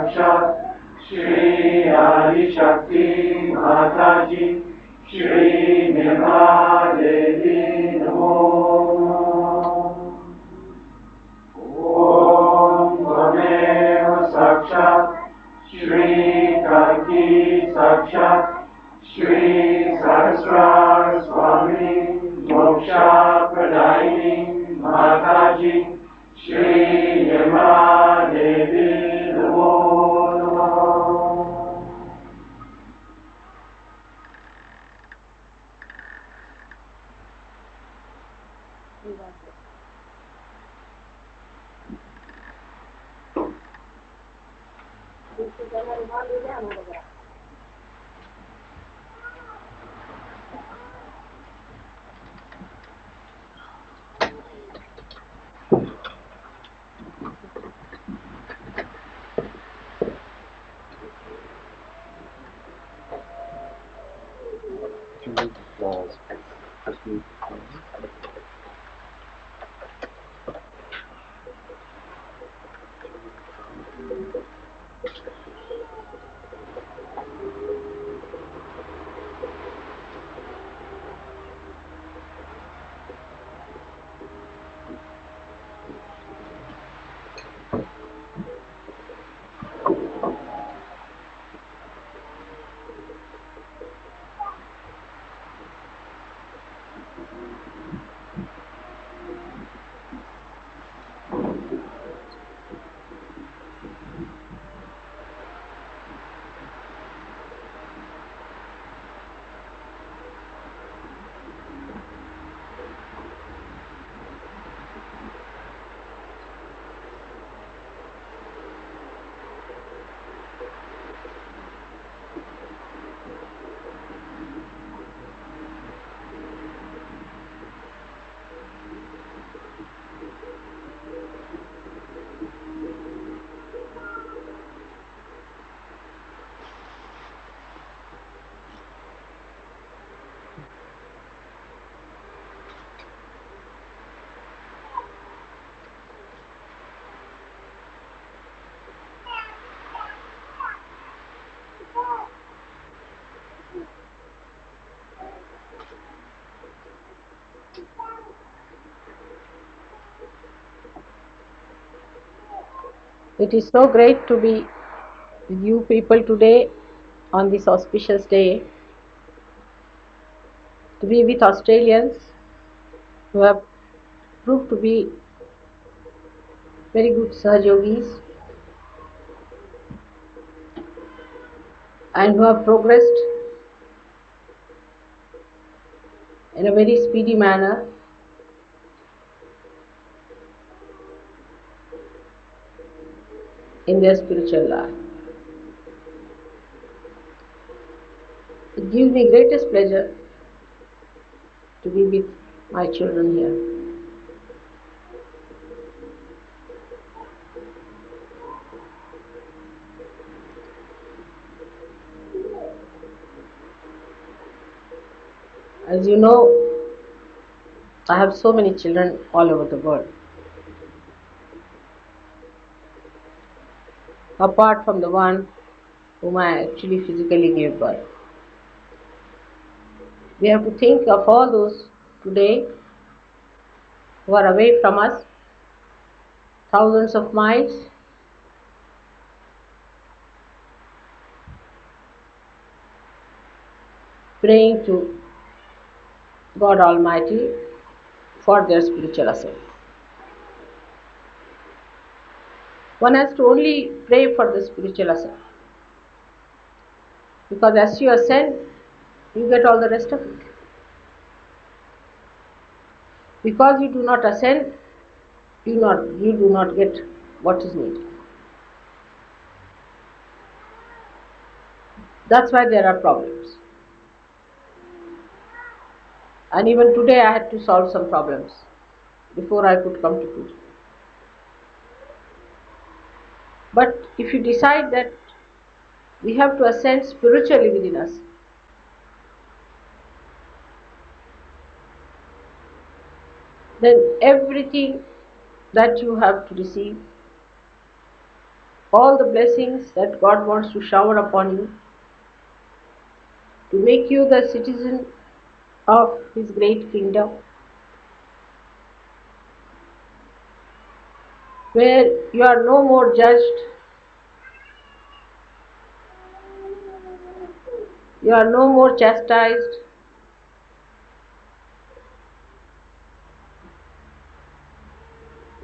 साक्षात श्री आदि शक्ति माता जी श्री निर्मला देवी नमो ओम त्वमेव साक्षात श्री कल्की साक्षात श्री सहस्रार स्वामी मोक्षा प्रदायिनी माता जी श्री निर्मला देवी नमो It is so great to be with you people today on this auspicious day, to be with Australians who have proved to be very good Sahajogis and who have progressed in a very speedy manner. In their spiritual life. It gives me greatest pleasure to be with my children here. As you know, I have so many children all over the world. Apart from the one whom I actually physically gave birth. We have to think of all those today who are away from us, thousands of miles, praying to God Almighty for their spiritual ascent. One has to only pray for the spiritual ascent, because as you ascend, you get all the rest of it. Because you do not ascend, you do not get what is needed. That's why there are problems. And even today I had to solve some problems before I could come to Puja. But if you decide that we have to ascend spiritually within us, then everything that you have to receive, all the blessings that God wants to shower upon you, to make you the citizen of His great kingdom, where you are no more judged, you are no more chastised,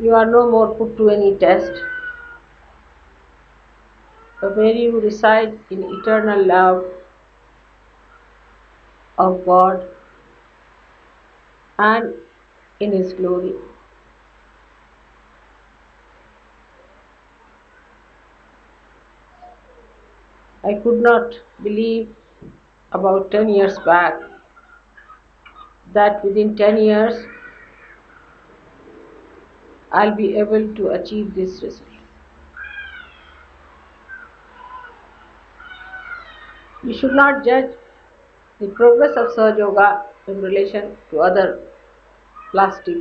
you are no more put to any test, but where you reside in eternal love of God and in His glory. I could not believe about 10 years back that within 10 years I'll be able to achieve this result. You should not judge the progress of Sahaja Yoga in relation to other plastic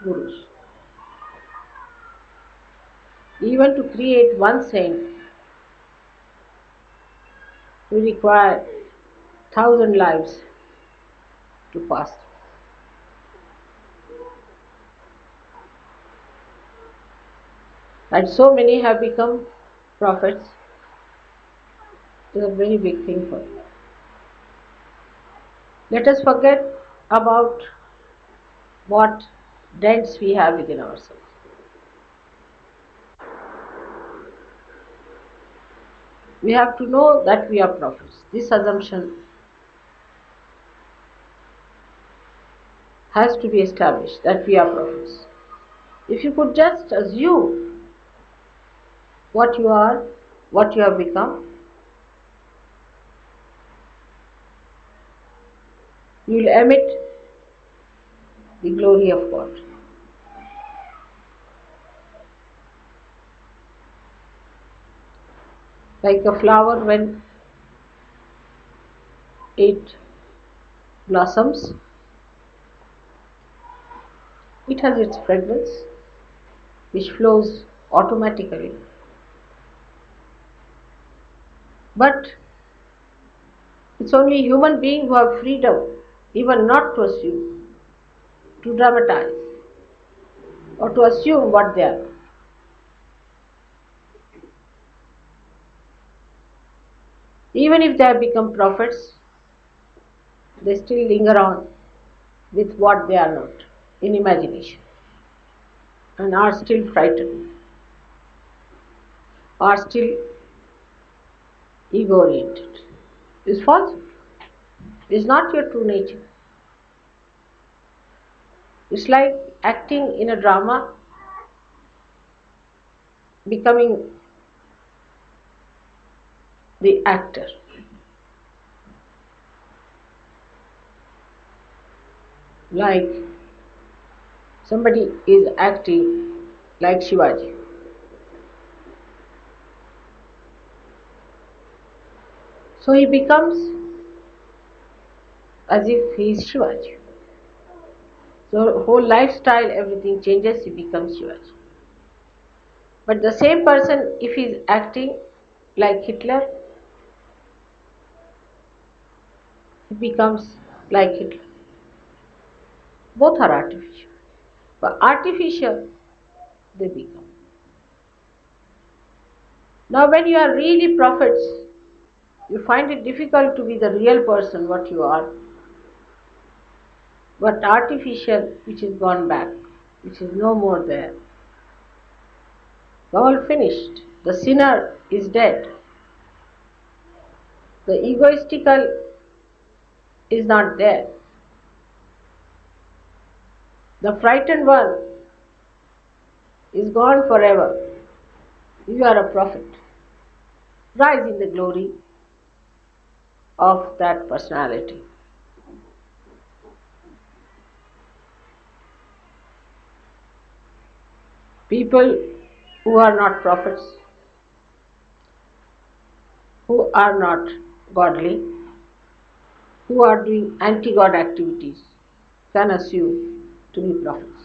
gurus. Even to create one saint, we require 1,000 lives to pass. And so many have become prophets is a very big thing for us. Let us forget about what dents we have within ourselves. We have to know that we are prophets. This assumption has to be established that we are prophets. If you could just assume what you are, what you have become, you will emit the glory of God. Like a flower when it blossoms, it has its fragrance which flows automatically. But it's only human beings who have freedom even not to assume, to dramatize, or to assume what they are. Even if they have become prophets, they still linger on with what they are not in imagination and are still frightened, are still ego oriented. It's false. It's not your true nature. It's like acting in a drama, becoming the actor. Like somebody is acting like Shivaji. So he becomes as if he is Shivaji. So whole lifestyle, everything changes, he becomes Shivaji. But the same person, if he is acting like Hitler, he becomes like Hitler. Both are artificial. But artificial, they become. Now when you are really prophets, you find it difficult to be the real person, what you are. But artificial, which is gone back, which is no more there. All finished. The sinner is dead. The egoistical is not there. The frightened one is gone forever. You are a prophet. Rise in the glory of that personality. People who are not prophets, who are not godly, who are doing anti-God activities, can assume to be prophets.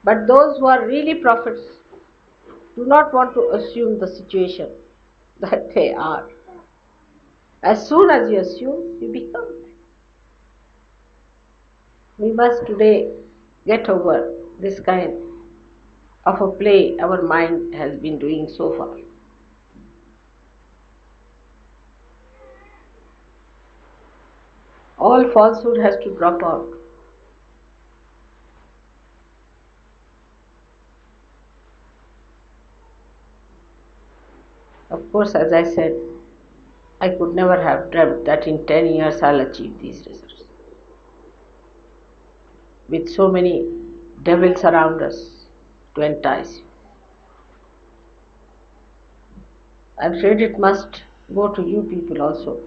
But those who are really prophets, do not want to assume the situation that they are. As soon as you assume, you become. We must today get over this kind of a play our mind has been doing so far. All falsehood has to drop out. Of course, as I said, I could never have dreamt that in 10 years I'll achieve these results. With so many devils around us to entice you. I'm afraid it must go to you people also.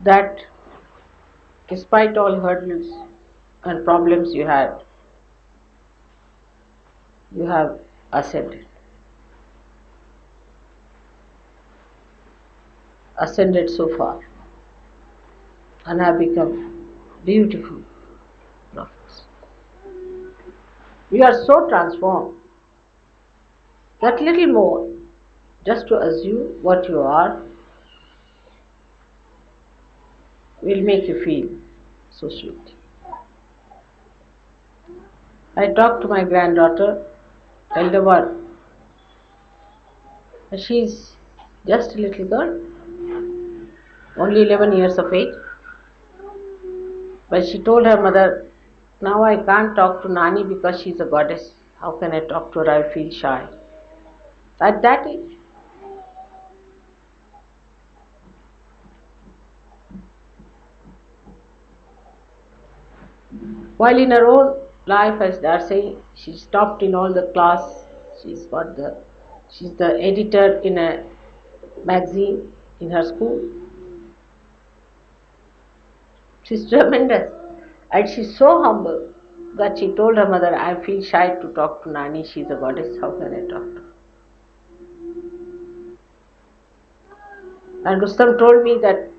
That despite all hurdles and problems you had, you have ascended. Ascended so far and have become beautiful prophets. You are so transformed that little more, just to assume what you are, will make you feel so sweet. I talked to my granddaughter, elder one. She's just a little girl, only 11 years of age. But she told her mother, now I can't talk to Nani because she's a goddess. How can I talk to her? I feel shy. At that age. While in her own life, as they are saying, she stopped in all the class. She's the editor in a magazine in her school. She's tremendous. And she's so humble that she told her mother, I feel shy to talk to Nani. She's a goddess. How can I talk to her? And Rustam told me that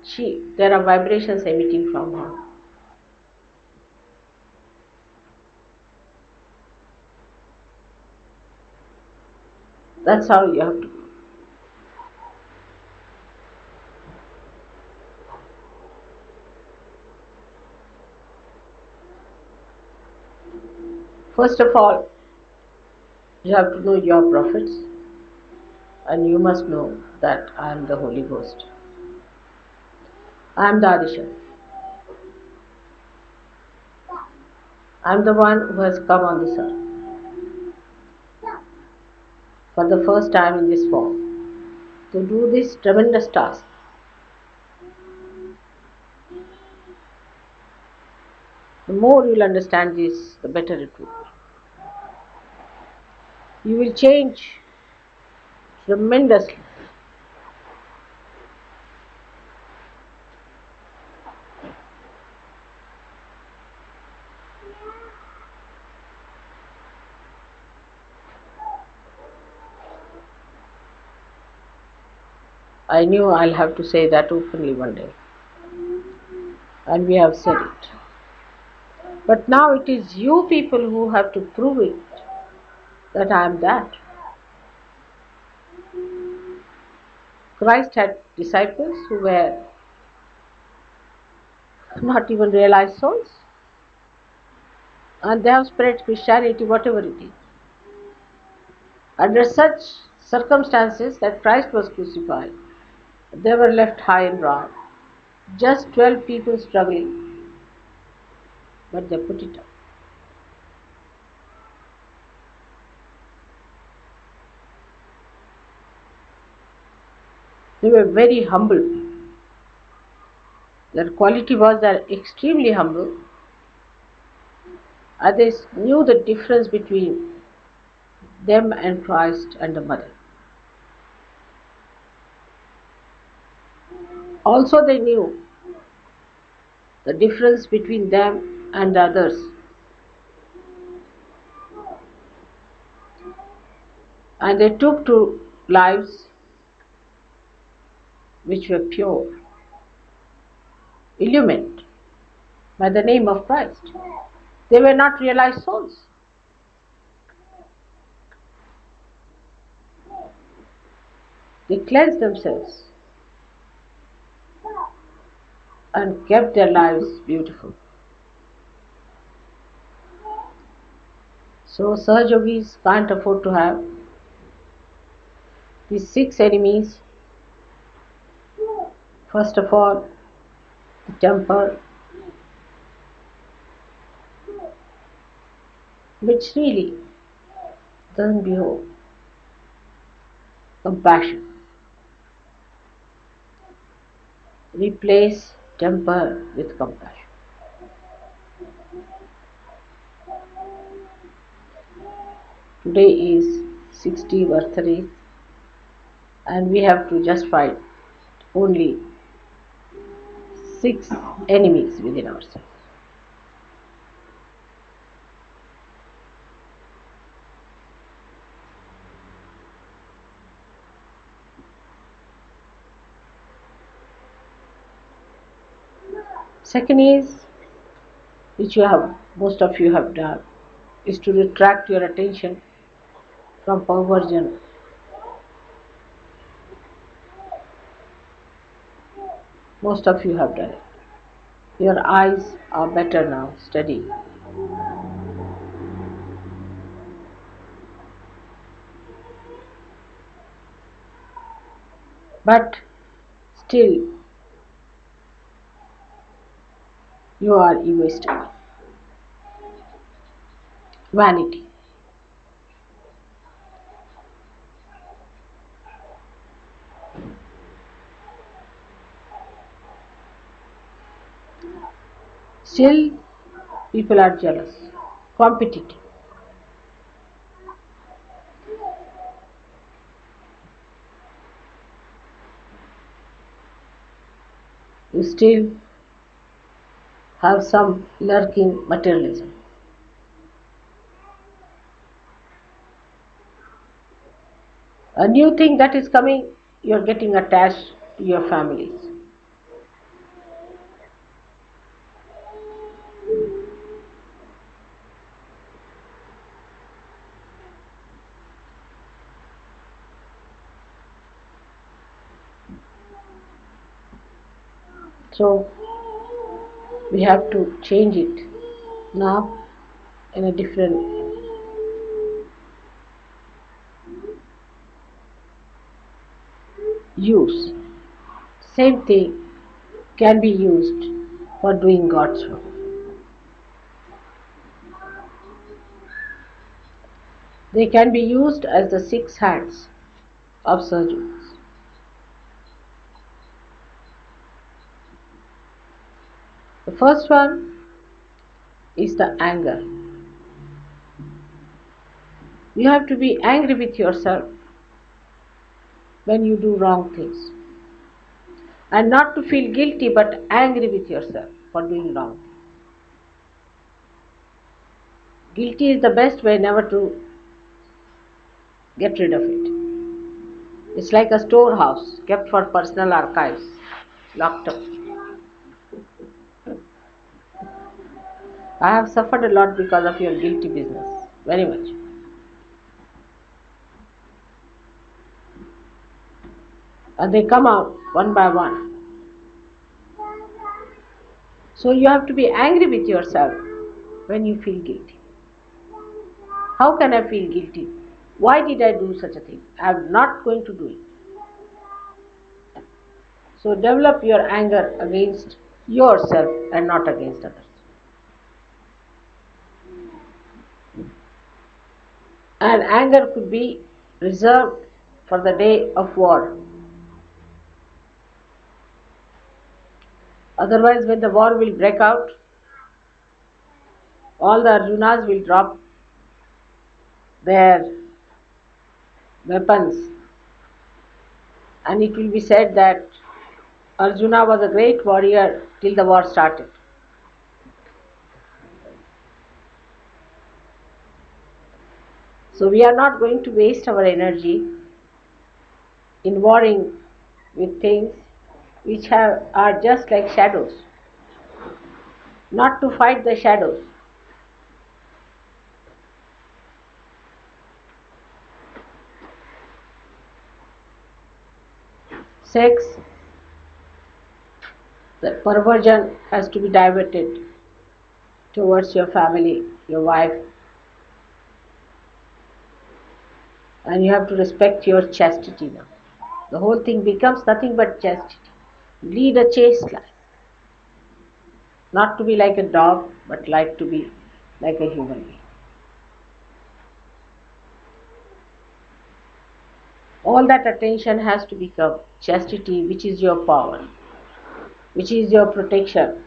there are vibrations emitting from her. That's how you have to. First of all, you have to know your prophets, and you must know that I am the Holy Ghost. I am the Adishan. I am the one who has come on this earth for the first time in this form to do this tremendous task. The more you will understand this, the better it will be. You will change tremendously. I knew I'll have to say that openly one day, and we have said it. But now it is you people who have to prove it that I am that. Christ had disciples who were not even realized souls, and they have spread Christianity, whatever it is. Under such circumstances that Christ was crucified, they were left high and dry. Just 12 people struggling, but they put it up. They were very humble. Their quality was they are extremely humble, and they knew the difference between them and Christ and the Mother. Also, they knew the difference between them and the others. And they took to lives which were pure, illumined by the name of Christ. They were not realized souls. They cleansed themselves and kept their lives beautiful. So Sahajogis can't afford to have these six enemies. First of all, the temper, which really doesn't behold compassion. Replace temper with compassion. Today is 60th birthday and we have to just fight only six enemies within ourselves. Second is, which most of you have done, is to retract your attention from perversion. Most of you have done it. Your eyes are better now, steady. But still, you are egoistic. Vanity. Still, people are jealous, competitive. You still have some lurking materialism. A new thing that is coming, you're getting attached to your families. So we have to change it now in a different use. Same thing can be used for doing God's work. They can be used as the six hands of surgeons. The first one is the anger. You have to be angry with yourself when you do wrong things. And not to feel guilty but angry with yourself for doing wrong. Guilty is the best way never to get rid of it. It's like a storehouse kept for personal archives, locked up. I have suffered a lot because of your guilty business. Very much. And they come out one by one. So you have to be angry with yourself when you feel guilty. How can I feel guilty? Why did I do such a thing? I am not going to do it. So develop your anger against yourself and not against others. And anger could be reserved for the day of war. Otherwise, when the war will break out, all the Arjunas will drop their weapons and it will be said that Arjuna was a great warrior till the war started. So we are not going to waste our energy in warring with things which are just like shadows. Not to fight the shadows. sex, the perversion has to be diverted towards your family, your wife, and you have to respect your chastity now. The whole thing becomes nothing but chastity. Lead a chaste life. Not to be like a dog, but like to be like a human being. All that attention has to become chastity, which is your power, which is your protection,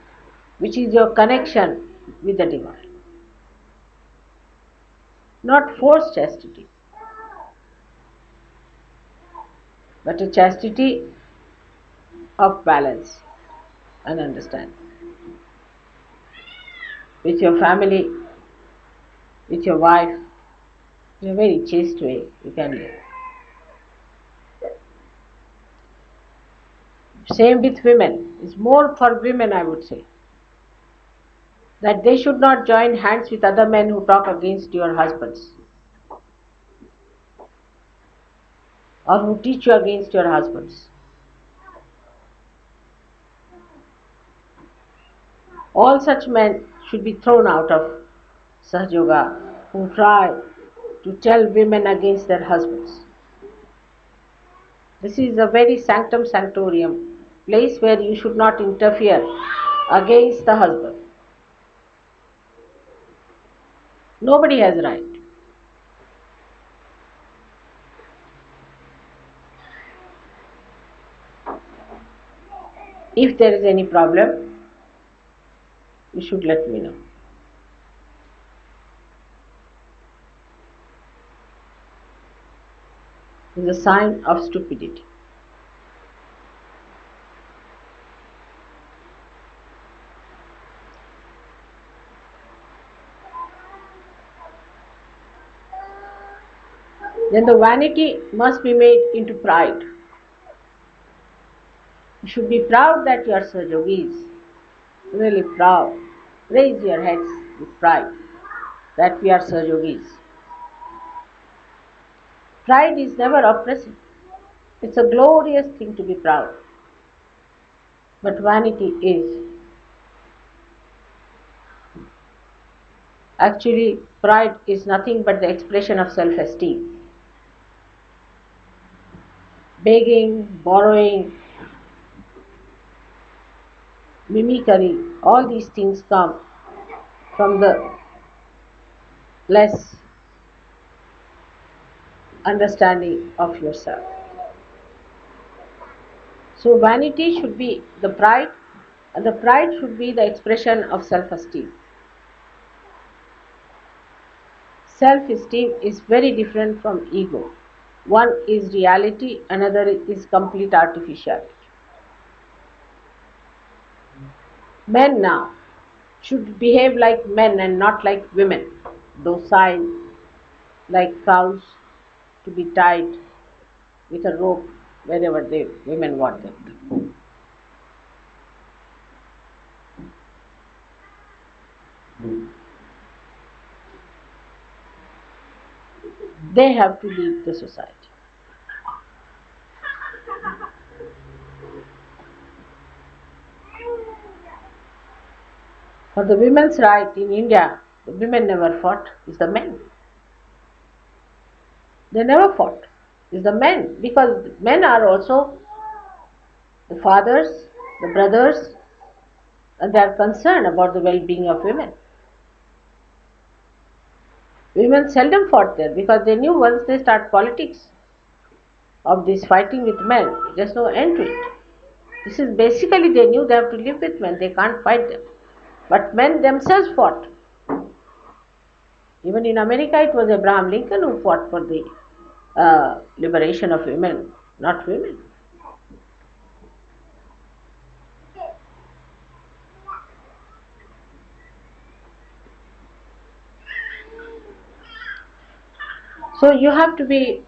which is your connection with the divine. Not forced chastity, but a chastity of balance and understanding. With your family, with your wife, in a very chaste way you can live. Same with women. It's more for women, I would say, that they should not join hands with other men who talk against your husbands or who teach you against your husbands. All such men should be thrown out of Sahaja who try to tell women against their husbands. This is a very sanctum sanctorium, place where you should not interfere against the husband. Nobody has right. If there is any problem, you should let me know. It is a sign of stupidity. Then the vanity must be made into pride. You should be proud that you are Sahajogis. Really proud. Raise your heads with pride that we are Sahajogis. Pride is never oppressive. It's a glorious thing to be proud. But vanity is. Actually, pride is nothing but the expression of self-esteem. Begging, borrowing, mimicry, all these things come from the less understanding of yourself. So vanity should be the pride, and the pride should be the expression of self-esteem. Self-esteem is very different from ego. One is reality, another is complete artificiality. Men now should behave like men and not like women, docile, like cows, to be tied with a rope wherever the women want them. They have to leave the society. For the women's right in India, the women never fought, it's the men. They never fought, it's the men, because men are also the fathers, the brothers, and they are concerned about the well-being of women. Women seldom fought there because they knew once they start politics of this fighting with men, there's no end to it. This is basically they knew they have to live with men, they can't fight them. But men themselves fought. Even in America, it was Abraham Lincoln who fought for the liberation of women, not women. So you have to be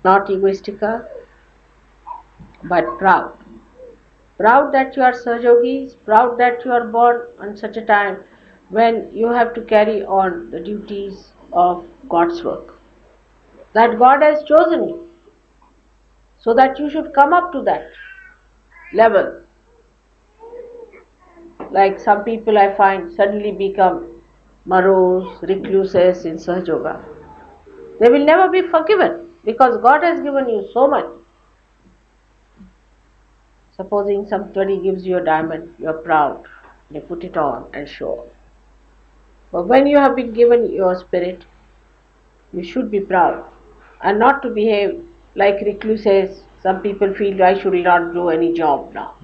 not egoistical, but proud. Proud that you are Sahajogis, proud that you are born on such a time when you have to carry on the duties of God's work. that God has chosen you so that you should come up to that level. Like some people I find suddenly become morose, recluses in Sahaja Yoga. They will never be forgiven because God has given you so much. Supposing somebody gives you a diamond, you are proud, you put it on and show off. But when you have been given your spirit, you should be proud and not to behave like recluses. Some people feel I should not do any job now.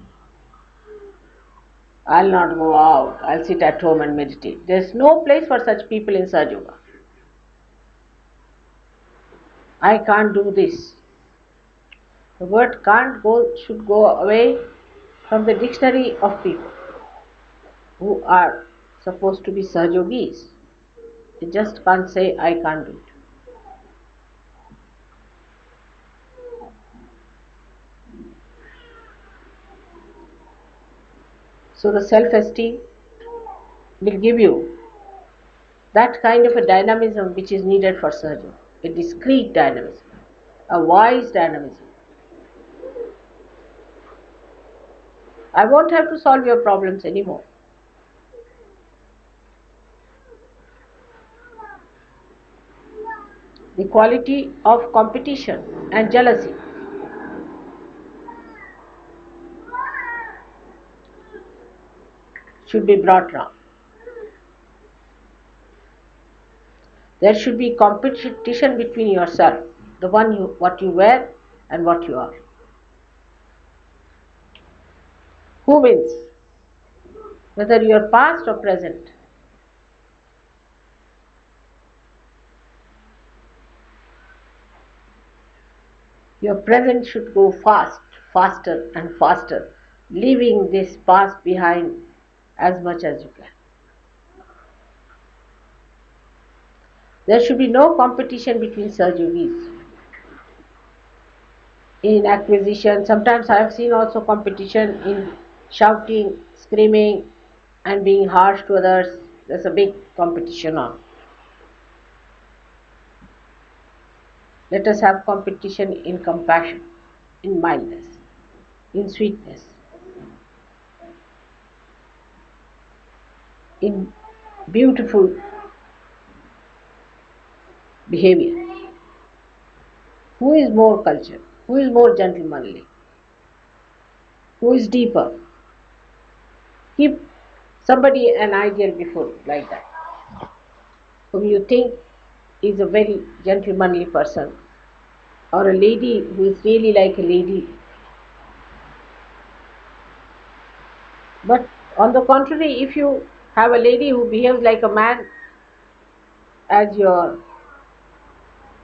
I'll not go out. I'll sit at home and meditate. There's no place for such people in Sahaja Yoga. I can't do this. The word can't go should go away from the dictionary of people who are supposed to be Sahaja Yogis. They just can't say I can't do it. So the self-esteem will give you that kind of a dynamism which is needed for Sahaja Yoga. A discreet dynamism, a wise dynamism. I won't have to solve your problems anymore. The quality of competition and jealousy should be brought down. There should be competition between yourself, what you wear and what you are. Who wins? Whether you are past or present. Your present should go fast, faster and faster, leaving this past behind as much as you can. There should be no competition between Sahaja Yogis. In acquisition, sometimes I have seen also competition in shouting, screaming and being harsh to others. There's a big competition on. Let us have competition in compassion, in mildness, in sweetness, in beautiful behavior. Who is more cultured? Who is more gentlemanly? Who is deeper? Keep somebody an ideal before like that, whom you think is a very gentlemanly person, or a lady who is really like a lady. But on the contrary, if you have a lady who behaves like a man as your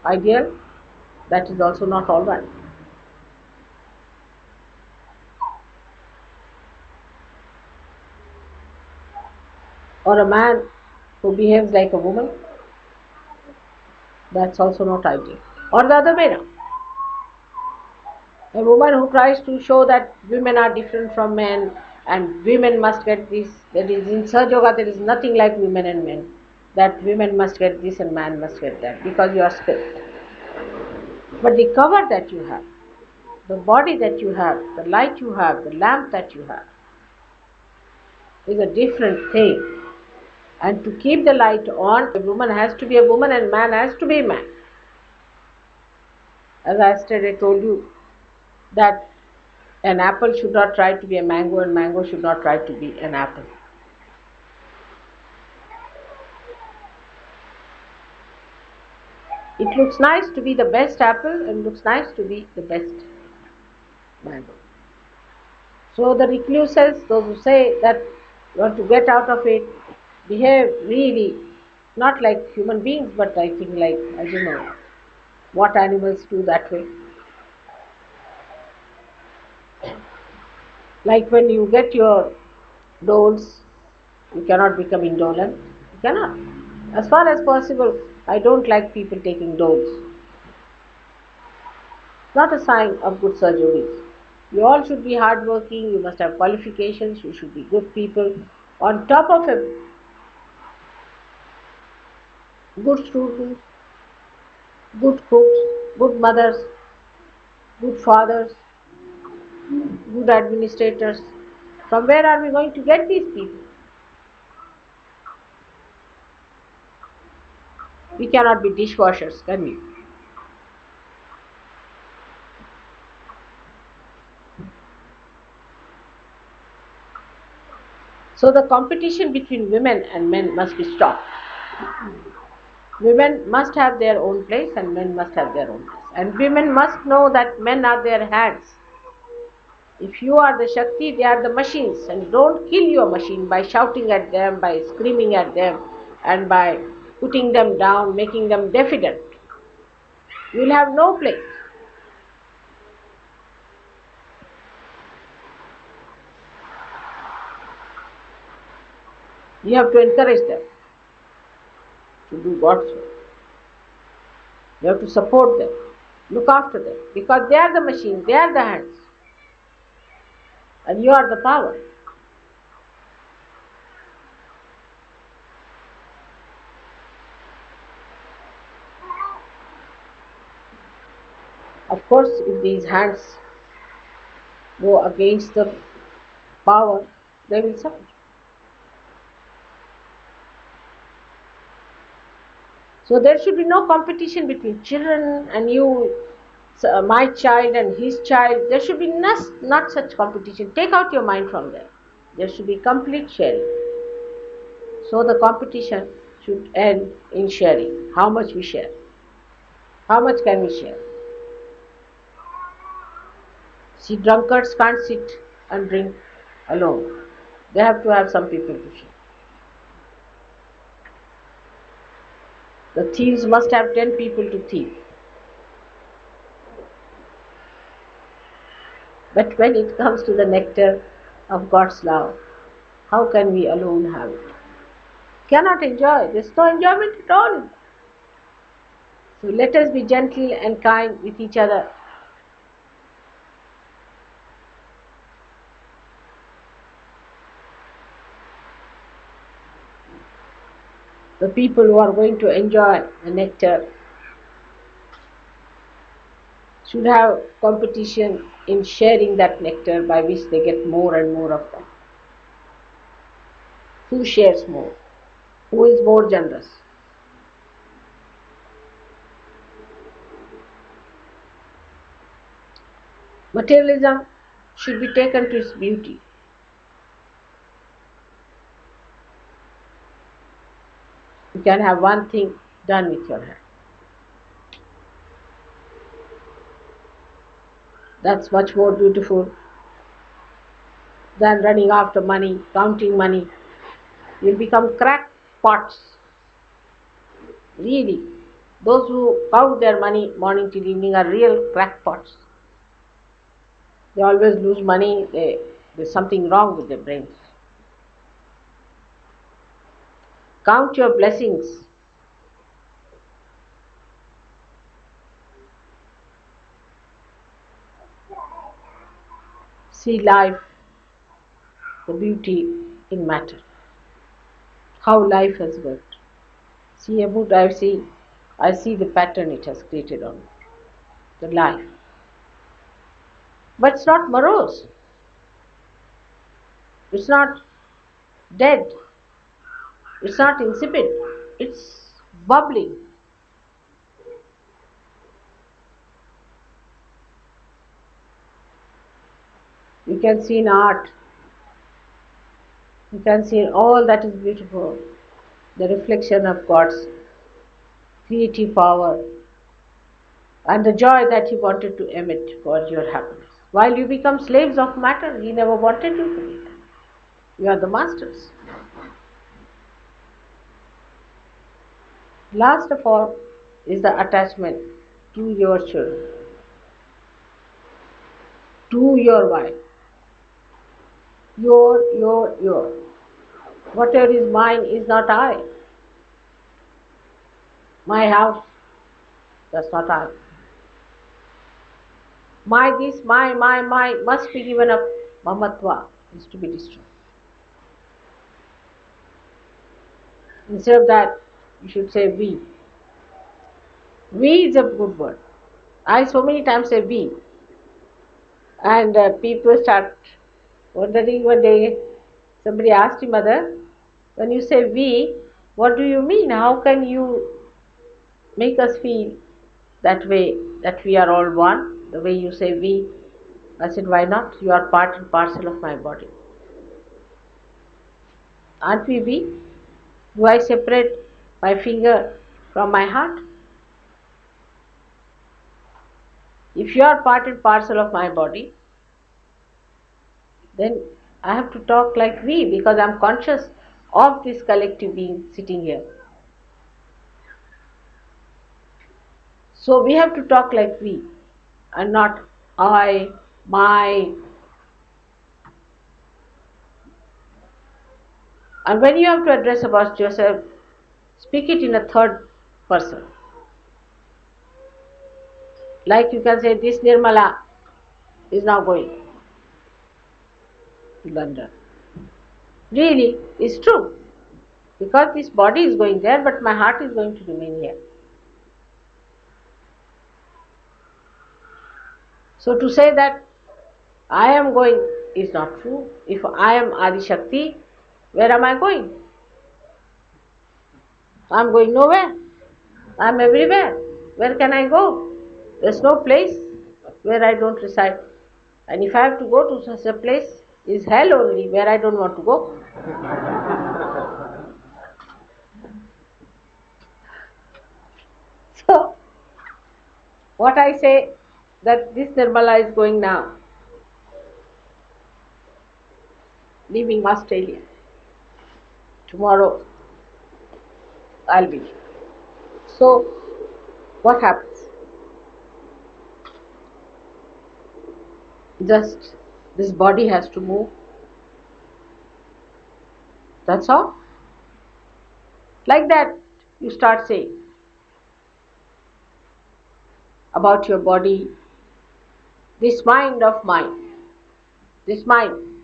ideal, that is also not all right. Or a man who behaves like a woman, that's also not ideal. Or the other way around. A woman who tries to show that women are different from men and women must get this, that is in Sahaja Yoga there is nothing like women and men, that women must get this and man must get that because you are spirit. But the cover that you have, the body that you have, the light you have, the lamp that you have is a different thing. And to keep the light on, a woman has to be a woman and man has to be a man. As I yesterday told you that an apple should not try to be a mango and mango should not try to be an apple. It looks nice to be the best apple and looks nice to be the best mango. So the recluses, those who say that you want to get out of it, behave really not like human beings, but I think like, I don't know what animals do that way. Like when you get your doles, you cannot become indolent. You cannot. As far as possible, I don't like people taking doles. Not a sign of good surgeries. You all should be hardworking, you must have qualifications, you should be good people. On top of a good student, good cooks, good mothers, good fathers, good administrators. From where are we going to get these people? We cannot be dishwashers, can we? So the competition between women and men must be stopped. Women must have their own place and men must have their own place. And women must know that men are their hands. If you are the Shakti, they are the machines. And don't kill your machine by shouting at them, by screaming at them, and by putting them down, making them defiant. You will have no place. You have to encourage them to do God's work. You have to support them, look after them, because they are the machine, they are the hands, and you are the power. Of course, if these hands go against the power, they will suffer. So there should be no competition between children and you, my child and his child. There should be not such competition. Take out your mind from there. There should be complete sharing. So the competition should end in sharing. How much we share? How much can we share? See, drunkards can't sit and drink alone. They have to have some people to share. The thieves must have 10 people to thieve. But when it comes to the nectar of God's love, how can we alone have it? Cannot enjoy. There's no enjoyment at all. So let us be gentle and kind with each other. The people who are going to enjoy the nectar should have competition in sharing that nectar by which they get more and more of that. Who shares more? Who is more generous? Materialism should be taken to its beauty. You can have one thing done with your hand. That's much more beautiful than running after money, counting money. You'll become crackpots. Really. Those who count their money morning till evening are real crackpots. They always lose money. There's something wrong with their brains. Count your blessings. See life, the beauty in matter. How life has worked. See a book I see the pattern it has created on the life. But it's not morose. It's not dead. It's not insipid. It's bubbling. You can see in art. You can see in all that is beautiful. The reflection of God's creative power and the joy that He wanted to emit for your happiness. While you become slaves of matter, He never wanted you to be that. You are the masters. Last of all is the attachment to your children, to your wife. Your. Whatever is mine is not I. My house, that's not I. My this, my must be given up. Mamatva is to be destroyed. Instead of that, you should say we. We is a good word. I so many times say we, and people start wondering one day. Somebody asked him, Mother, when you say we, what do you mean? How can you make us feel that way, that we are all one, the way you say we? I said, why not? You are part and parcel of my body. Aren't we we? Do I separate my finger from my heart? If you are part and parcel of my body, then I have to talk like we because I am conscious of this collective being sitting here. So we have to talk like we and not I, my. And when you have to address about yourself, speak it in a third person. Like you can say, this Nirmala is now going to London. Really, it's true. Because this body is going there, but my heart is going to remain here. So to say that I am going is not true. If I am Adi Shakti, where am I going? I am going nowhere. I am everywhere. Where can I go? There's no place where I don't reside. And if I have to go to such a place, is hell only where I don't want to go. So, what I say that this Nirmala is going now, leaving Australia. Tomorrow I'll be. So, what happens? Just this body has to move. That's all. Like that, you start saying about your body, this mind of mine, this mind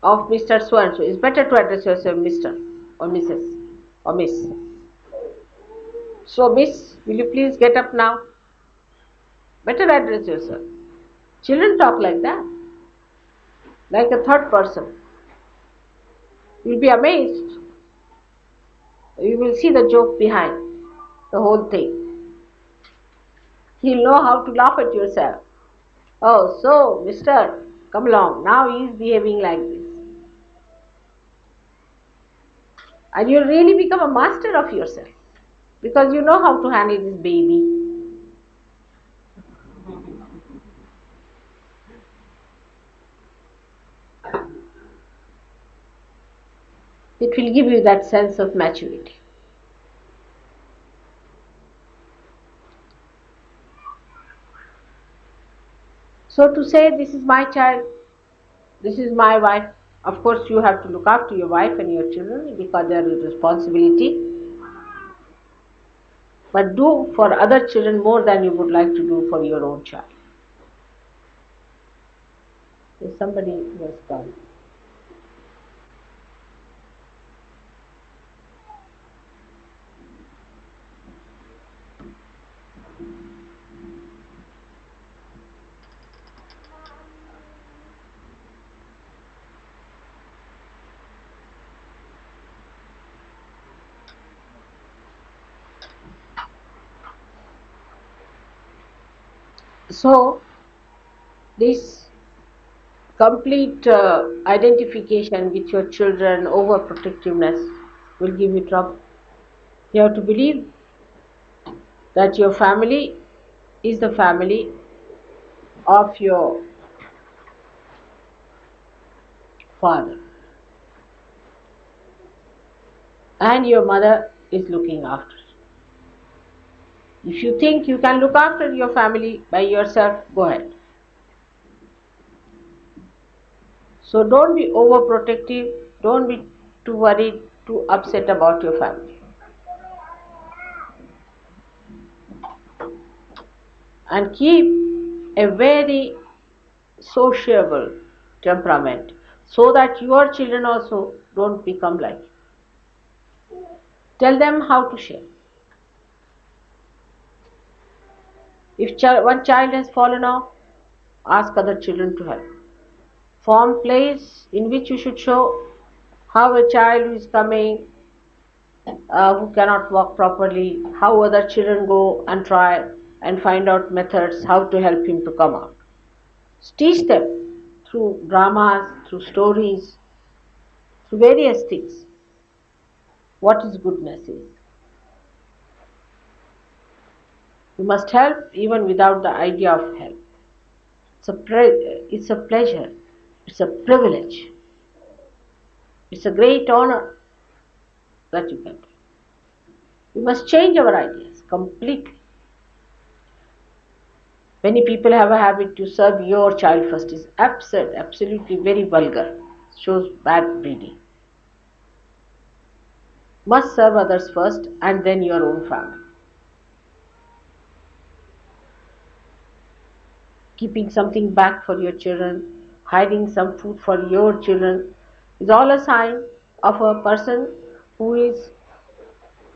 of Mr. So and so. It's better to address yourself Mr. or Mrs. or Miss. So, Miss, will you please get up now? Better address yourself. Children talk like that, like a third person. You'll be amazed. You will see the joke behind the whole thing. He'll know how to laugh at yourself. Oh, so, mister, come along. Now he is behaving like this. And you'll really become a master of yourself because you know how to handle this baby. It will give you that sense of maturity. So to say, this is my child, this is my wife, of course you have to look after your wife and your children because they are your responsibility. But do for other children more than you would like to do for your own child. If somebody was gone. So, this complete identification with your children, overprotectiveness will give you trouble. You have to believe that your family is the family of your father and your mother is looking after. If you think you can look after your family by yourself, go ahead. So don't be overprotective, don't be too worried, too upset about your family. And keep a very sociable temperament so that your children also don't become like you. Tell them how to share. If one child has fallen off, ask other children to help. Form plays in which you should show how a child who is coming, who cannot walk properly, how other children go and try and find out methods how to help him to come out. Teach them through dramas, through stories, through various things what is goodness is. You must help even without the idea of help. It's a pleasure, it's a privilege, it's a great honor that you can do. We must change our ideas completely. Many people have a habit to serve your child first. Is absurd, absolutely very vulgar. Shows bad breeding. Must serve others first and then your own family. Keeping something back for your children, hiding some food for your children is all a sign of a person who is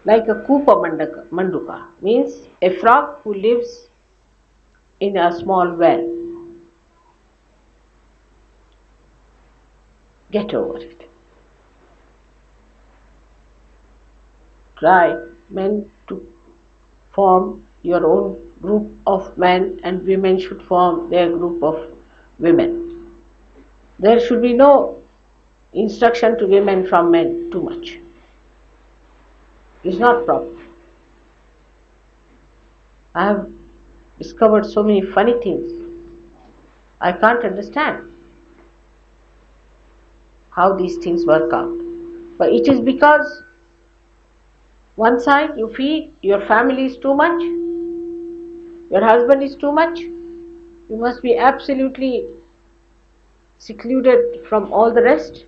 like a Kupa Manduka, means a frog who lives in a small well. Get over it. Try, men, to form your own group of men, and women should form their group of women. There should be no instruction to women from men too much. It's not proper. I have discovered so many funny things. I can't understand how these things work out. But it is because one side you feel your family is too much, your husband is too much, you must be absolutely secluded from all the rest.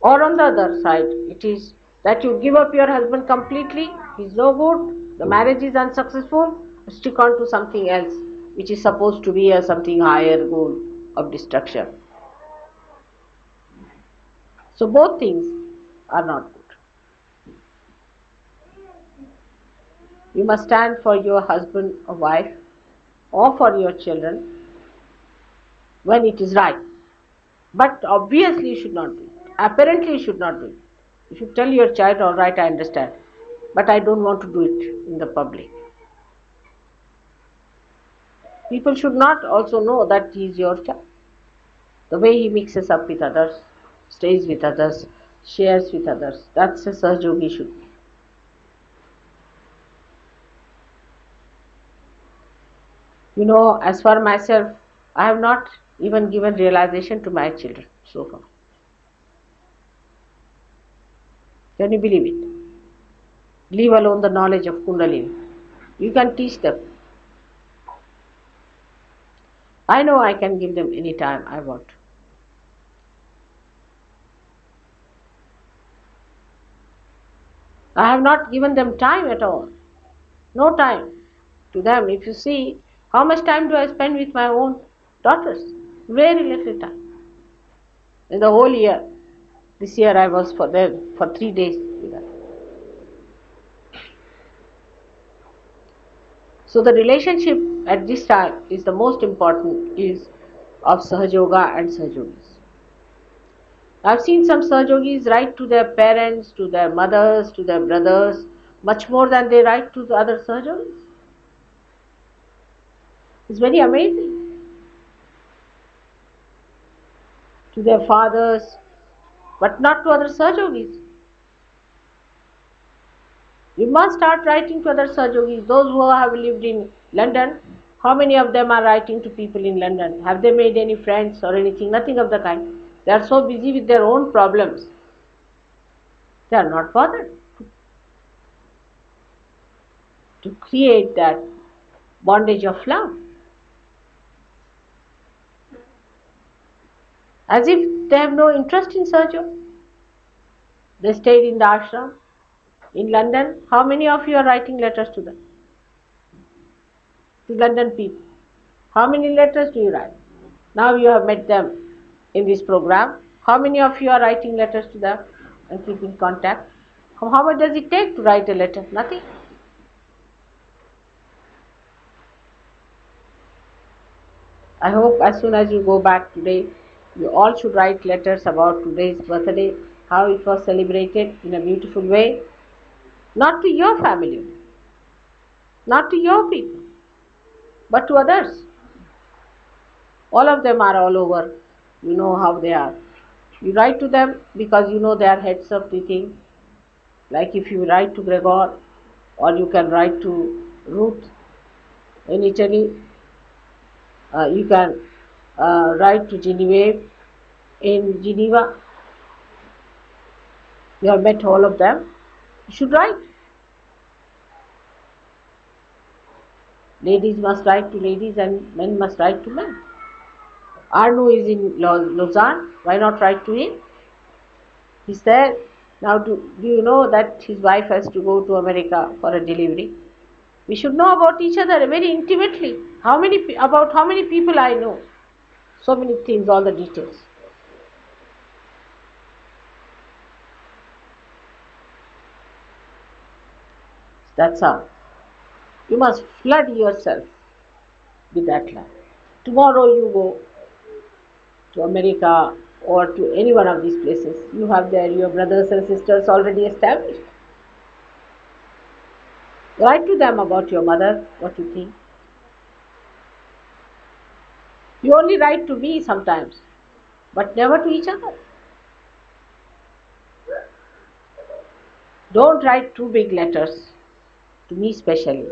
Or on the other side, it is that you give up your husband completely, he's no good, the marriage is unsuccessful, stick on to something else which is supposed to be a something higher goal of destruction. So both things are not good. You must stand for your husband or wife or for your children when it is right. But obviously you should not do it. Apparently you should not do it. You should tell your child, all right, I understand, but I don't want to do it in the public. People should not also know that he is your child. The way he mixes up with others, stays with others, shares with others, that's a Sahajogi should be. You know, as for myself, I have not even given realization to my children so far. Can you believe it? Leave alone the knowledge of Kundalini. You can teach them. I know I can give them any time I want. I have not given them time at all. No time to them. If you see, how much time do I spend with my own daughters? Very little time. In the whole year. This year I was for 3 days with her. So the relationship at this time is the most important, is of Sahajoga and Sahajogis. I've seen some Sahajogis write to their parents, to their mothers, to their brothers, much more than they write to the other Sahajogis. It's very amazing. To their fathers, but not to other Sahajogis. You must start writing to other Sahajogis. Those who have lived in London, how many of them are writing to people in London? Have they made any friends or anything? Nothing of the kind. They are so busy with their own problems. They are not bothered to create that bondage of love. As if they have no interest in Sahaja. They stayed in the ashram. In London, how many of you are writing letters to them? To London people. How many letters do you write? Now you have met them in this program. How many of you are writing letters to them and keeping contact? How much does it take to write a letter? Nothing. I hope as soon as you go back today, you all should write letters about today's birthday, how it was celebrated in a beautiful way, not to your family, not to your people, but to others. All of them are all over. You know how they are. You write to them because you know they are heads of the thing. Like if you write to Gregor, or you can write to Ruth in Italy, you can write to Genevieve in Geneva. You have met all of them. You should write. Ladies must write to ladies and men must write to men. Arno is in Lausanne. Why not write to him? He's there. Now, do you know that his wife has to go to America for a delivery? We should know about each other very intimately. About how many people I know? So many things, all the details. That's how. You must flood yourself with that love. Tomorrow you go to America or to any one of these places. You have there your brothers and sisters already established. Write to them about your mother, what you think. You only write to me sometimes, but never to each other. Don't write too big letters, to me specially.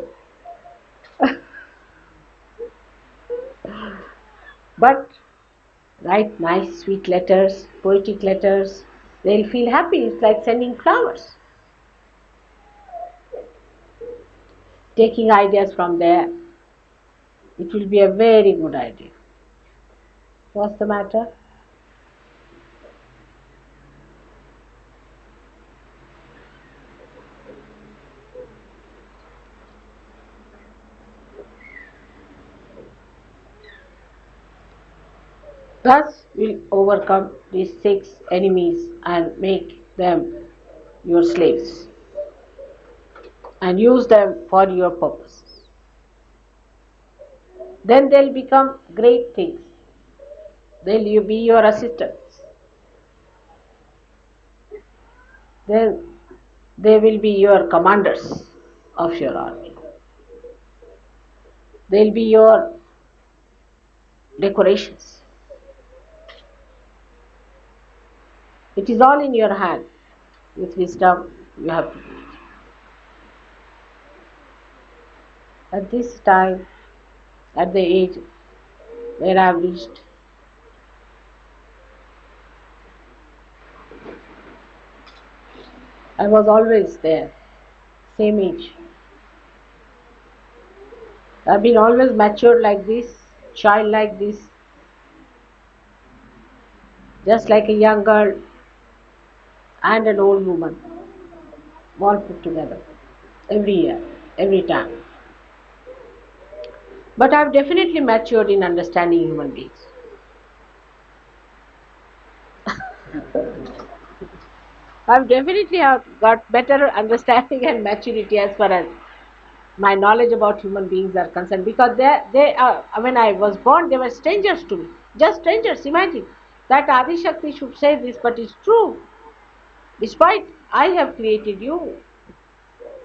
But write nice, sweet letters, poetic letters. They'll feel happy. It's like sending flowers. Taking ideas from there. It will be a very good idea. What's the matter? Thus will overcome these 6 enemies and make them your slaves and use them for your purposes. Then they'll become great things. They'll be your assistants. Then they will be your commanders of your army. They'll be your decorations. It is all in your hand. With wisdom, you have to do it. At this time, at the age where I have reached, I was always there, same age. I've been always matured like this, child like this, just like a young girl and an old woman, all put together, every year, every time. But I've definitely matured in understanding human beings. I've definitely got better understanding and maturity as far as my knowledge about human beings are concerned, because they are, when I was born, they were strangers to me, just strangers. Imagine that Adi Shakti should say this, but it's true. Despite I have created you,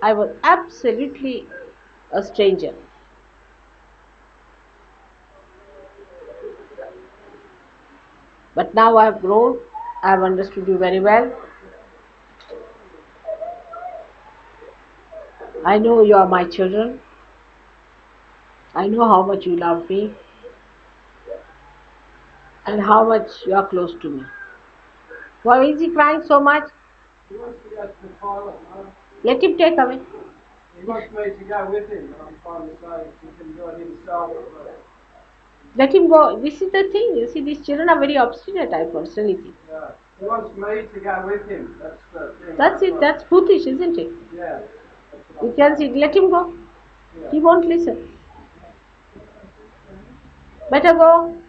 I was absolutely a stranger. But now I have grown, I have understood you very well. I know you are my children. I know how much you love me and how much you are close to me. Why is he crying so much? He wants to go to the toilet, Mum. Let him take away. He wants me to go with him, and I'm trying to say he can do it himself. Let him go. This is the thing. You see, these children are very obstinate, I personally think. Yeah. He wants me to go with him. That's the thing. That's it. That's brutish, isn't it? Yeah. You can see. Let him go. Yeah. He won't listen. Better go.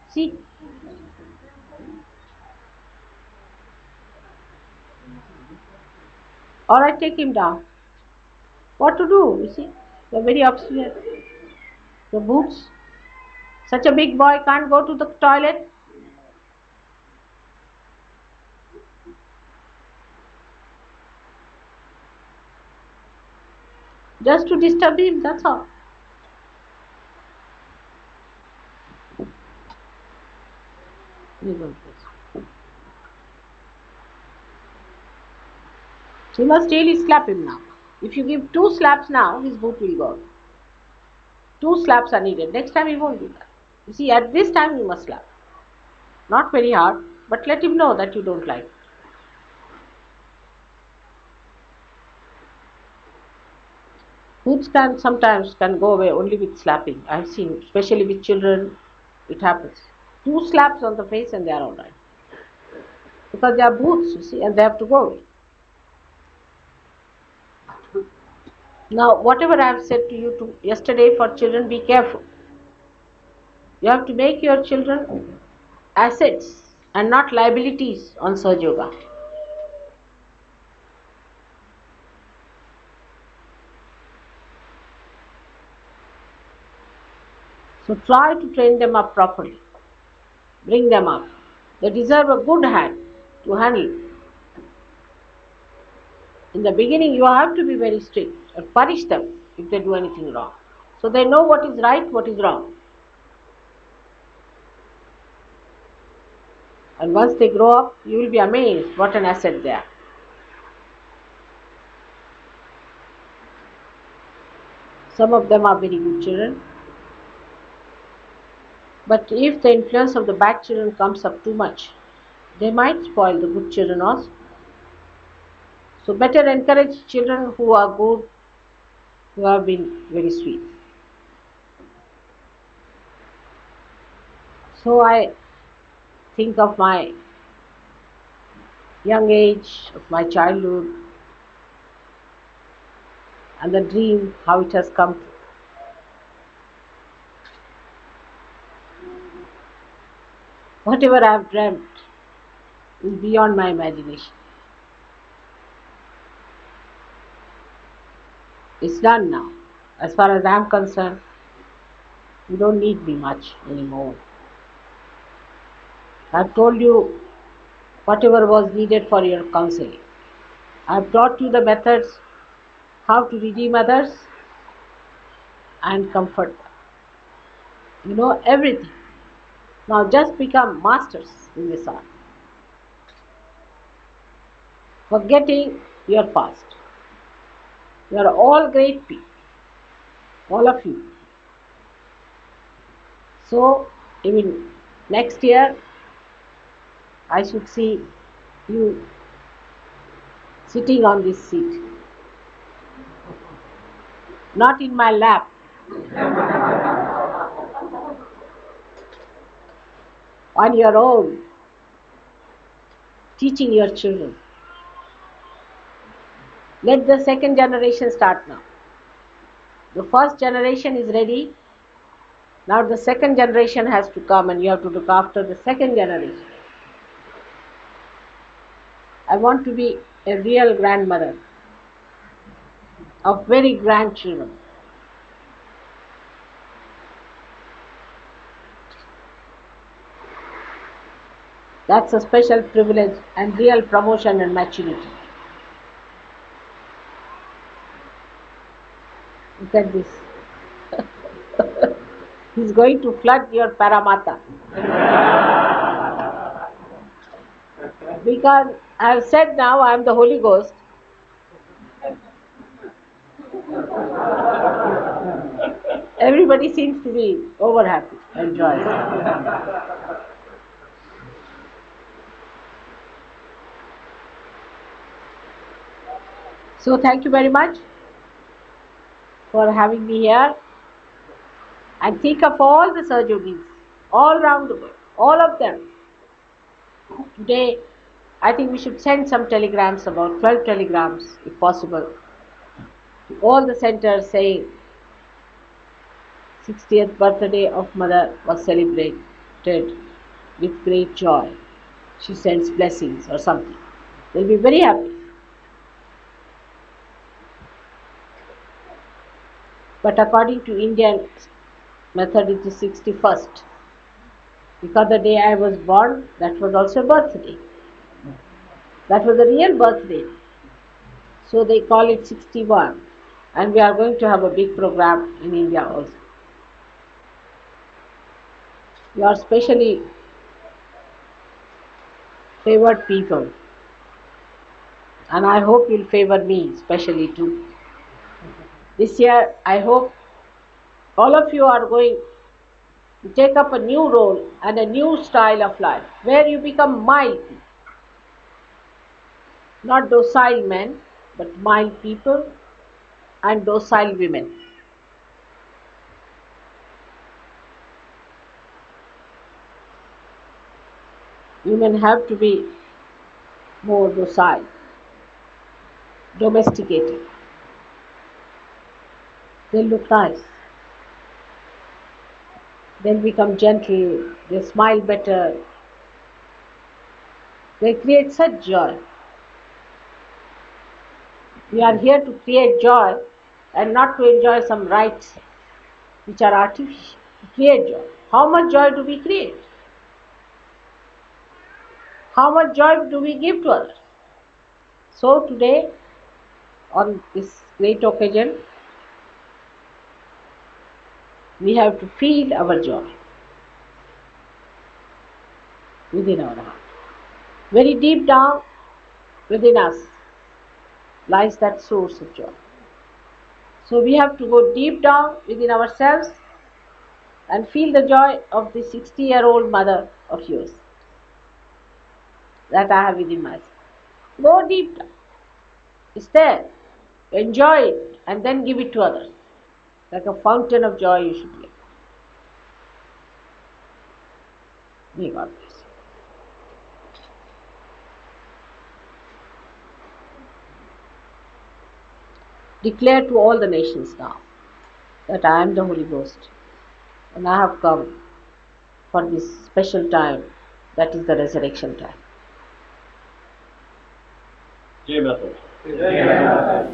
See. Or I take him down. What to do? You see, they're very obstinate. The boots. Such a big boy can't go to the toilet just to disturb him, that's all. You must really slap him now. If you give 2 slaps now, his boot will go. 2 slaps are needed. Next time he won't do that. You see, at this time you must slap. Not very hard, but let him know that you don't like it. Boots sometimes can go away only with slapping. I've seen, especially with children, it happens. 2 slaps on the face and they are alright. Because they are boots, you see, and they have to go away. Now, whatever I have said to you yesterday for children, be careful. You have to make your children assets and not liabilities on Sahaja Yoga. So try to train them up properly. Bring them up. They deserve a good hand to handle. In the beginning, you have to be very strict and punish them if they do anything wrong. So they know what is right, what is wrong. And once they grow up, you will be amazed what an asset they are. Some of them are very good children. But if the influence of the bad children comes up too much, they might spoil the good children also. So better encourage children who are good, who have been very sweet. So I think of my young age, of my childhood, and the dream, how it has come true. Whatever I have dreamt is beyond my imagination. It's done now. As far as I am concerned, you don't need me much anymore. I've told you whatever was needed for your counseling. I've taught you the methods how to redeem others and comfort them. You know everything. Now just become masters in this art. Forgetting your past. You are all great people. All of you. So, even next year, I should see you sitting on this seat. Not in my lap. On your own. Teaching your children. Let the second generation start now. The first generation is ready. Now the second generation has to come and you have to look after the second generation. I want to be a real grandmother of very grandchildren. That's a special privilege and real promotion and maturity. Look at this. He's going to flood your Paramata. Because I have said now I am the Holy Ghost. Everybody seems to be over happy and joyous. So thank you very much for having me here. And think of all the Sahaja Yogis all around the world, all of them. Today, I think we should send some telegrams, about 12 telegrams if possible, to all the centers saying 60th birthday of Mother was celebrated with great joy. She sends blessings or something. They'll be very happy. But according to Indian method is the 61st. Because the day I was born, that was also a birthday. That was a real birthday. So they call it 61. And we are going to have a big program in India also. You are specially favored people. And I hope you'll favor me specially too. This year, I hope all of you are going to take up a new role and a new style of life where you become mild, not docile men, but mild people and docile women. Women have to be more docile, domesticated. They'll look nice. They'll become gentle. They smile better. They create such joy. We are here to create joy and not to enjoy some rights which are artificial. To create joy. How much joy do we create? How much joy do we give to others? So today, on this great occasion, we have to feel our joy within our heart. Very deep down within us lies that source of joy. So we have to go deep down within ourselves and feel the joy of the 60-year-old mother of yours that I have within myself. Go deep down. It's there. Enjoy it and then give it to others. Like a fountain of joy you should live. May God bless you. Declare to all the nations now that I am the Holy Ghost and I have come for this special time, that is the resurrection time. Jai Mata. Jai Mata.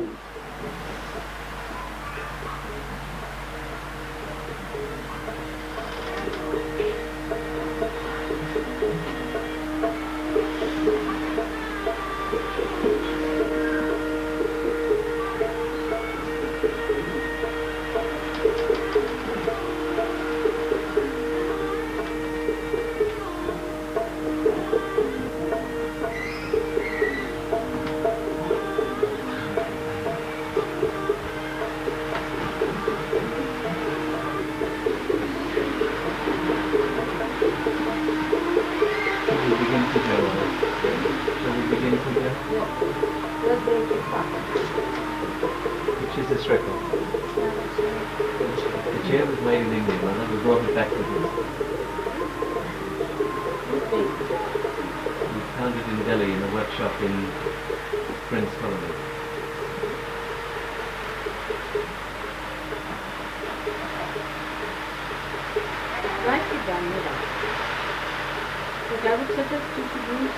Which is this record? The chair was made in India, Mother. We brought it back with us. We found it in Delhi in a workshop in Prince Colony. Nicely done, madam. But I would suggest you should use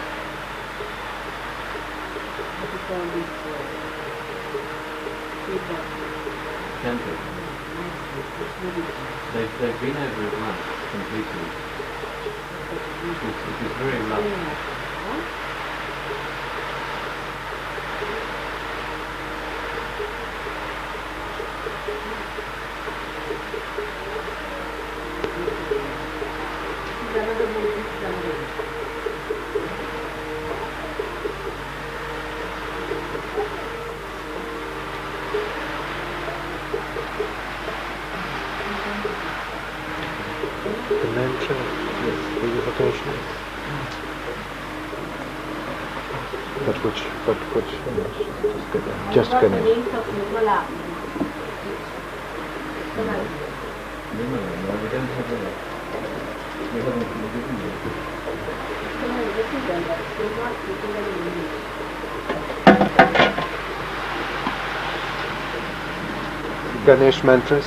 what you call this paper. Temple. They've been over it once completely. It is very rough. The mantra, yes, purification. But which, just Not the Ganesh. names of Nirmala. No, we don't have that. We haven't given you. Ganesh mantras.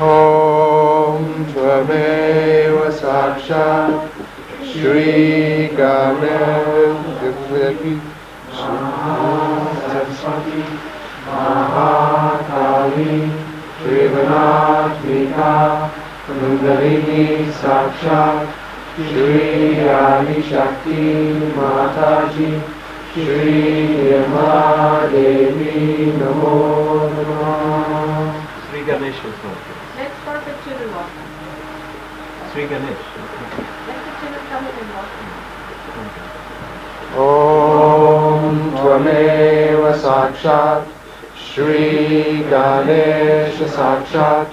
Om Tvameva Sakshat Shri Ganesh Saraswati Mahakali Trivanatmika Kundalini Sakshat Shri Adi Shakti Mataji Shri Nirmala Devi Namo Namah. Sri Ganesh is not here. Let's start the children walk. Sri Ganesh. Let the children come in and walk. Om Tvameva Sakshat Shri Ganesha Sakshat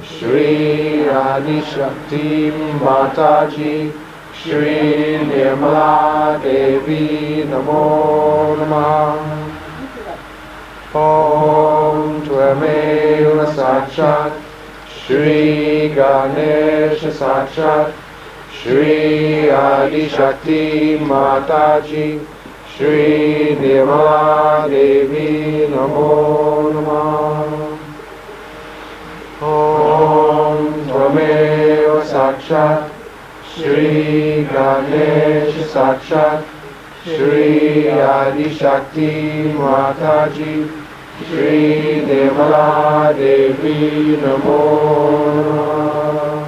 Shri Adi Shakti Mataji Shri Nirmala Devi Namo Namah. Om Tvameva Sakshat Shri Ganesha Sakshat Shri Adi Shakti Mataji Shri Nirmala Devi Namo Namah. Om Tvameva Sakshat Shri Ganesha Sakshat Shri Adi Shakti Mataji Shri Nirmala Devi Namo Namah.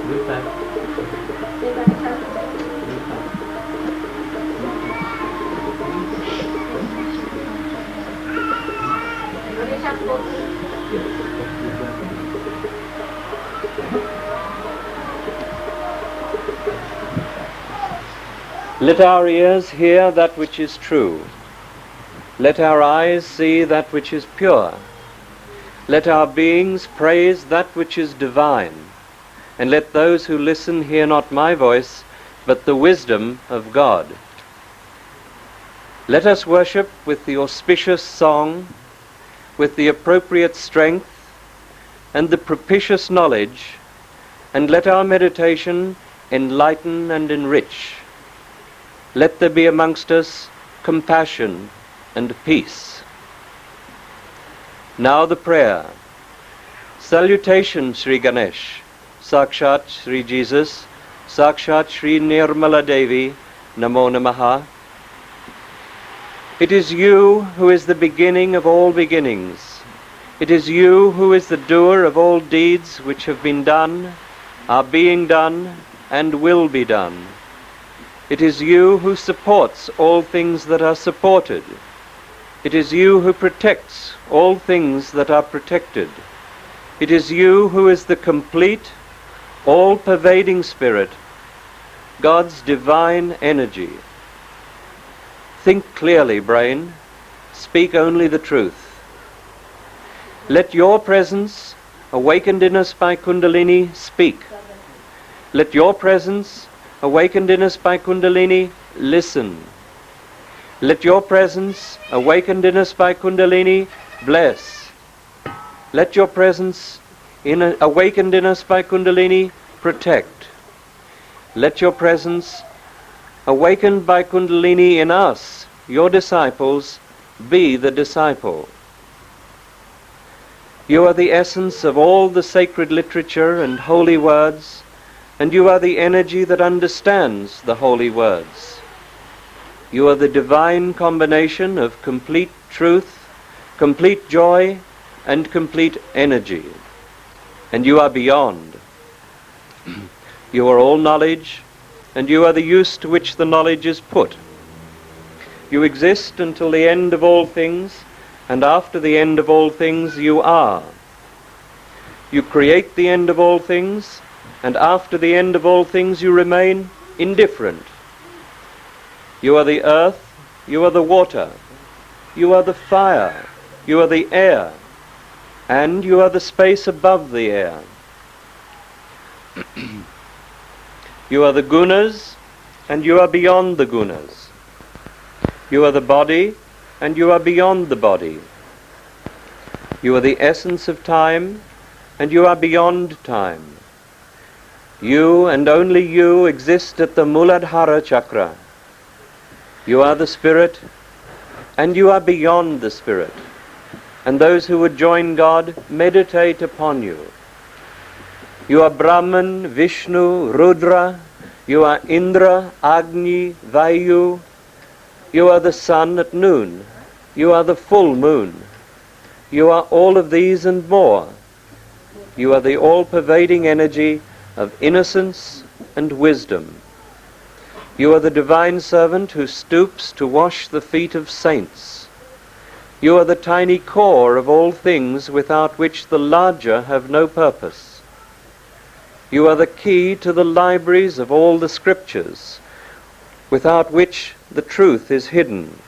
This time. Let our ears hear that which is true. Let our eyes see that which is pure. Let our beings praise that which is divine. And let those who listen hear not my voice, but the wisdom of God. Let us worship with the auspicious song, with the appropriate strength, and the propitious knowledge, and let our meditation enlighten and enrich. Let there be amongst us compassion and peace. Now the prayer. Salutation, Sri Ganesh, Sakshat Sri Jesus, Sakshat Sri Nirmala Devi, Namo Namaha. It is you who is the beginning of all beginnings. It is you who is the doer of all deeds which have been done, are being done, and will be done. It is you who supports all things that are supported. It is you who protects all things that are protected. It is you who is the complete, all-pervading Spirit, God's divine energy. Think clearly, brain. Speak only the truth. Let your presence, awakened in us by Kundalini, speak. Let your presence, awakened in us by Kundalini, listen. Let your presence, awakened in us by Kundalini, bless. Let your presence, awakened in us by Kundalini, protect. Let your presence, awakened by Kundalini in us, your disciples, be the disciple. You are the essence of all the sacred literature and holy words, and you are the energy that understands the holy words. You are the divine combination of complete truth, complete joy, and complete energy. And you are beyond. You are all knowledge, and you are the use to which the knowledge is put. You exist until the end of all things, and after the end of all things you are. You create the end of all things, and after the end of all things you remain indifferent. You are the earth, you are the water, you are the fire, you are the air, and you are the space above the air. You are the gunas, and you are beyond the gunas. You are the body, and you are beyond the body. You are the essence of time, and you are beyond time. You and only you exist at the Muladhara chakra. You are the Spirit, and you are beyond the Spirit. And those who would join God meditate upon you. You are Brahman, Vishnu, Rudra. You are Indra, Agni, Vayu. You are the sun at noon. You are the full moon. You are all of these and more. You are the all-pervading energy of innocence and wisdom. You are the divine servant who stoops to wash the feet of saints. You are the tiny core of all things without which the larger have no purpose. You are the key to the libraries of all the scriptures, without which the truth is hidden.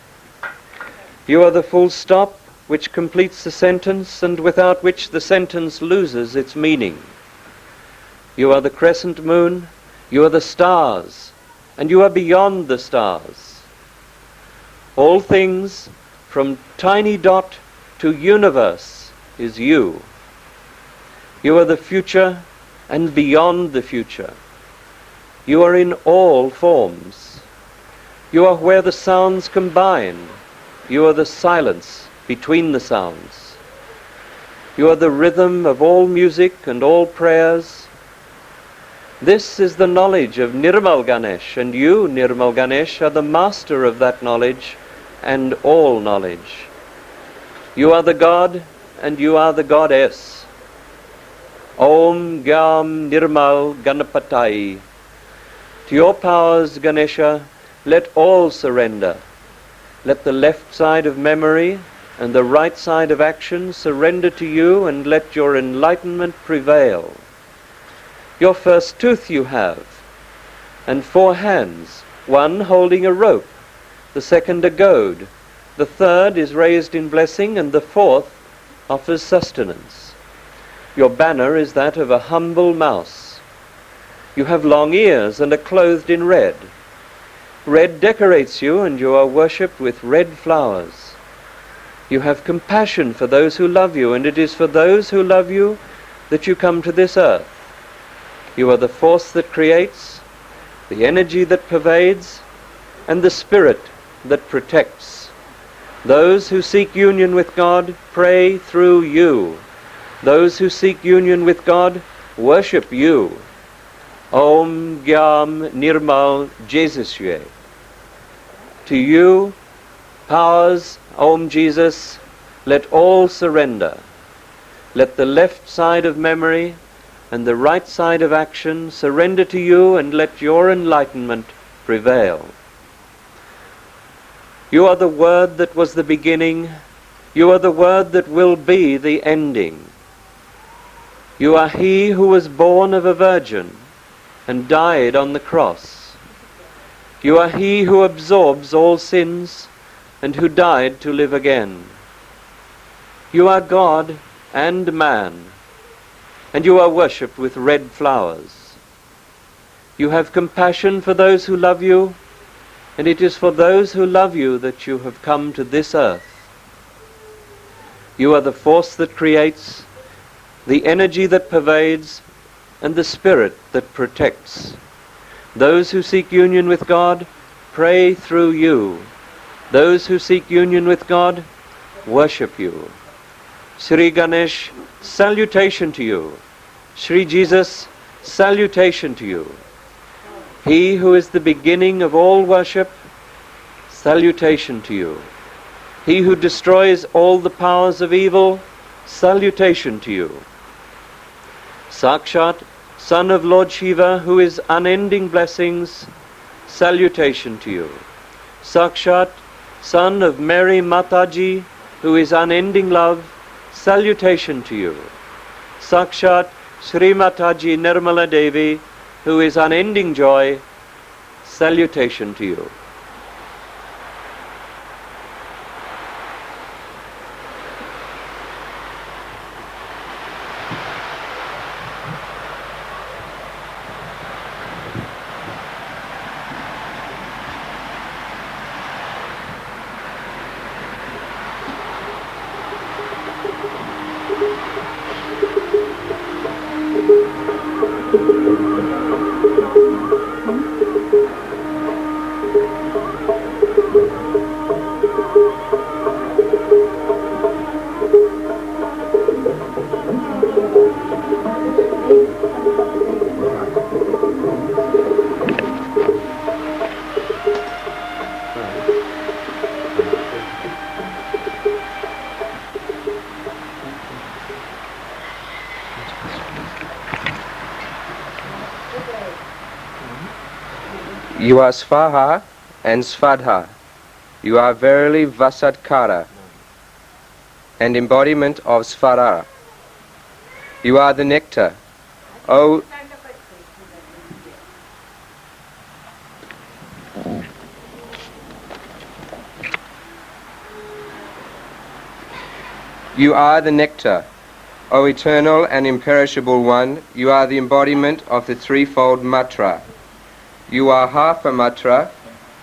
You are the full stop which completes the sentence and without which the sentence loses its meaning. You are the crescent moon, you are the stars, and you are beyond the stars. All things, from tiny dot to universe, is you. You are the future and beyond the future. You are in all forms. You are where the sounds combine. You are the silence between the sounds. You are the rhythm of all music and all prayers. This is the knowledge of Nirmal Ganesh, and you, Nirmal Ganesh, are the master of that knowledge and all knowledge. You are the God, and you are the Goddess. Om Gyam Nirmal Ganapatai. To your powers, Ganesha, let all surrender. Let the left side of memory and the right side of action surrender to you, and let your enlightenment prevail. Your first tooth you have, and 4 hands, one holding a rope, the second a goad, the third is raised in blessing, and the fourth offers sustenance. Your banner is that of a humble mouse. You have long ears and are clothed in red. Red decorates you, and you are worshipped with red flowers. You have compassion for those who love you, and it is for those who love you that you come to this earth. You are the force that creates, the energy that pervades, and the spirit that protects. Those who seek union with God pray through you. Those who seek union with God worship you. Om Gyam Nirmal Jesusye. To you, powers, Om Jesus, let all surrender. Let the left side of memory and the right side of action surrender to you, and let your enlightenment prevail. You are the Word that was the beginning. You are the Word that will be the ending. You are He who was born of a virgin and died on the cross. You are He who absorbs all sins and who died to live again. You are God and man, and you are worshipped with red flowers. You have compassion for those who love you, and it is for those who love you that you have come to this earth. You are the force that creates, the energy that pervades, and the spirit that protects. Those who seek union with God pray through you. Those who seek union with God worship you. Sri Ganesh, salutation to you. Sri Jesus, salutation to you. He who is the beginning of all worship, salutation to you. He who destroys all the powers of evil, salutation to you. Sakshat, Son of Lord Shiva, who is unending blessings, salutation to you. Sakshat, Son of Mary Mataji, who is unending love, salutation to you. Sakshat, Sri Mataji Nirmala Devi, who is unending joy, salutation to you. You are Svaha and Svadha. You are verily Vasadkara, and embodiment of Svara. You are the nectar. O You are the nectar. O eternal and imperishable one, you are the embodiment of the threefold matra. You are half a matra,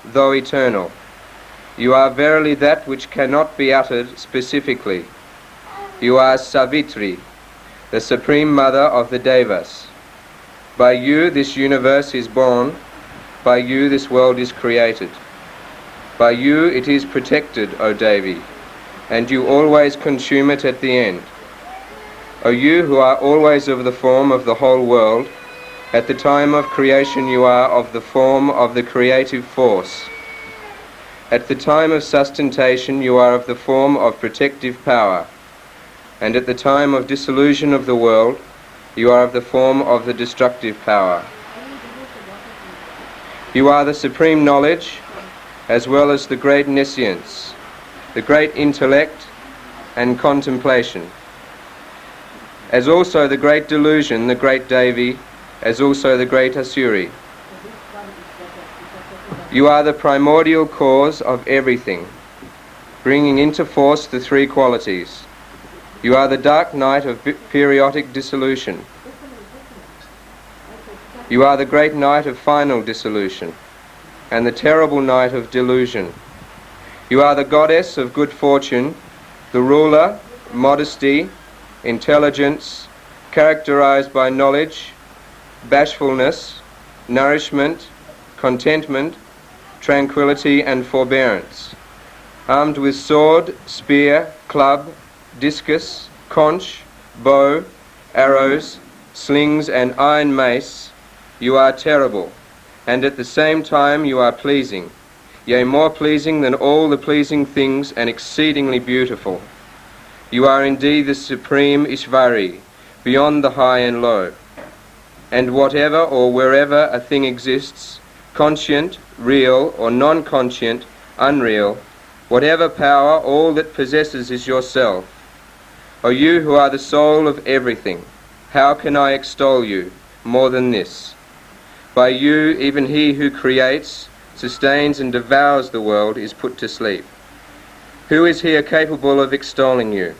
though eternal. You are verily that which cannot be uttered specifically. You are Savitri, the Supreme Mother of the Devas. By you this universe is born, by you this world is created. By you it is protected, O Devi, and you always consume it at the end. O you who are always of the form of the whole world, at the time of creation you are of the form of the creative force. At the time of sustentation you are of the form of protective power, and at the time of dissolution of the world you are of the form of the destructive power. You are the supreme knowledge, as well as the great nescience, the great intellect and contemplation, as also the great delusion, the great Devi, as also the great Asuri. You are the primordial cause of everything, bringing into force the three qualities. You are the dark night of periodic dissolution. You are the great night of final dissolution, and the terrible night of delusion. You are the goddess of good fortune, the ruler, modesty, intelligence, characterized by knowledge, bashfulness, nourishment, contentment, tranquility and forbearance, armed with sword, spear, club, discus, conch, bow, arrows, slings and iron mace. You are terrible, and at the same time you are pleasing, yea, more pleasing than all the pleasing things and exceedingly beautiful. You are indeed the supreme Ishvari, beyond the high and low. And whatever or wherever a thing exists, conscient, real, or non-conscient, unreal, whatever power, all that possesses is yourself. O you who are the soul of everything, how can I extol you more than this? By you, even he who creates, sustains and devours the world is put to sleep. Who is here capable of extolling you?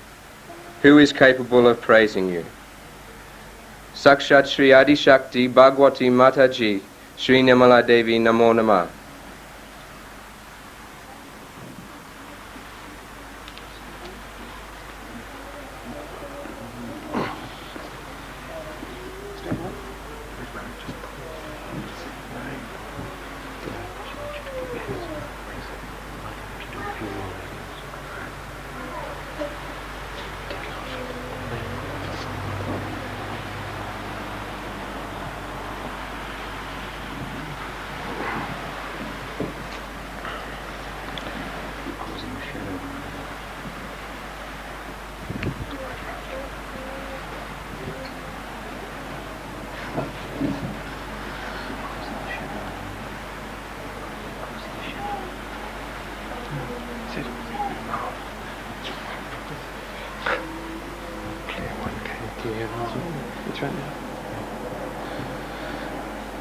Who is capable of praising you? Sakshat Shri Adi Shakti Bhagwati Mataji Shri Nirmala Devi Namo Namah.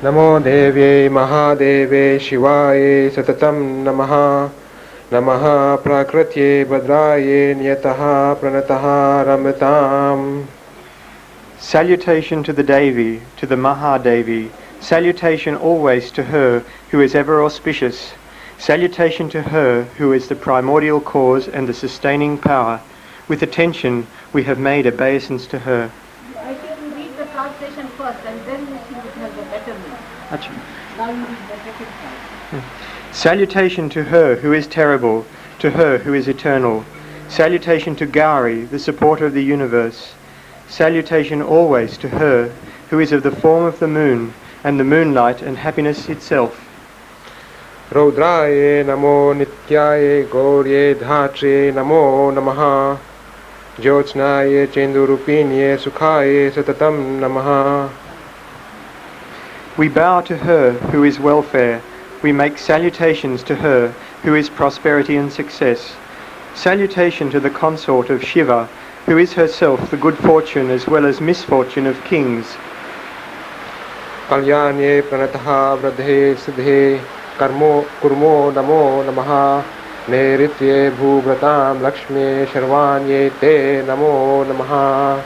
Namo Devye Mahadeve Shivaye Satatam Namaha Namaha Prakritye Bhadraye Nyataha Pranataha Ramatam. Salutation to the Devi, to the Mahadevi. Salutation always to her who is ever auspicious. Salutation to her who is the primordial cause and the sustaining power. With attention we have made obeisance to her. I think you read the translation first and then you see it has a better meaning. Now you read the second part. Salutation to her who is terrible, to her who is eternal. Salutation to Gauri, the supporter of the universe. Salutation always to her who is of the form of the moon, and the moonlight and happiness itself. Raudraye Namo Nityaye Gaurye Dhatre Namo Namaha Jyotsnaye Chendurupinye Sukhaye Satatam Namaha. We bow to her who is welfare, we make salutations to her who is prosperity and success. Salutation to the consort of Shiva, who is herself the good fortune as well as misfortune of kings. Kalyanye pranataha vradhe siddhe karmo kurmo namo namaha neritye bhugratam lakshmi sharvanye te namo namaha.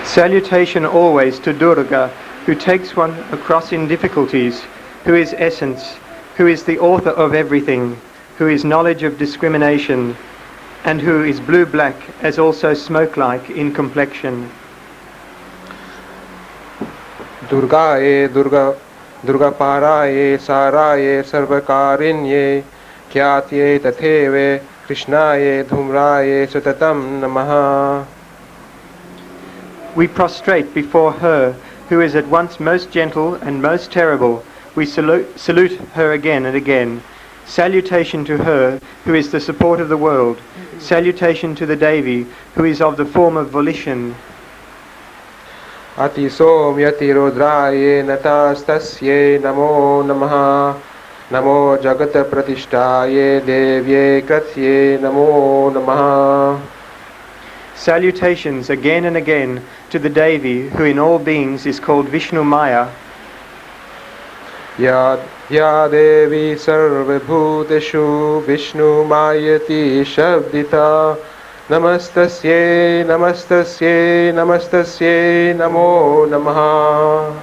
Salutation always to Durga, who takes one across in difficulties, who is essence, who is the author of everything, who is knowledge of discrimination, and who is blue-black as also smoke-like in complexion. Durgaye Durga Paraye Saraye Sarvakarinye Khyatye Tatheve Krishnaye Dhumraye Sutatam Namaha. We prostrate before her, who is at once most gentle and most terrible. We salute her again and again. Salutation to her, who is the support of the world. Salutation to the Devi, who is of the form of volition. Ati somyati rudraye natastasye namo namaha. Namo jagata pratishtaye devye kratye namo namaha. Salutations again and again to the Devi, who in all beings is called Vishnu Maya. Ya Devi Sarva Bhuteshu Vishnu Mayati Shabdita Namastasye Namastasye Namastasye Namo Namaha.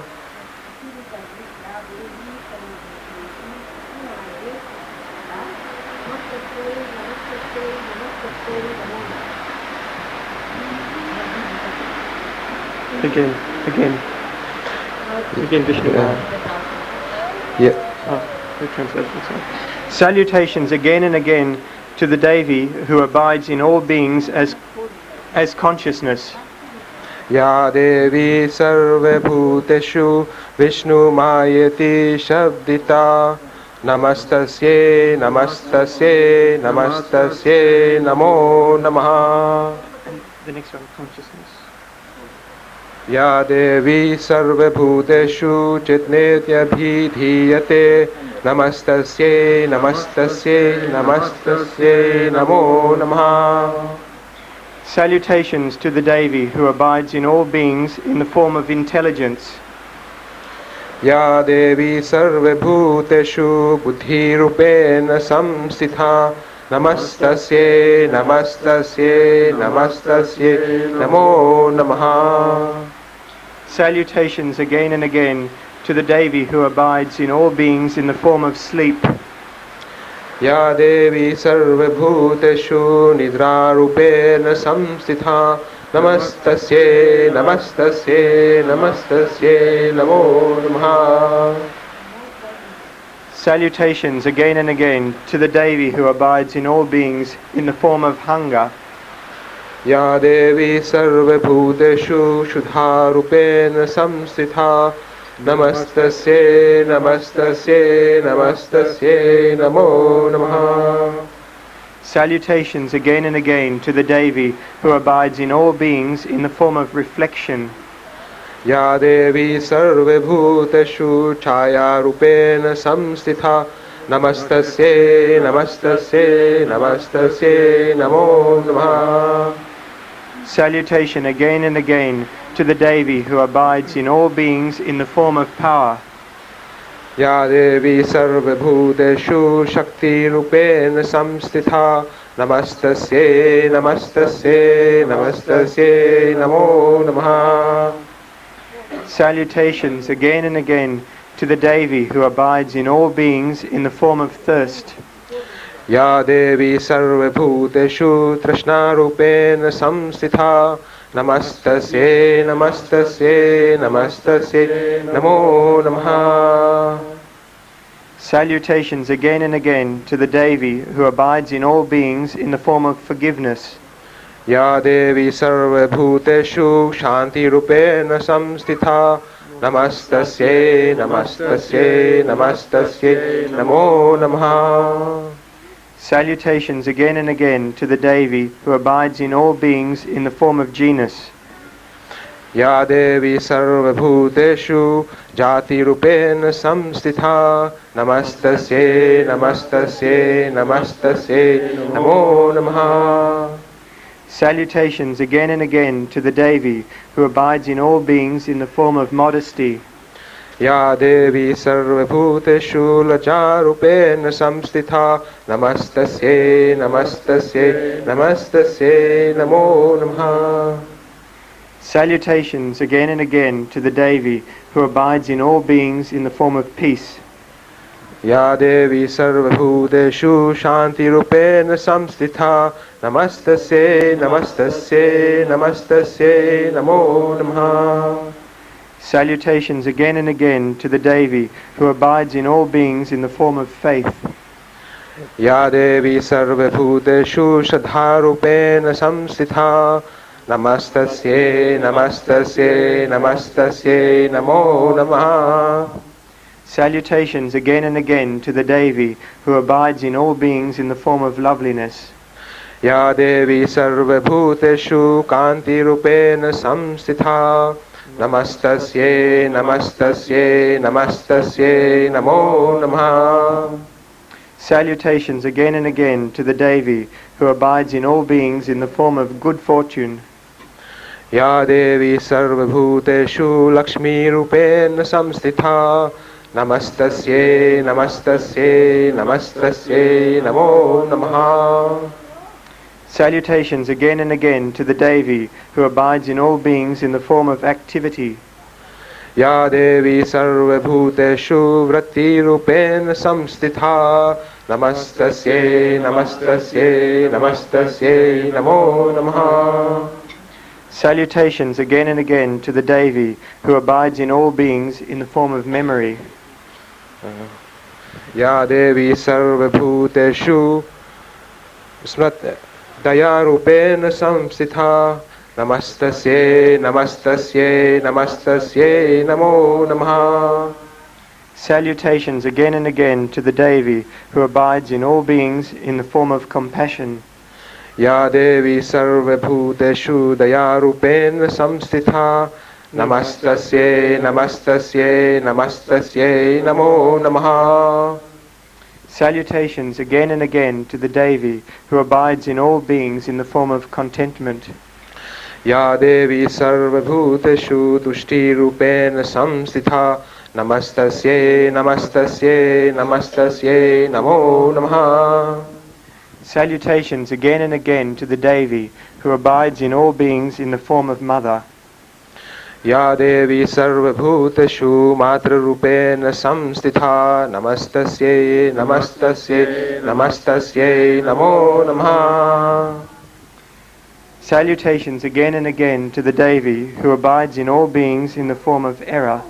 Again Vishnu Maya. The translation, sorry. Salutations again and again to the Devi, who abides in all beings as consciousness. Ya Devi Sarva Bhuteshu Vishnu Mayati Shabdita Namastasye Namastasye Namastasye Namo Namaha. And the next one, consciousness. Ya Devi Sarva Bhuteshu Chitnetyabhidhiyate Namastasye Namastasye Namastasye Namo Namaha. Salutations to the Devi, who abides in all beings in the form of intelligence. Ya Devi Sarva Bhuteshu Buddhirupena Samsitha Namastasye Namastasye Namastasye Namo Namaha. Salutations again and again to the Devi, who abides in all beings in the form of sleep. Ya Devi Sarva Bhuteshu Nidrarupena Samsitha Namastasye Namastasye Namastasye Namo Namaha. Salutations again and again to the Devi, who abides in all beings in the form of hunger. Ya Devi Sarva Bhuteshu Shuddharupena Samsitha Namastasye Namastasye Namastasye Namo Namaha. Salutations again and again to the Devi, who abides in all beings in the form of reflection. Ya Devi Sarva Bhuteshu Chaya Rupena Samstitha Namastasye Namastasye Namastasye Namo Namaha. Salutation again and again to the Devi, who abides in all beings in the form of power. Ya Devi Sarva Bhuteshu Shakti Rupena Samstitha Namastasye Namastasye Namastasye Namo Namaha. Salutations again and again to the Devi, who abides in all beings in the form of thirst. Ya Devi Sarva Bhuteshu Trishna Rupena Samstitha Namastasye Namastasye Namastasye Namo Namaha. Salutations again and again to the Devi, who abides in all beings in the form of forgiveness. Ya Devi Sarva Bhuteshu Shanti Rupena Samstitha Namastasye Namastasye Namastasye Namo Namaha. Salutations again and again to the Devi who abides in all beings in the form of genus. Ya Devi Sarvabhuteshu Jati Rupena Samstitha Namastasye Namastasye Namastasye Namo Namaha. Salutations again and again to the Devi who abides in all beings in the form of modesty. Ya Devi Sarvabhuteshu Lajarupena Samstitha Namastasye Namastasye Namastasye Namo Namaha. Salutations again and again to the Devi who abides in all beings in the form of peace. Ya Devi Sarvabhuteshu Shanti Rupena Samstitha Namastasye Namastasye Namastasye Namo Namaha. Salutations again and again to the Devi who abides in all beings in the form of faith. Ya Devi Sarvabhuteshu Shraddharupena Samstitha Namastasye Namastasye Namastasye Namo Namaha. Salutations again and again to the Devi who abides in all beings in the form of loveliness. Ya Devi Sarvabhuteshu Kanti Rupena Samstitha Namastasye Namastasye Namastasye Namo Namaha. Salutations again and again to the Devi who abides in all beings in the form of good fortune. Ya Devi Sarvabhuteshu Lakshmi Rupena Samstitha Namastasye Namastasye Namastasye Namo Namaha. Salutations again and again to the Devi who abides in all beings in the form of activity. Ya Devi Sarvabhuteshu Vritti Rupena Samstitha Namastasye Namastasye Namastasye Namo Namaha. Salutations again and again to the Devi who abides in all beings in the form of memory. Ya Devi Sarvabhuteshu Smrat Dayarupena Samstitha Namastasye Namastasye Namastasye Namo Namaha. Salutations again and again to the Devi who abides in all beings in the form of compassion. Ya Devi Sarvabhuteshu Dayarupena Samstitha Namastasye Namastasye Namastasye Namo Namaha. Salutations again and again to the Devi who abides in all beings in the form of contentment. Ya Devi Sarvabhuteshu Tushti Rupena Samstitha Namastasye Namastasye Namastasye Namo Namaha. Salutations again and again to the Devi who abides in all beings in the form of mother. Ya Devi Sarvabhuteshu Matra Rupena Samstitha Namastasye Namastasye Namastasye Namo Namaha. Salutations again and again to the Devi who abides in all beings in the form of error.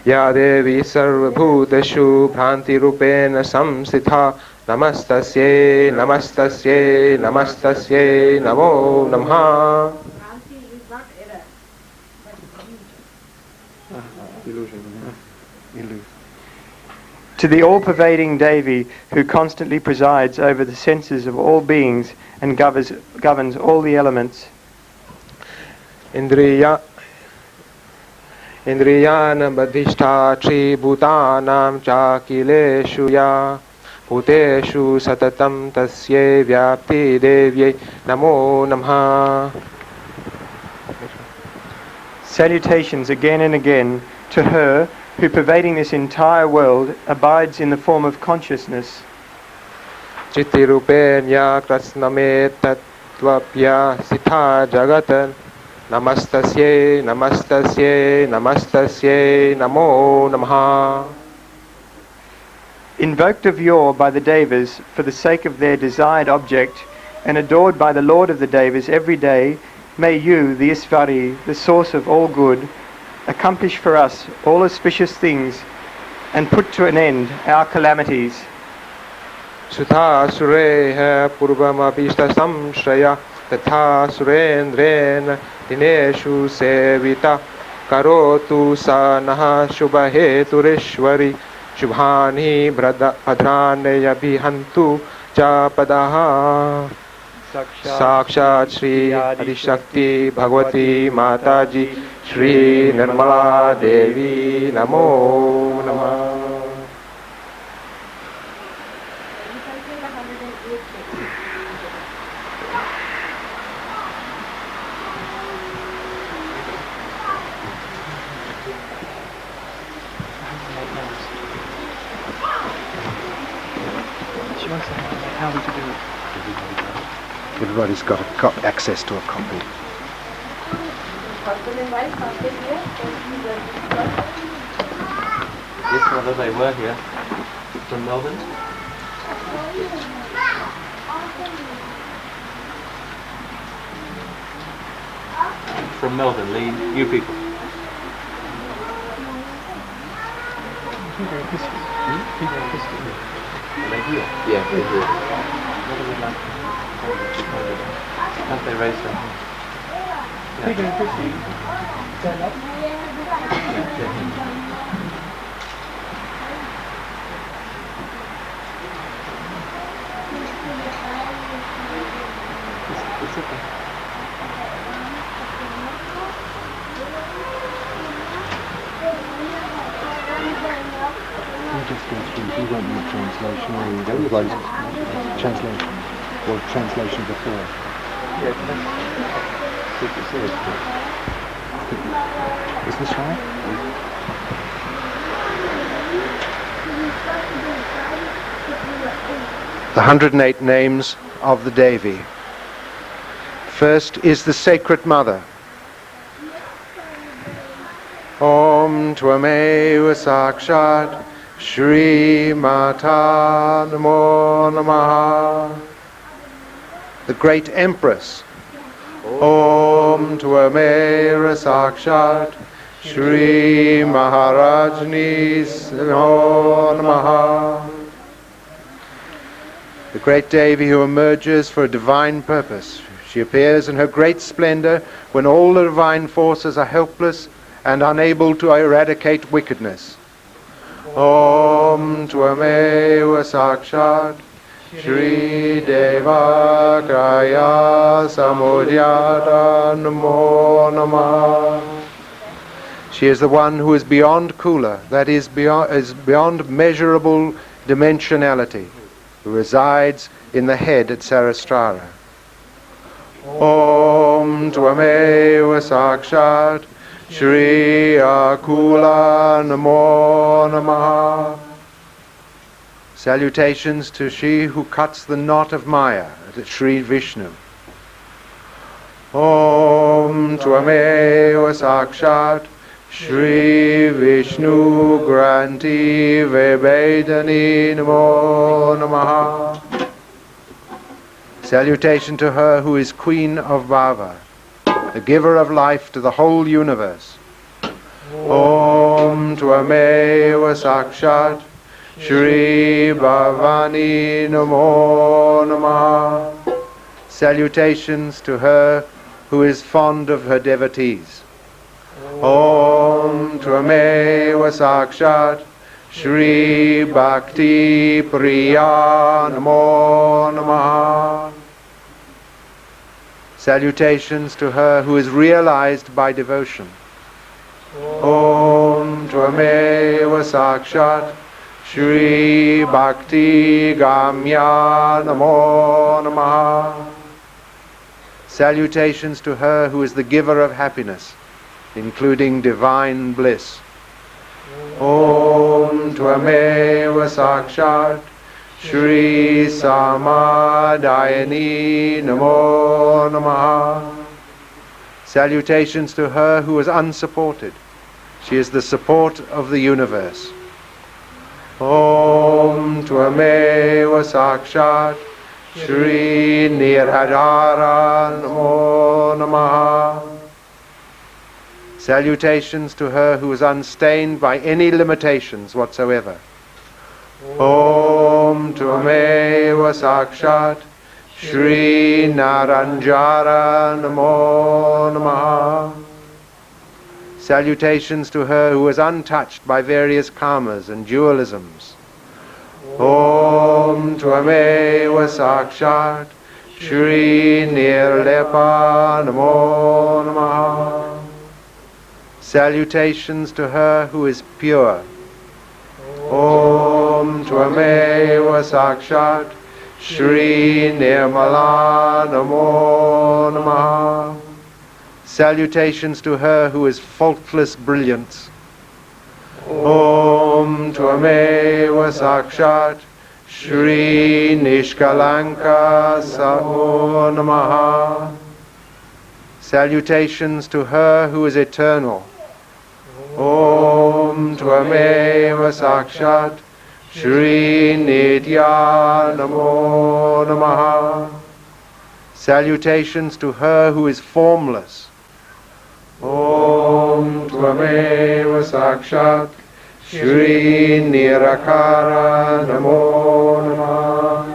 Ya Devi Sarvabhuteshu Bhranti Rupena Samstitha Namastasye Namastasye Namastasye Namo Namaha. To the all-pervading Devi who constantly presides over the senses of all beings and governs all the elements. Indriyana Badhishta Tri Bhutanam Chakileshu Ya Bhuteshu Satatam Tasye Vyapti Devye Namo Namaha. Salutations again and again to her who, pervading this entire world, abides in the form of consciousness. Chitti Rupenya Krasname Tattvapya Sitha Jagatan Namastasye Namastasye Namastasye Namo Namaha. Invoked of yore by the Devas for the sake of their desired object and adored by the Lord of the Devas every day, may you, the Isvari, the source of all good, accomplish for us all auspicious things and put to an end our calamities. Sutha Sureha Purvamapishta Samshraya Tatha Surendrena Dineshu Sevita Karotu Sanaha Shubhaheturishwari Shubhani Bhadraneya Bhihantu Japadaha Sakshat Shri Adishakti Bhagavati Mataji Shri Nirmala Devi Namo Namah. How would you do it? Everybody's got access to a copy. Yes, mother, they were here. From Melbourne. From Melbourne, you people. Are they here? Yeah, they're here. What are we like? Can't they raise their hand? It's okay. You just go through, you won't need translation or you don't write translation or translation before. Yeah, that's what you said. Is this right? The 108 names of the Devi. First is the Sacred Mother. Om Tvameva Sakshat Shri Mata Namo Namaha. The Great Empress. Om Tvameva Sakshat Shri Maharajni Namo Namaha. The great Devi who emerges for a divine purpose. She appears in her great splendor when all the divine forces are helpless and unable to eradicate wickedness. Om Tvameva Sakshat Shri Deva Kraya Samudyata Namo Namah. She is the one who is beyond Kula, that is beyond measurable dimensionality, who resides in the head at Sarastra. Om Tvameva Sakshat Shri Akula Namo Namaha. Salutations to she who cuts the knot of Maya, Shri Vishnu. Om Tvameva Sakshat Shri Vishnu Granti Vebedani Namo Namaha. Salutation to her who is Queen of Bhava, the giver of life to the whole universe. Om Tvameva Sakshat Shri Bhavani Namo Namaha. Salutations to her who is fond of her devotees. Om Tvameva Sakshat Shri Bhakti Priya Namo Namaha. Salutations to her who is realized by devotion. Om Tvameva Sakshat Shri Bhakti Gamya Namo Namaha. Salutations to her who is the giver of happiness, including divine bliss. Om Tvameva Sakshat Shri Samadayani Namo Namaha. Salutations to her who is unsupported. She is the support of the universe. Om Tvameva Sakshat Shri Nirhadara Namo Namaha. Salutations to her who is unstained by any limitations whatsoever. Om Tvameva Sakshat Shri Naranjara Namo Namaha. Salutations to her who is untouched by various karmas and dualisms. Om Tvameva Sakshat Shri Nirlepa Namo Namaha. Salutations to her who is pure. Om Tvameva Sakshat Shri Nirmala Namo Namaha. Salutations to her who is faultless brilliance. Om Tvameva Sakshat Shri Nishkalanka Samo Namaha. Salutations to her who is eternal. Om Tvameva Sakshat Shri Nitya Namo Namaha. Salutations to her who is formless. Om Tvameva Sakshat Shri Nirakara Namo Namaha.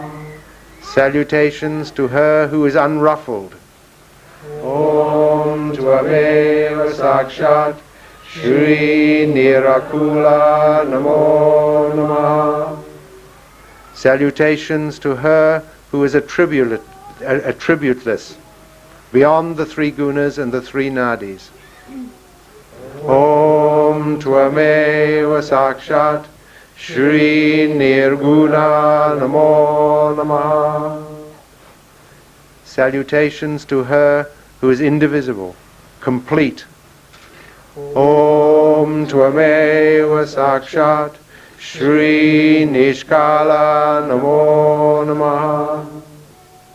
Salutations to her who is unruffled. Om Tvameva Sakshat Shri Nirakula Namo Namaha. Salutations to her who is attributeless, beyond the three gunas and the three nadis. Om Tvameva Sakshat Shri Nirguna Namo Namaha. Salutations to her who is indivisible, complete. Om Tvameva Sakshat Shri Nishkala Namo Namaha.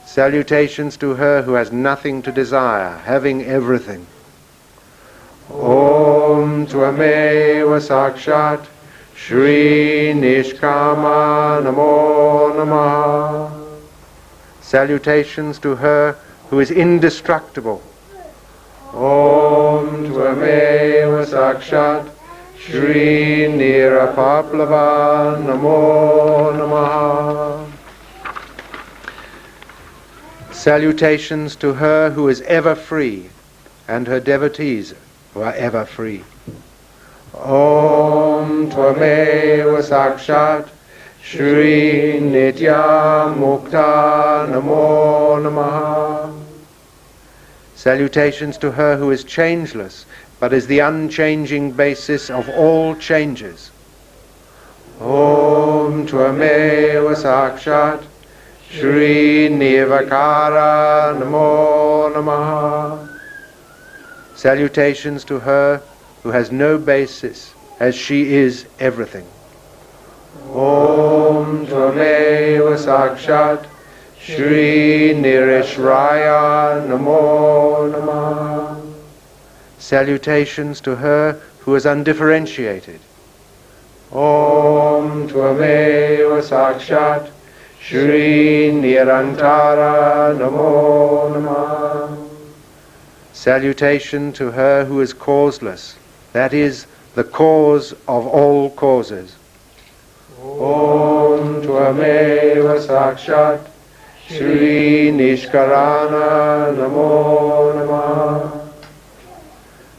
Salutations to her who has nothing to desire, having everything. Om Tvameva Sakshat Shri Nishkama Namo Namaha. Salutations to her who is indestructible. Om Tvameva Sakshat Shri Nirapaplava Namo Namaha. Salutations to her who is ever free, and her devotees who are ever free. Om Tvameva Sakshat Shri Nitya Mukta Namo Namaha. Salutations to her who is changeless, but is the unchanging basis of all changes. Om Tvameva Sakshat Shri Nivakara Namo Namaha. Salutations to her who has no basis, as she is everything. Om Tvameva Sakshat Shri Nirishvaya Namo Namaha. Salutations to her who is undifferentiated. Om Tvameva Sakshat Shri Nirantara Namo Namaha. Salutation to her who is causeless, that is, the cause of all causes. Om Tvameva Sakshat Shri Nishkarana Namo Namaha.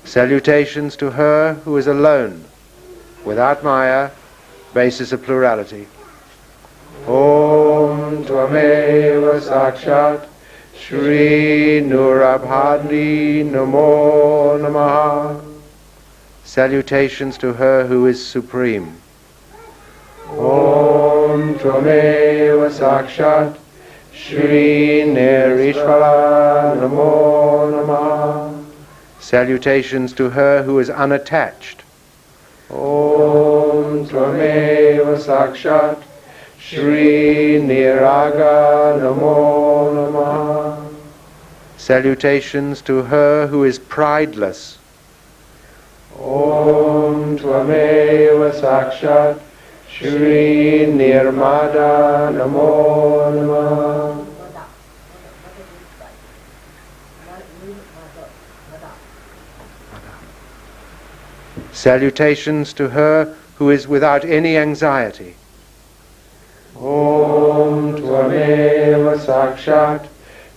Salutations to her who is alone, without Maya, basis of plurality. Om Tvameva Sakshat Shri Nurabhadri Namo Namaha. Salutations to her who is supreme. Om Tvameva Sakshat Shri Nirishvala Namo Namaha. Salutations to her who is unattached. Om Tvameva Sakshat Shri Niraga Namo Namaha. Salutations to her who is prideless. Om Tvameva Sakshat Shri Nirmada Namo Namaha. Salutations to her who is without any anxiety. Om Tvameva Sakshat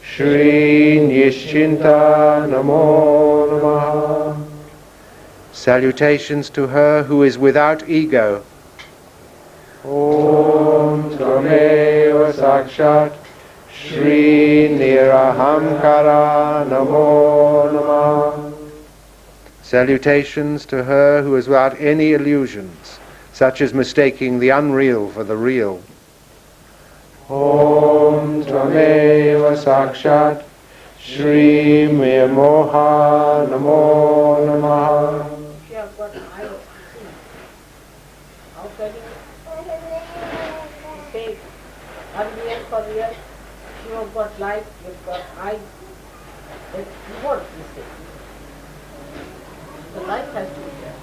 Shri Nischinta Namo Namaha. Salutations to her who is without ego. Om Tvameva Sakshat Shri Nirahamkara Namo Namah. Salutations to her who is without any illusions, such as mistaking the unreal for the real. Om Tvameva Sakshat Shri Mirmoha Namo Namah. You have got eye. How can you say unreal for real? You have got light, you have got eye. It's what mistake. The light has to be there.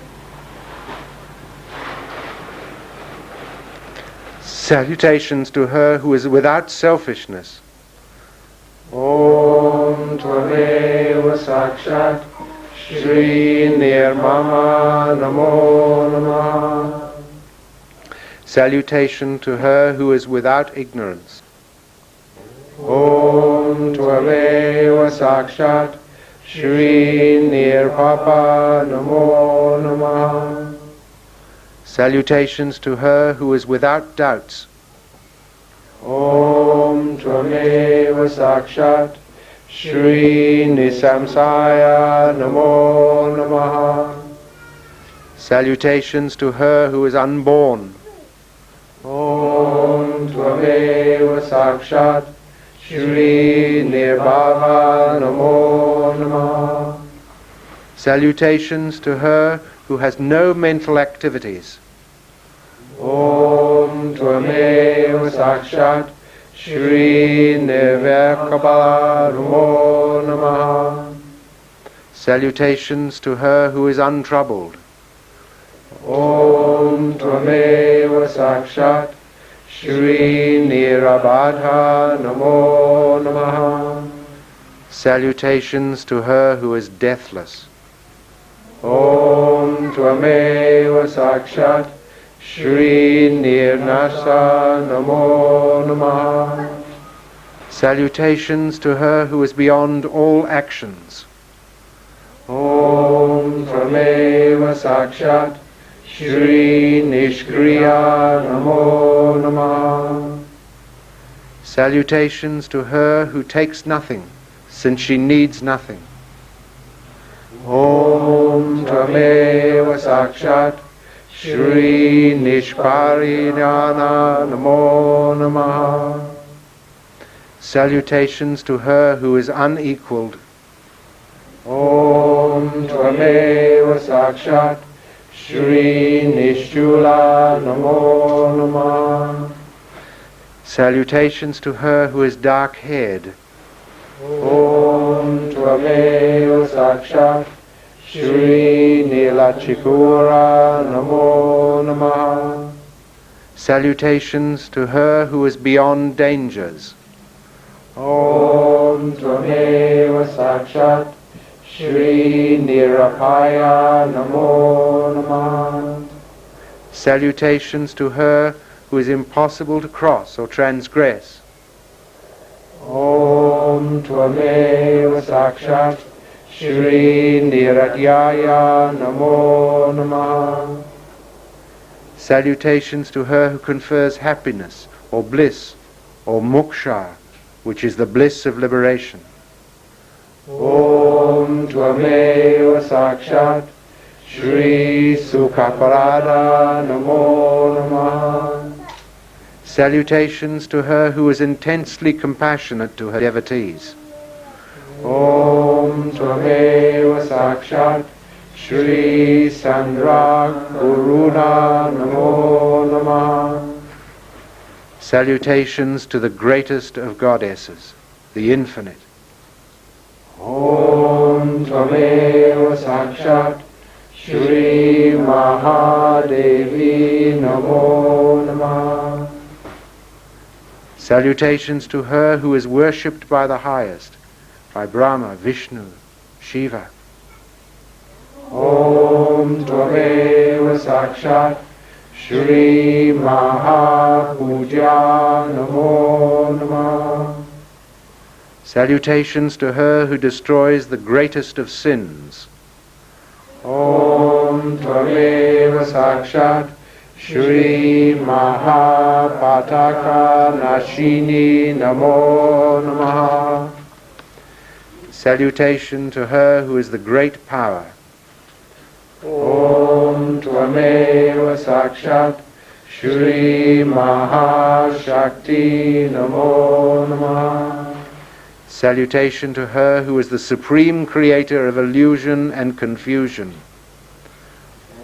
Salutations to her who is without selfishness. Om Tvameva Sakshat Shri Nirmama Namo Namah. Salutation to her who is without ignorance. Om Tvameva Sakshat Shri Nirpapa Namo Namah. Salutations to her who is without doubts. Om Tvameva Sakshat Shri Nisamsaya Namo Namah. Salutations to her who is unborn. Om Tvameva Sakshat Shri Nirbhava Namo Namah. Salutations to her who has no mental activities. Om Tvameva Sakshat Shri Nirvakabala Namo Namah. Salutations to her who is untroubled. Om Tvameva Sakshat Shri Nirabadha Namo Namah. Salutations to her who is deathless. Om Tvameva Sakshat Shri Nirnasa Namo Namah. Salutations to her who is beyond all actions. Om Tvameva Sakshat Shri Nishkriya Namo Namah. Salutations to her who takes nothing, since she needs nothing. Om Tvameva Sakshat Shri Nishparinana Namo Namah. Salutations to her who is unequaled. Om Tvameva Sakshat Shri Nishchula Namo Namah. Salutations to her who is dark-haired. Om Tvameva Sakshat Shri Nilachikura Namo Namah. Salutations to her who is beyond dangers. Om Tvameva Sakshat Shri Nirapaya Namo Namah. Salutations to her who is impossible to cross or transgress. Om Tvameva Sakshat Shri Niratyaya Namo Namah. Salutations to her who confers happiness or bliss or moksha, which is the bliss of liberation. Om Tvameva Sakshat Shri Sukhaparada Namo Namah. Salutations to her who is intensely compassionate to her devotees. Om Tvameva Sakshat Shri Sandra Guruna Namo Namah. Salutations to the greatest of goddesses, the infinite. Om Tvameva Sakshat Shri Mahadevi Namo Namah. Salutations to her who is worshipped by the highest, by Brahma, Vishnu, Shiva. Om Tvameva Sakshat Shri Mahapuja Namo Namah. Salutations to her who destroys the greatest of sins. Om Tvameva Sakshat Shri Mahapataka Nashini Namo Namaha. Salutation to her who is the great power. Om Tvameva Sakshat Shri Mahashakti Namo Namaha. Salutation to her who is the supreme creator of illusion and confusion.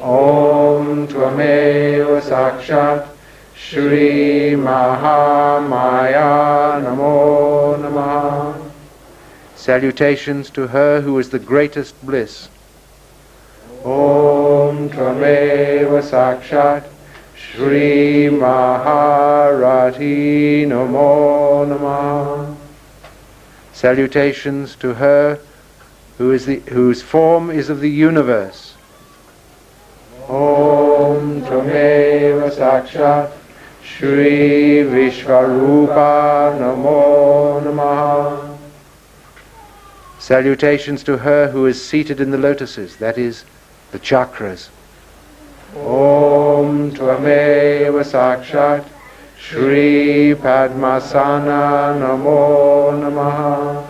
Om Tvameva Sakshat Shri Mahamaya Namo Namaha. Salutations to her who is the greatest bliss. Om Tvameva Sakshat Shri Maharati Namo Namaha. Salutations to her whose form is of the universe. Om Tvameva Sakshat Shri Vishvarupa Namo Namaha. Salutations to her who is seated in the lotuses, that is, the chakras. Om Tvameva Sakshat Shri Padmasana Namo Namaha.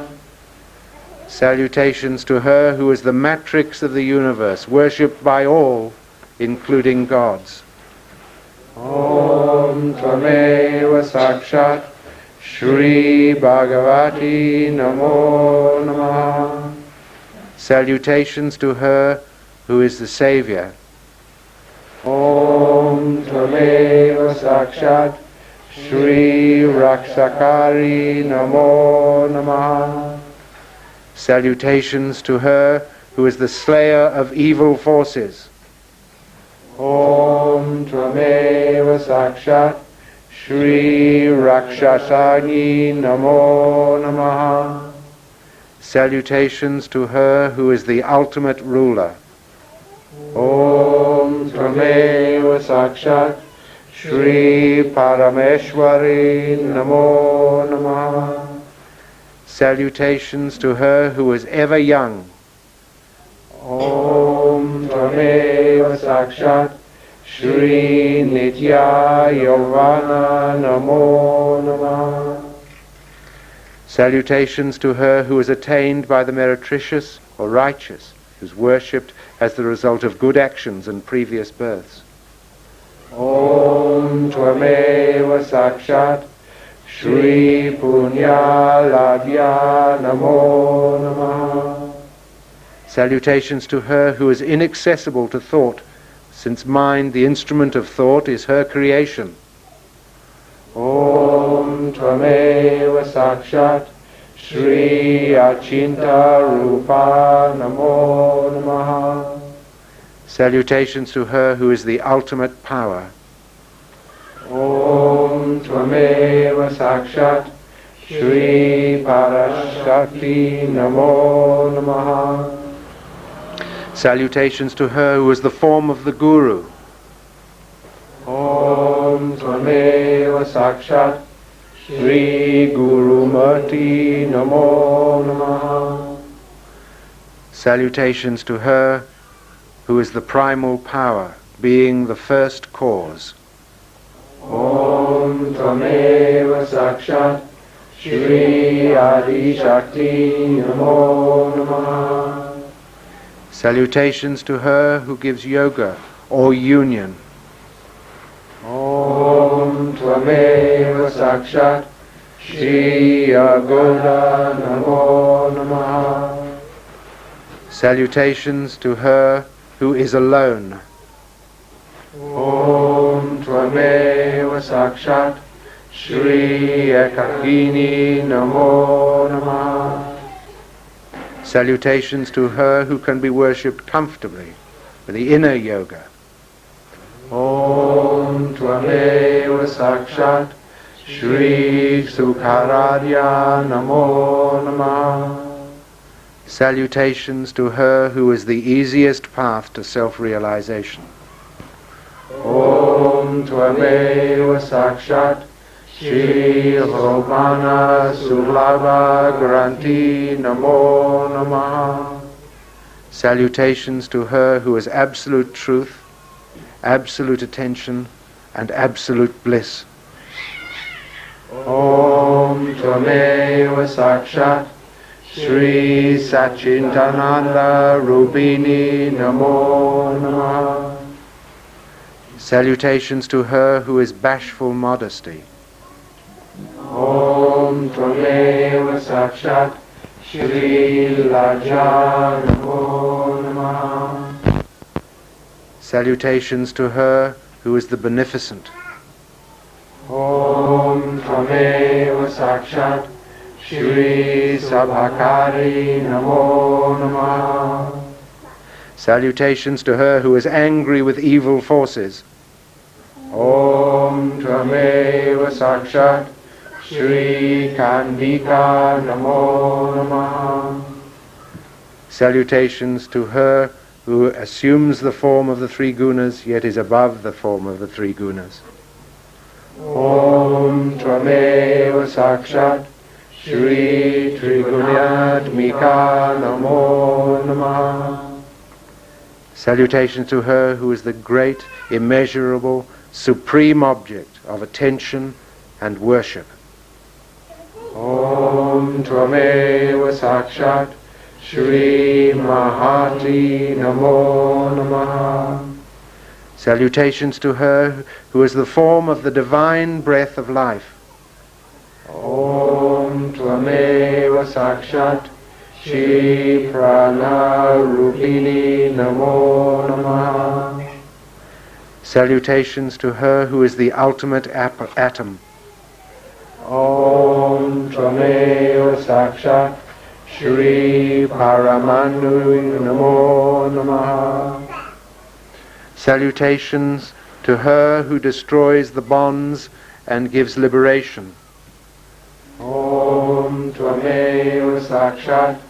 Salutations to her who is the matrix of the universe, worshipped by all, including gods. Om Tvameva Sakshat Shri Bhagavati Namo Namaha. Salutations to her who is the Saviour. Om Tvameva Sakshat Shri Rakshakari Namo Namaha. Salutations to her who is the slayer of evil forces. Om Tvameva Sakshat Shri Rakshasani Namo Namaha. Salutations to her who is the ultimate ruler. Om Tvameva Sakshat Shri Parameshwari Namo Namaha. Salutations to her who is ever young. Om Tvameva Sakshat Shri Nitya Yovana Namo Namaha. Salutations to her who is attained by the meretricious or righteous, who is worshipped as the result of good actions and previous births. Om Tvameva Sakshat Shri Punya Ladhya Namo Namaha. Salutations to her who is inaccessible to thought, since mind, the instrument of thought, is her creation. Om Tvameva Sakshat Shri Achinta Rupa Namo Namaha. Salutations to her who is the ultimate power. Om Tvameva Sakshat Shri Parashakti Namo Namaha. Salutations to her who is the form of the Guru. Om Tvameva Sakshat Shri Guru Murti Namo Namaha. Salutations to her who is the primal power, being the first cause. Om Tvameva Sakshat Shri Adi Shakti Namo Namaha. Salutations to her who gives yoga or union. Om Tvameva Sakshat Shri Agoda Namo Namaha. Salutations to her who is alone. Om Tvameva Sakshat Shri Ekakini Namo Namaha. Salutations to her who can be worshipped comfortably with the inner yoga. Om Tvameva Sakshat Shri Sukharadya Namo Namaha. Salutations to her who is the easiest path to self-realization. Om Tvameva Sakshat Shri Romana Sulabha Granti Namo Namaha. Salutations to her who is absolute truth, absolute attention, and absolute bliss. Om Tvameva Sakshat Shri Satchitananda Rupini Namo Namaha. Salutations to her who is bashful modesty. Om Tvameva Sakshat Shri Lajja Namo Namaha. Salutations to her who is the beneficent. Om Tvameva Sakshat Shri Sabhakari Namo Namaha. Salutations to her who is angry with evil forces. Om Tvameva Sakshat Shri Kandika Namo Namaha. Salutations to her who assumes the form of the three gunas, yet is above the form of the three gunas. Om Tvameva Sakshat Shri Trigunyatmika Namo Namaha. Salutations to her who is the great, immeasurable, supreme object of attention and worship. Om Tvameva Sakshat Shri Mahati Namo Namaha. Salutations to her who is the form of the divine breath of life. Om Tvameva Sakshat Shri Prana Rupini Namo Namaha. Salutations to her who is the ultimate atom. Om Tvameva Sakshat Shri Paramanu Namo Namaha. Salutations to her who destroys the bonds and gives liberation. Om Tvameva Sakshat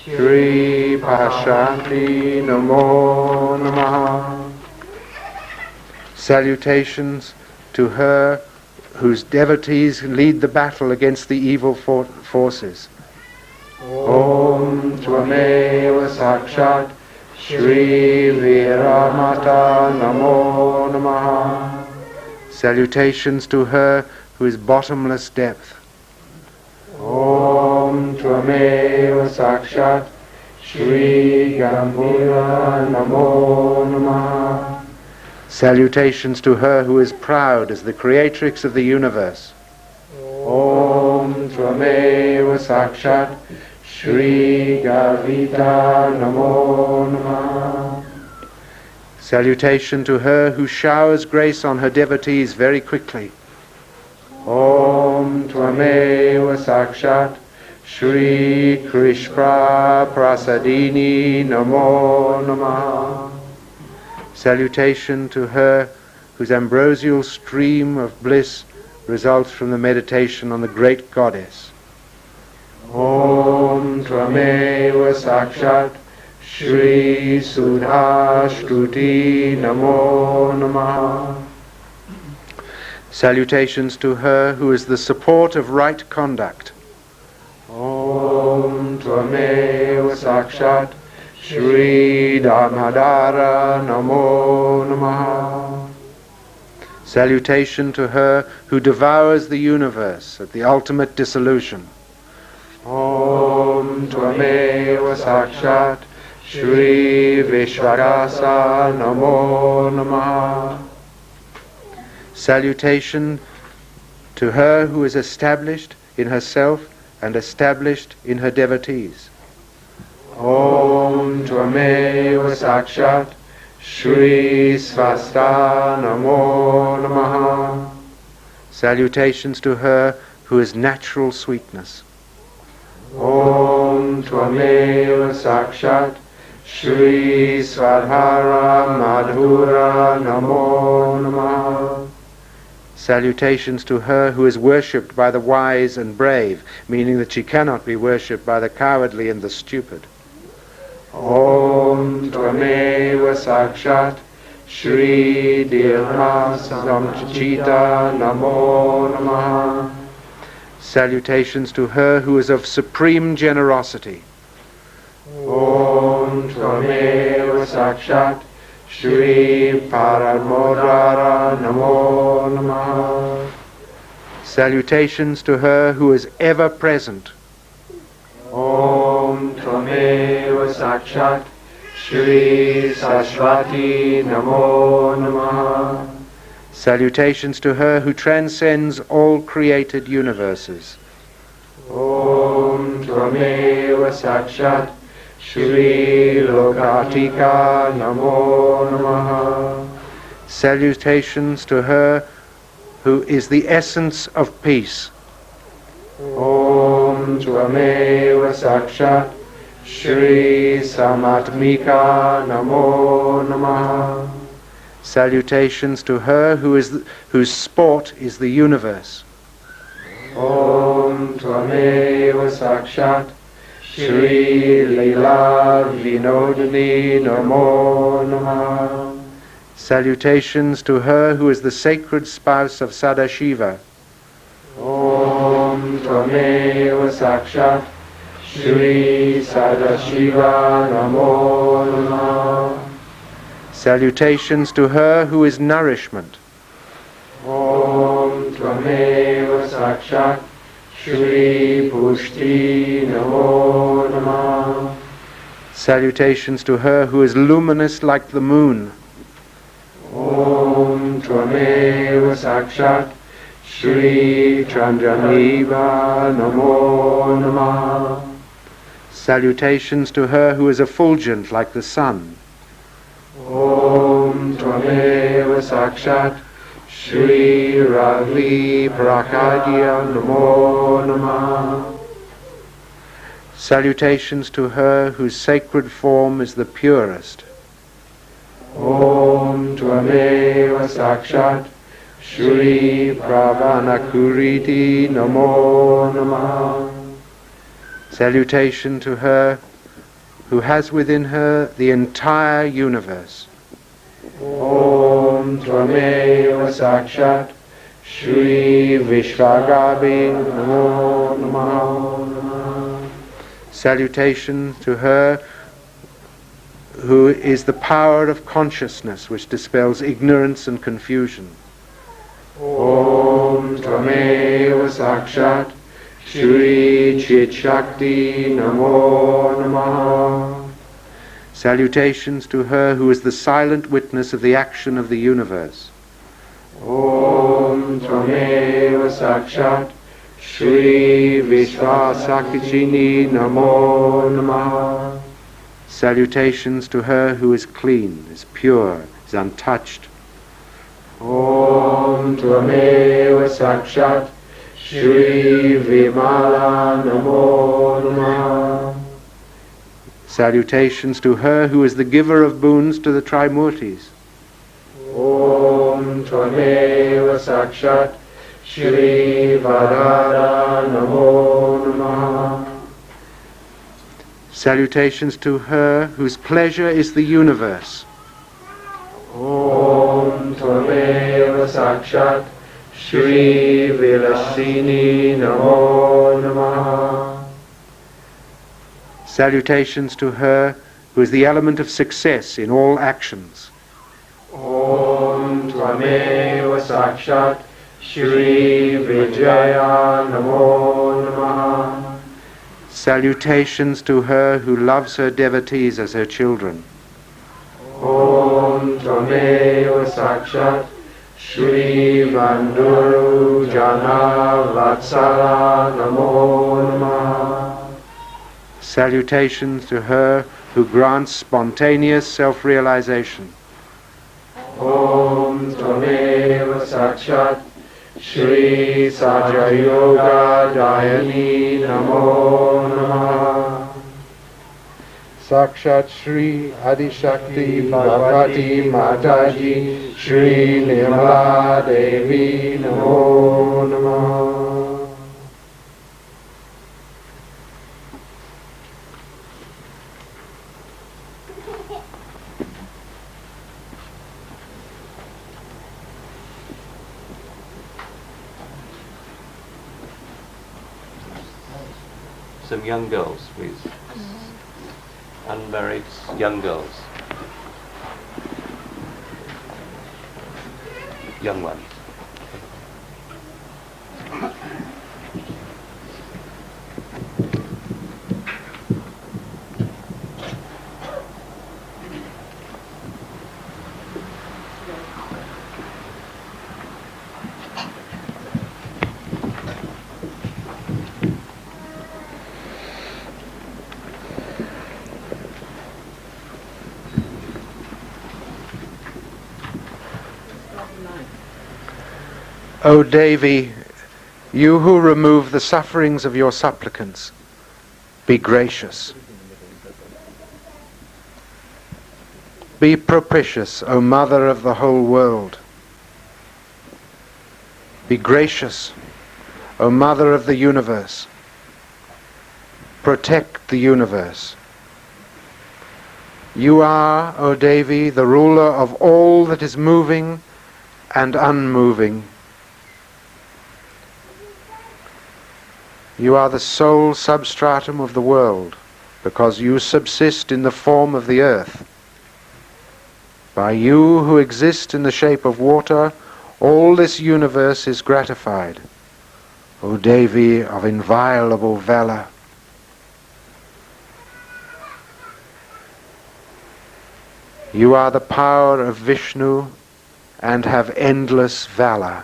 Shri Pashanti Namo Namaha. Salutations to her whose devotees lead the battle against the evil forces. Om Tvameva Sakshat Shri Viramata Namo Namaha. Salutations to her who is bottomless depth. Om Tvameva Sakshat Shri Gambhira Namo Namaha. Salutations to her who is proud as the creatrix of the universe. Om Tvameva Sakshat Shri Gavita Namo Namaha. Salutation to her who showers grace on her devotees very quickly. Om Tvameva Sakshat Shri Krishna Prasadini Namo Namaha. Salutation to her whose ambrosial stream of bliss results from the meditation on the great goddess. Om Tvameva Sakshat Shri Sudha Shruti Namo Namaha. Salutations to her who is the support of right conduct. Om Tvameva Sakshat Shri Dhammadara Namo Namaha. Salutation to her who devours the universe at the ultimate dissolution. Om Tvameva Sakshat Shri Vishvarasa Namo Namaha. Salutation to her who is established in herself and established in her devotees. Om Tvameva Sakshat Shri Svasta Namo Namaha. Salutations to her who is natural sweetness. Om Tvameva Sakshat Shri Svadhara Madhura Namo Namaha. Salutations to her who is worshipped by the wise and brave, meaning that she cannot be worshipped by the cowardly and the stupid. Om Tvameva Sakshat Shri Dirha Samchita Namo Namaha. Salutations to her who is of supreme generosity. Om Tvameva Sakshat Shri Paramodara Namo Namaha. Salutations to her who is ever present. Om Tvameva Sakshat Shri Saraswati Namo Namaha. Salutations to her who transcends all created universes. Om Tvameva Sakshat Shri Lokatika Namo Namaha. Salutations to her who is the essence of peace. Om Tvameva Sakshat Shri Samatmika Namo Namaha. Salutations to her whose sport is the universe. Om Tvameva Sakshat Shri Leela Vinodini Namo Namaha. Salutations to her who is the sacred spouse of Sadashiva. Om Tvameva Sakshat Shri Sadashiva Namo Namaha. Salutations to her who is nourishment. Om Tvameva Sakshat Shri Pushti Namo Namaha. Salutations to her who is luminous like the moon. Om Tvameva Sakshat Shri Chandraneva Namo Namaha. Salutations to her who is effulgent like the sun. Om Tvameva Sakshat Shri Ravi Prakadya Namo Namaha. Salutations to her whose sacred form is the purest. Om Tvameva Sakshat Shri Pravanakuriti Namo Namaha. Salutation to her who has within her the entire universe. Om Tvameva Sakshat Shri Vishvagabi Namo Namaha. Salutation to her who is the power of consciousness which dispels ignorance and confusion. Om Tvameva Sakshat Shri Chit Shakti Namo Namaha. Salutations to her who is the silent witness of the action of the universe. Om Tvameva Sakshat Shri Vishvasakachini Namo Namaha. Salutations to her who is clean, is pure, is untouched. Om Tvameva Sakshat Shri Vimala Namo Namaha. Salutations to her who is the giver of boons to the Trimurtis. Om Tvameva Sakshat Shri Varada Namo Namaha. Salutations to her whose pleasure is the universe. Om Tvameva Sakshat Shri Vilasini Namo Namaha. Salutations to her who is the element of success in all actions. Om Tvameva Sakshat Shri Vijaya Namo Namaha. Salutations to her who loves her devotees as her children. Om Tvameva Sakshat Shri Vanduru Jana Vatsala Namo Namaha. Salutations to her who grants spontaneous self-realization. Om Tvameva Sakshat Shri Saja Yoga Dayani Namo Namaha. Sakshat Shri Adishakti Bhagavati Mataji Shri Nirmala Devi Namo Namaha. Some young girls, please. Unmarried young girls. young ones. O Devi, you who remove the sufferings of your supplicants, be gracious. Be propitious, O Mother of the whole world. Be gracious, O Mother of the universe. Protect the universe. You are, O Devi, the ruler of all that is moving and unmoving. You are the sole substratum of the world, because you subsist in the form of the earth. By you who exist in the shape of water, all this universe is gratified, O Devi of inviolable valor. You are the power of Vishnu and have endless valor.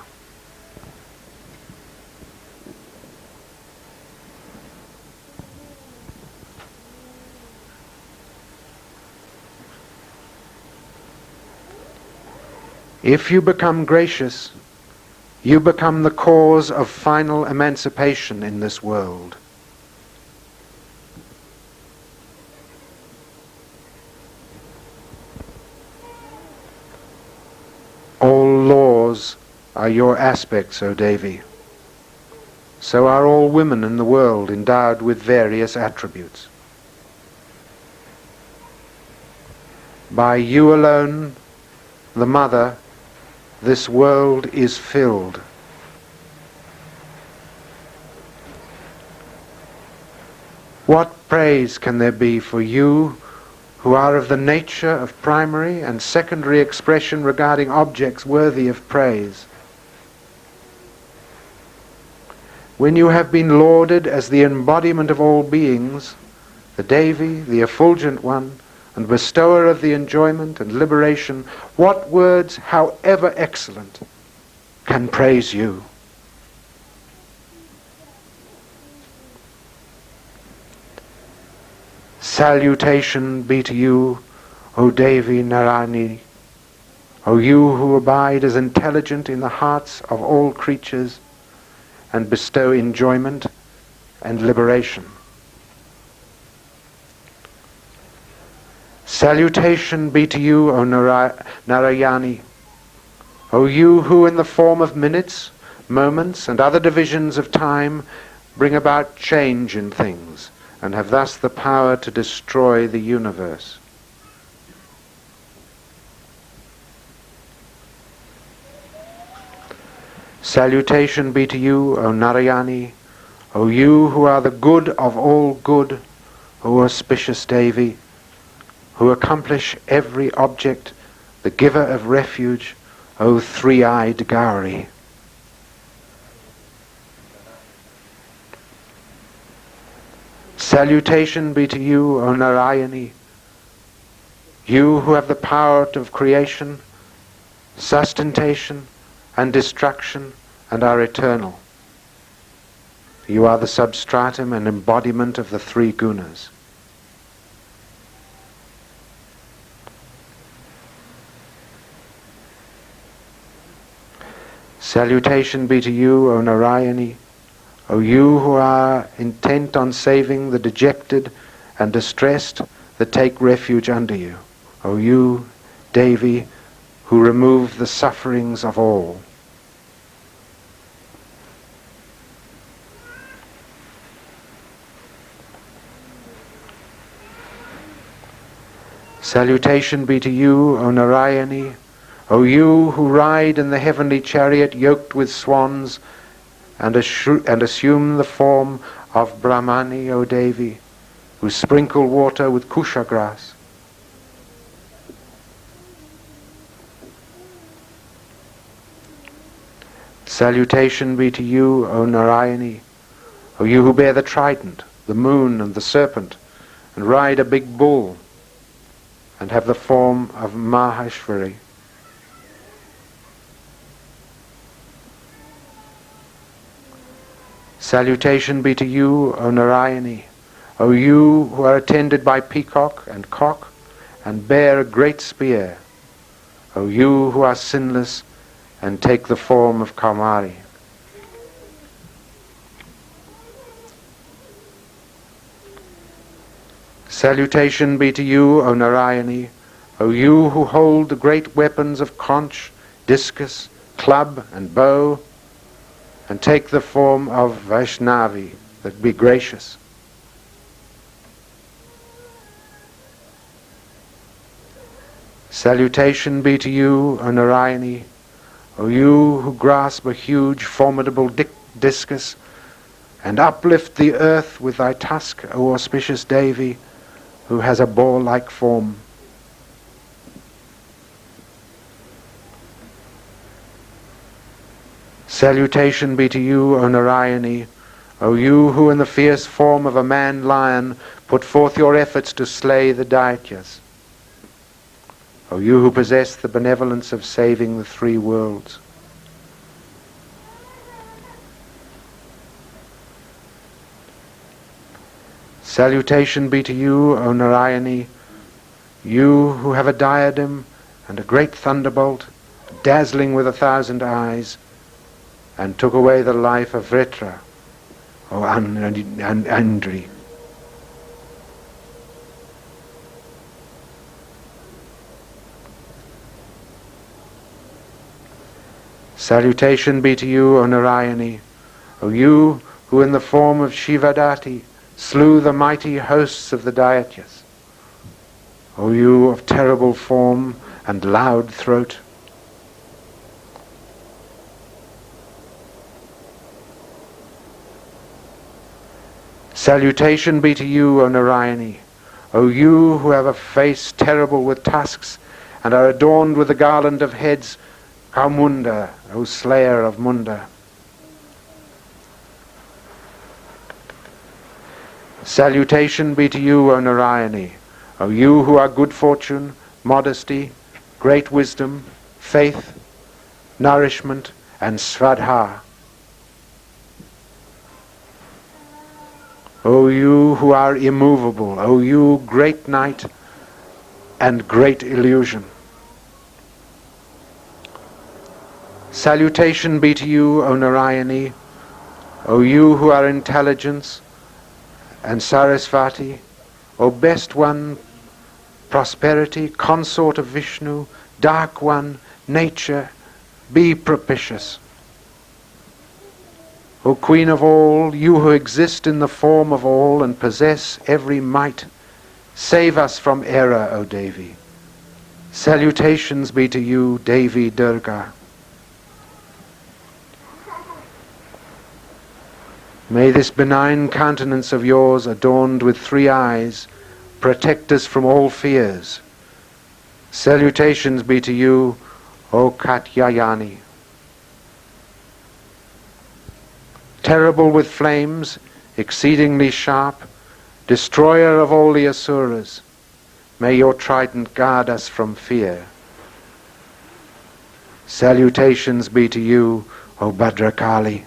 If you become gracious, you become the cause of final emancipation in this world. All laws are your aspects, O Devi. So are all women in the world endowed with various attributes. By you alone, the Mother, this world is filled. What praise can there be for you who are of the nature of primary and secondary expression regarding objects worthy of praise? When you have been lauded as the embodiment of all beings, the Devi, the effulgent one, and bestower of the enjoyment and liberation, what words, however excellent, can praise you? Salutation be to you, O Devi Narayani, O you who abide as intelligent in the hearts of all creatures and bestow enjoyment and liberation. Salutation be to you, O Narayani, O you who in the form of minutes, moments, and other divisions of time bring about change in things, and have thus the power to destroy the universe. Salutation be to you, O Narayani, O you who are the good of all good, O auspicious Devi, who accomplish every object, the giver of refuge, O three-eyed Gauri. Salutation be to you, O Narayani, you who have the power of creation, sustentation, and destruction, and are eternal. You are the substratum and embodiment of the three gunas. Salutation be to you, O Narayani, O you who are intent on saving the dejected and distressed that take refuge under you. O you, Devi, who remove the sufferings of all. Salutation be to you, O Narayani, O you who ride in the heavenly chariot yoked with swans and assume the form of Brahmani, O Devi, who sprinkle water with kusha grass. Salutation be to you, O Narayani, O you who bear the trident, the moon and the serpent, and ride a big bull, and have the form of Maheshwari. Salutation be to you, O Narayani, O you who are attended by peacock and cock, and bear a great spear, O you who are sinless, and take the form of Kaumari. Salutation be to you, O Narayani, O you who hold the great weapons of conch, discus, club and bow, and take the form of Vaishnavi, that be gracious. Salutation be to you, O Narayani, O you who grasp a huge formidable discus, and uplift the earth with thy tusk, O auspicious Devi, who has a boar-like form. Salutation be to you, O Narayani, O you who in the fierce form of a man-lion put forth your efforts to slay the Daityas. O you who possess the benevolence of saving the three worlds. Salutation be to you, O Narayani, you who have a diadem and a great thunderbolt, dazzling with 1,000 eyes, and took away the life of Vritra, O Andri. Salutation be to you, O Narayani, O you who in the form of Shivadati slew the mighty hosts of the Daityas, O you of terrible form and loud throat. Salutation be to you, O Narayani, O you who have a face terrible with tusks and are adorned with a garland of heads, Kaumunda, O slayer of Munda. Salutation be to you, O Narayani, O you who are good fortune, modesty, great wisdom, faith, nourishment, and svadha. O you who are immovable, O you great night and great illusion. Salutation be to you, O Narayani, O you who are intelligence and Sarasvati, O best one, prosperity, consort of Vishnu, dark one, nature, be propitious. O Queen of all, you who exist in the form of all and possess every might, save us from error, O Devi. Salutations be to you, Devi Durga. May this benign countenance of yours, adorned with 3 eyes, protect us from all fears. Salutations be to you, O Katyayani. Terrible with flames, exceedingly sharp, destroyer of all the asuras, may your trident guard us from fear. Salutations be to you, O Bhadrakali.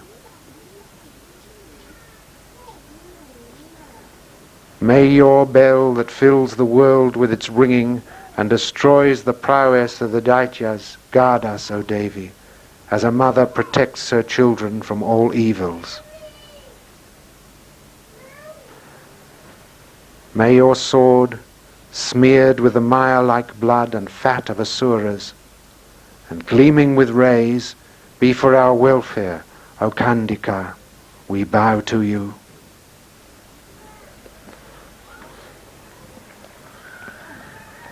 May your bell that fills the world with its ringing and destroys the prowess of the Daityas guard us, O Devi, as a mother protects her children from all evils. May your sword, smeared with the mire-like blood and fat of asuras, and gleaming with rays, be for our welfare, O Kandika. We bow to you.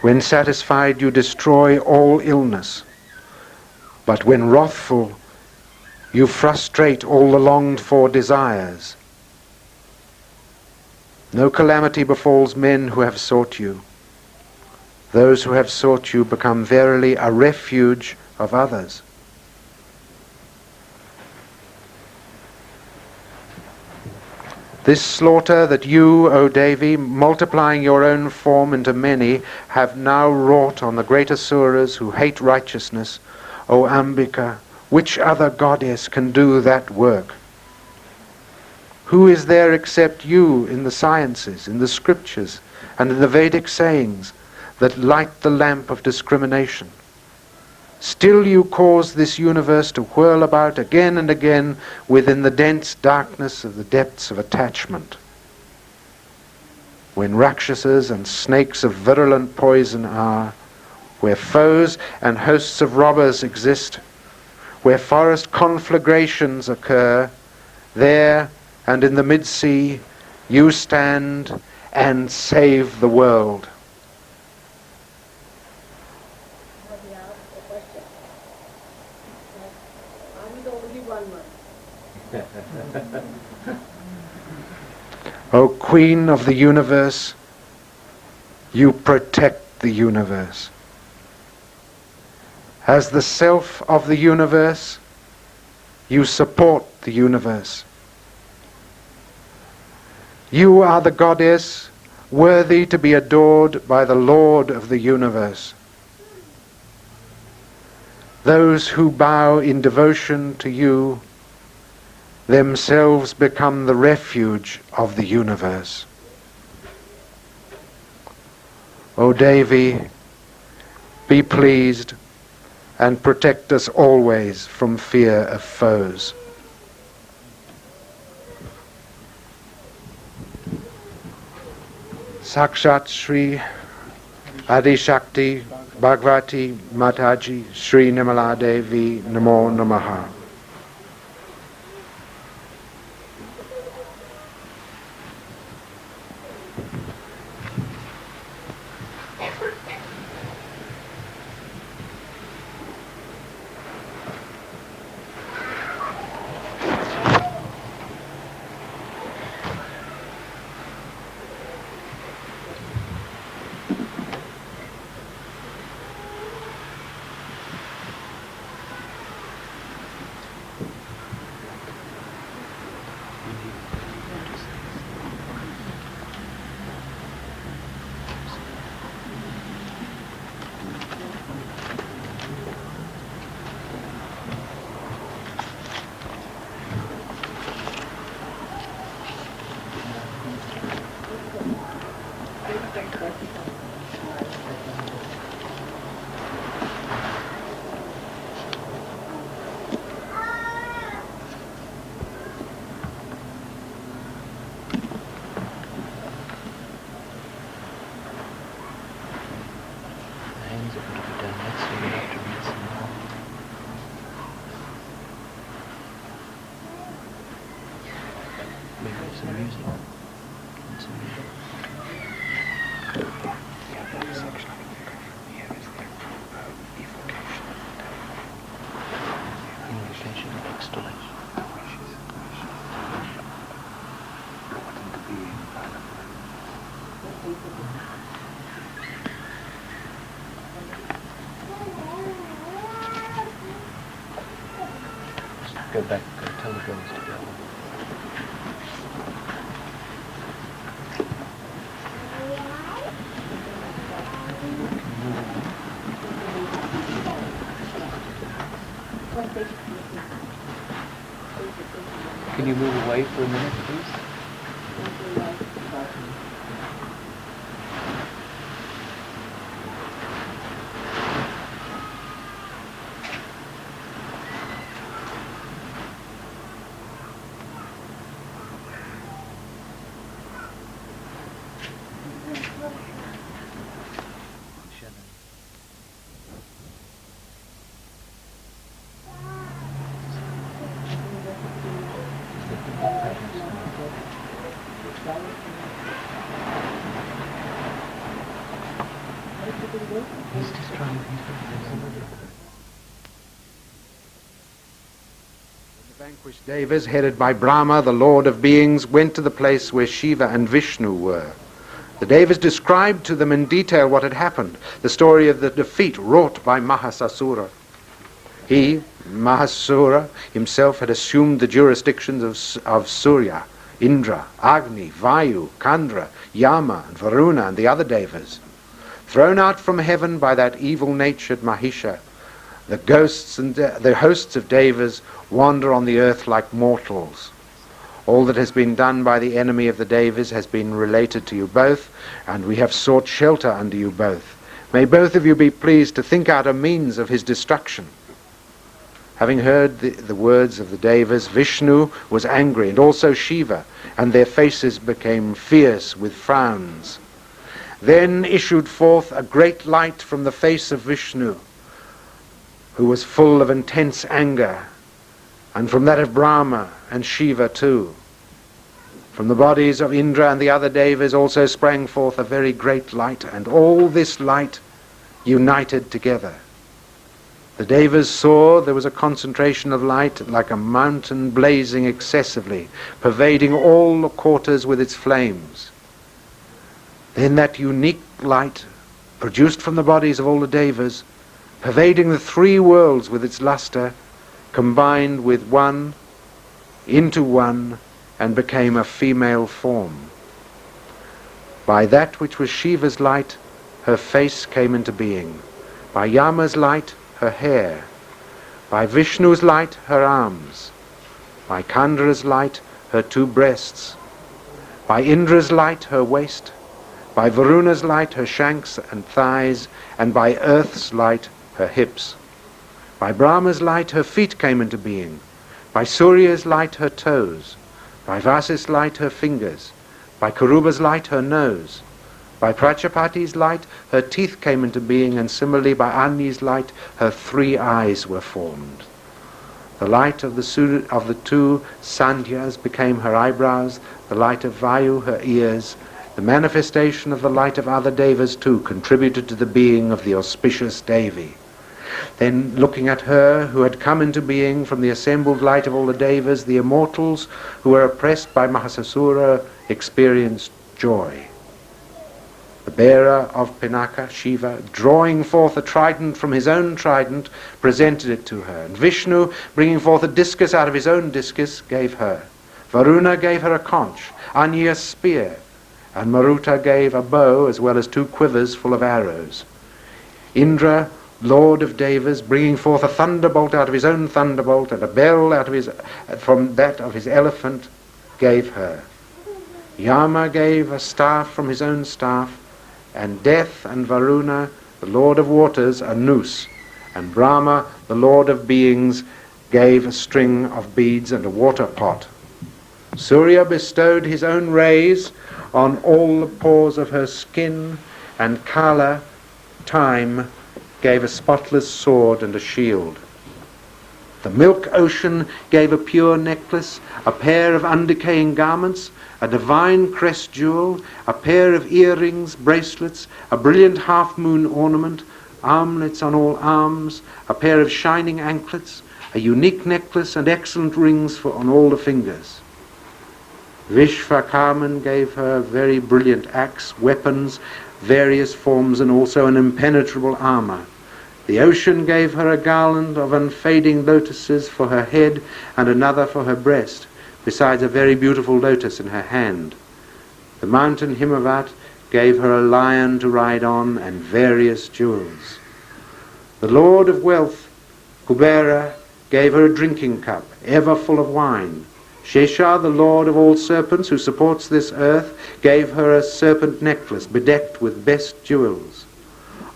When satisfied, you destroy all illness. But when wrathful, you frustrate all the longed-for desires. No calamity befalls men who have sought you. Those who have sought you become verily a refuge of others. This slaughter that you, O Devi, multiplying your own form into many, have now wrought on the great Asuras who hate righteousness, O Ambika, which other goddess can do that work? Who is there except you in the sciences, in the scriptures, and in the Vedic sayings that light the lamp of discrimination? Still you cause this universe to whirl about again and again within the dense darkness of the depths of attachment. When rakshasas and snakes of virulent poison are, where foes and hosts of robbers exist, where forest conflagrations occur, there and in the mid-sea you stand and save the world. O Queen of the universe, you protect the universe. As the self of the universe, you support the universe. You are the goddess worthy to be adored by the Lord of the universe. Those who bow in devotion to you themselves become the refuge of the universe. O Devi, be pleased and protect us always from fear of foes. Sakshat Shri Adi Shakti Bhagavati Mataji Shri Nirmala Devi Namo Namaha. Go back, go tell the girls to go. Can you move away for a minute, please? Vanquished Devas, headed by Brahma, the Lord of Beings, went to the place where Shiva and Vishnu were. The Devas described to them in detail what had happened, the story of the defeat wrought by Mahasasura. He, Mahasura, himself had assumed the jurisdictions of Surya, Indra, Agni, Vayu, Kandra, Yama, and Varuna, and the other devas. Thrown out from heaven by that evil-natured Mahisha, the ghosts and the hosts of devas wander on the earth like mortals. All that has been done by the enemy of the devas has been related to you both, and we have sought shelter under you both. May both of you be pleased to think out a means of his destruction. Having heard the words of the devas, Vishnu was angry, and also Shiva, and their faces became fierce with frowns. Then issued forth a great light from the face of Vishnu, who was full of intense anger, and from that of Brahma and Shiva too. From the bodies of Indra and the other devas also sprang forth a very great light, and all this light united together. The devas saw there was a concentration of light like a mountain blazing excessively, pervading all the quarters with its flames. Then that unique light, produced from the bodies of all the devas, pervading the three worlds with its luster, combined with one into one and became a female form. By that which was Shiva's light, her face came into being. By Yama's light, her hair. By Vishnu's light, her arms. By Kandra's light, her two breasts. By Indra's light, her waist. By Varuna's light, her shanks and thighs. And by Earth's light, her hips. By Brahma's light, her feet came into being. By Surya's light, her toes. By Vasa's light, her fingers. By Karuba's light, her nose. By Prajapati's light, her teeth came into being, and similarly by Agni's light, her 3 eyes were formed. The light of the two Sandhyas became her eyebrows, the light of Vayu her ears. The manifestation of the light of other devas too contributed to the being of the auspicious Devi. Then, looking at her who had come into being from the assembled light of all the devas, the immortals who were oppressed by Mahasasura experienced joy. The bearer of Pinaka, Shiva, drawing forth a trident from his own trident, presented it to her. And Vishnu, bringing forth a discus out of his own discus, gave her. Varuna gave her a conch, Anya a spear, and Maruta gave a bow as well as 2 quivers full of arrows. Indra, Lord of Devas, bringing forth a thunderbolt out of his own thunderbolt, and a bell from that of his elephant, gave her. Yama gave a staff from his own staff, and Death and Varuna, the Lord of Waters, a noose, and Brahma, the Lord of Beings, gave a string of beads and a water pot. Surya bestowed his own rays on all the pores of her skin, and Kala, Time, gave a spotless sword and a shield. The milk ocean gave a pure necklace, a pair of undecaying garments, a divine crest jewel, a pair of earrings, bracelets, a brilliant half-moon ornament, armlets on all arms, a pair of shining anklets, a unique necklace, and excellent rings on all the fingers. Vishvakarman gave her a very brilliant axe, weapons, various forms, and also an impenetrable armor. The ocean gave her a garland of unfading lotuses for her head and another for her breast, besides a very beautiful lotus in her hand. The mountain Himavat gave her a lion to ride on and various jewels. The Lord of Wealth, Kubera, gave her a drinking cup, ever full of wine. Shesha, the Lord of all serpents who supports this earth, gave her a serpent necklace bedecked with best jewels.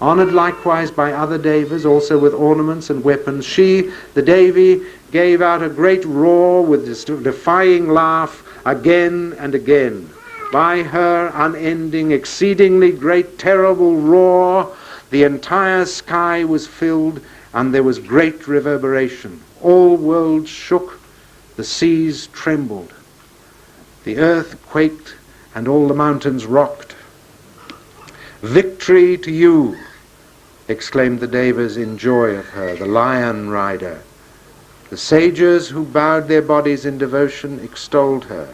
Honoured likewise by other devas, also with ornaments and weapons, she, the Devi, gave out a great roar with this defying laugh again and again. By her unending, exceedingly great, terrible roar, the entire sky was filled, and there was great reverberation. All worlds shook, the seas trembled, the earth quaked, and all the mountains rocked. "Victory to you!" exclaimed the devas in joy of her, the lion rider. The sages who bowed their bodies in devotion extolled her.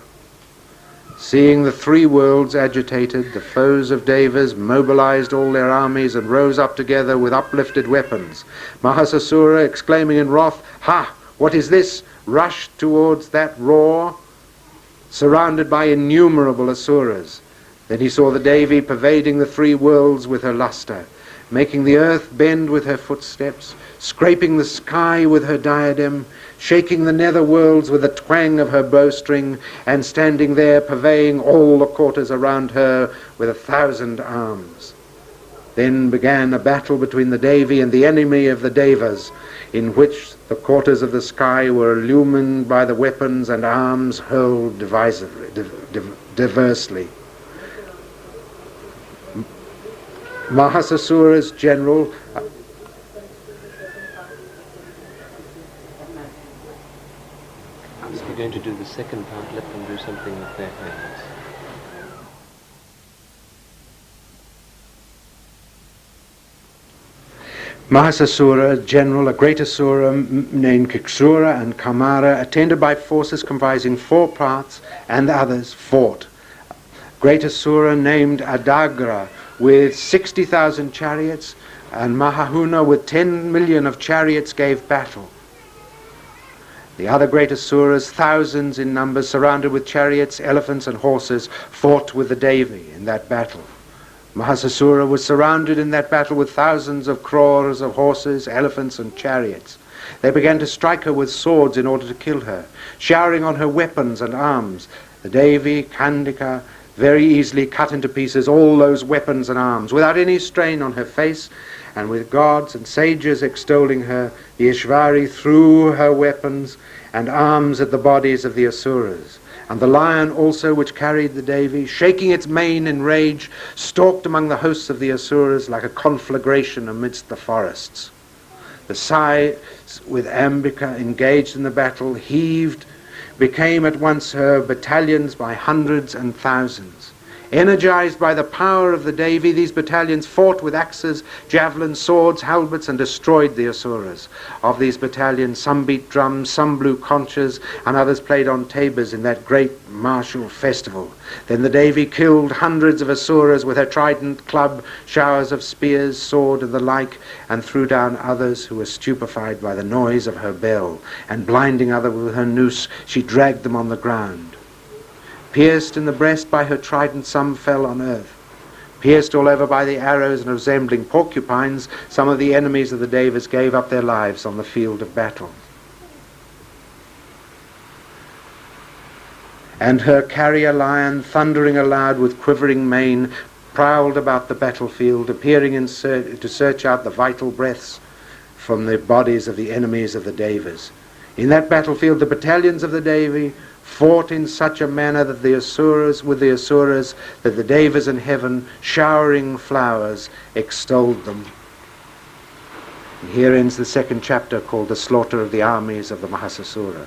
Seeing the 3 worlds agitated, the foes of devas mobilized all their armies and rose up together with uplifted weapons. Mahasasura, exclaiming in wrath, "Ha! What is this?" rushed towards that roar, surrounded by innumerable asuras. Then he saw the Devi pervading the three worlds with her lustre, making the earth bend with her footsteps, scraping the sky with her diadem, shaking the nether worlds with the twang of her bowstring, and standing there purveying all the quarters around her with 1,000 arms. Then began a battle between the Devi and the enemy of the Devas, in which the quarters of the sky were illumined by the weapons and arms hurled diversely. Mahasasura's general If we're going to do the second part, let them do something with their hands. Mahasasura, general, a great asura named Kiksura and Kamara, attended by forces comprising 4 parts, and others fought. Great asura named Adagra with 60,000 chariots, and Mahahuna with 10 million of chariots gave battle. The other great asuras, thousands in number, surrounded with chariots, elephants and horses, fought with the Devi in that battle. Mahasasura was surrounded in that battle with thousands of crores of horses, elephants and chariots. They began to strike her with swords in order to kill her, showering on her weapons and arms. The Devi, Kandika, very easily cut into pieces all those weapons and arms, without any strain on her face, and with gods and sages extolling her, the Ishvari threw her weapons and arms at the bodies of the Asuras. And the lion also, which carried the Devi, shaking its mane in rage, stalked among the hosts of the Asuras like a conflagration amidst the forests. The Sai, with Ambika engaged in the battle, heaved, became at once her battalions by hundreds and thousands. Energized by the power of the Devi, these battalions fought with axes, javelins, swords, halberts, and destroyed the Asuras. Of these battalions, some beat drums, some blew conches, and others played on tabors in that great martial festival. Then the Devi killed hundreds of Asuras with her trident, club, showers of spears, sword, and the like, and threw down others who were stupefied by the noise of her bell, and blinding others with her noose, she dragged them on the ground. Pierced in the breast by her trident, some fell on earth. Pierced all over by the arrows and resembling porcupines, some of the enemies of the Devas gave up their lives on the field of battle. And her carrier lion, thundering aloud with quivering mane, prowled about the battlefield, appearing to search out the vital breaths from the bodies of the enemies of the Devas. In that battlefield, the battalions of the Devi fought in such a manner that the Asuras, that the Devas in heaven, showering flowers, extolled them. And here ends the second chapter, called The Slaughter of the Armies of the Mahasasura.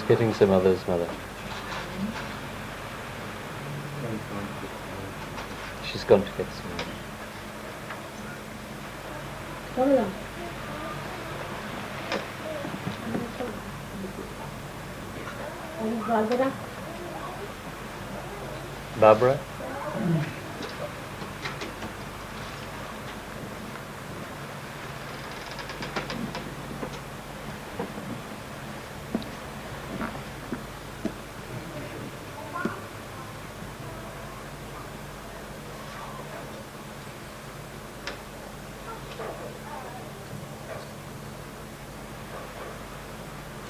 Getting some others, Mother. She's gone to get some others. Come along. And Barbara? Barbara?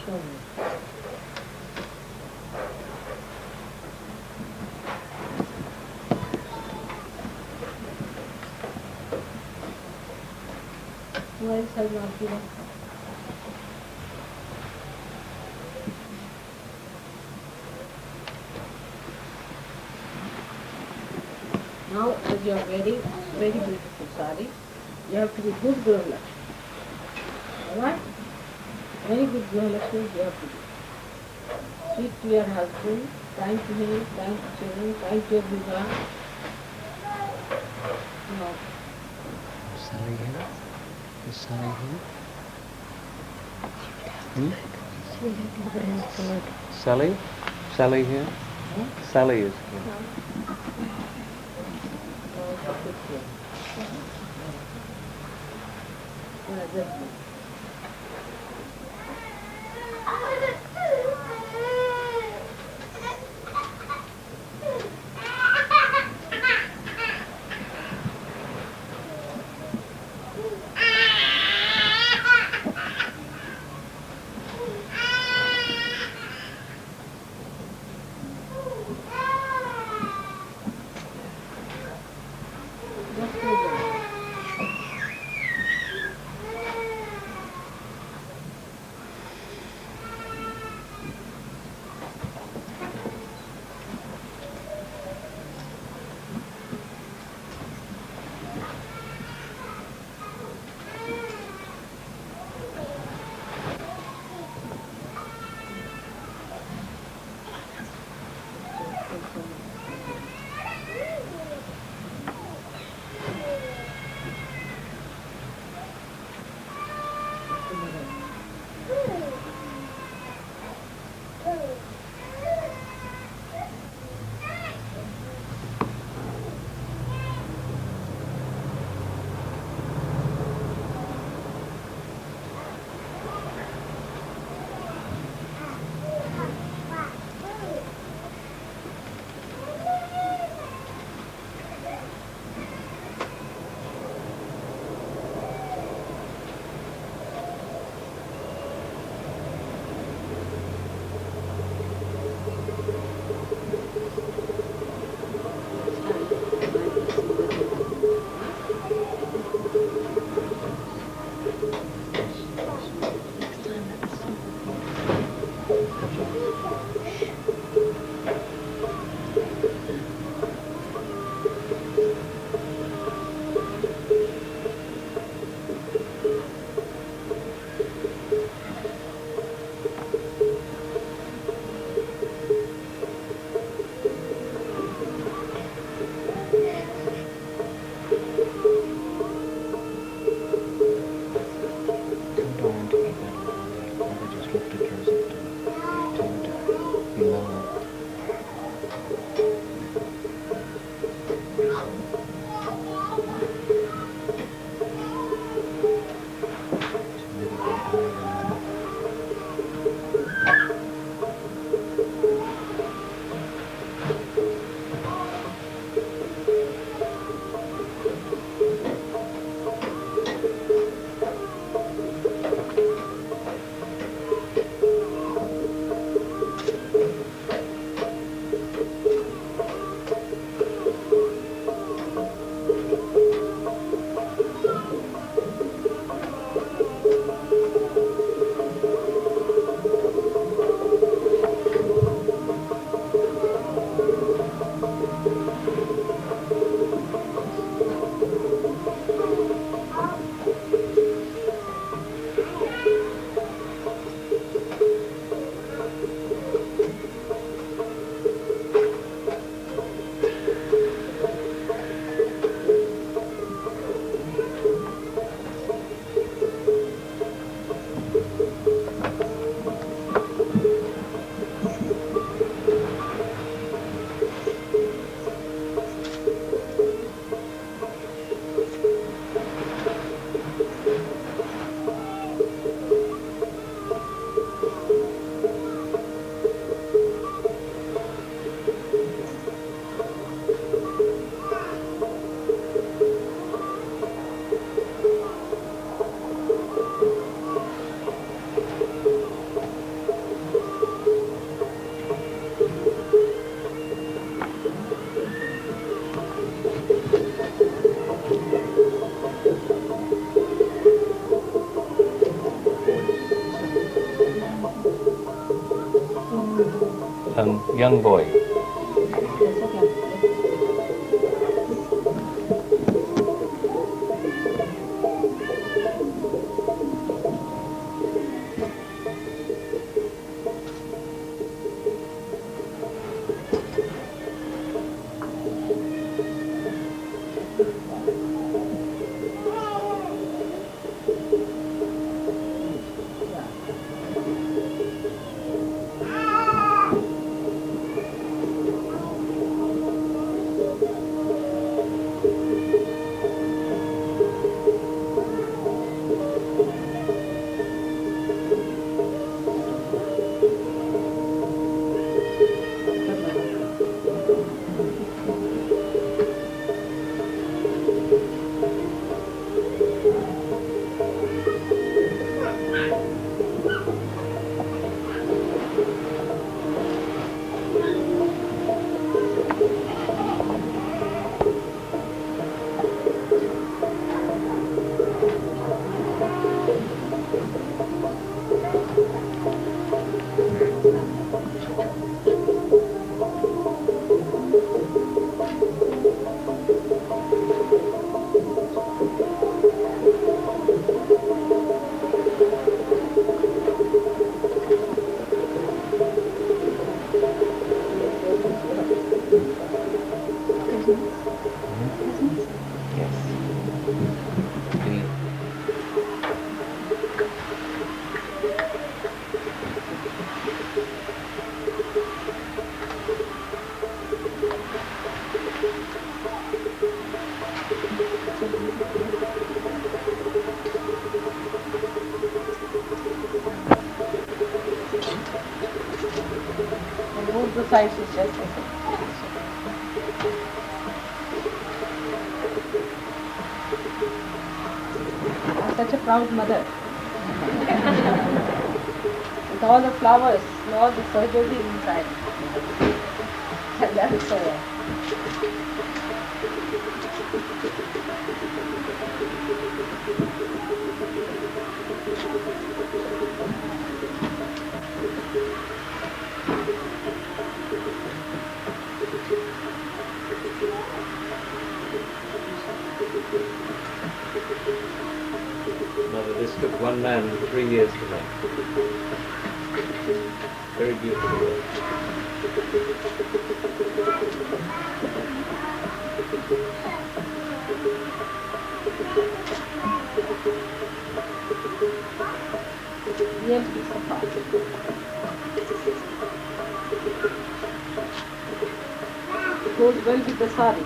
Show me. Where is her Barbara? Now, as you are wearing very beautiful sari, you have to be good Gurulakshmi. Alright? Very good Gurulakshmi you have to be. Sweet to your husband, kind to him, kind to children, kind to your Buddha. No. Sally here? Is Sally here? Sally? Sally here? Sally is here. young boy. Both the sides is just like that. I'm such a proud mother. With all the flowers and all the surgery inside. And that is so well. Mother, this took one man 3 years to make. Very beautiful work. Real piece of art. It goes well with the sari.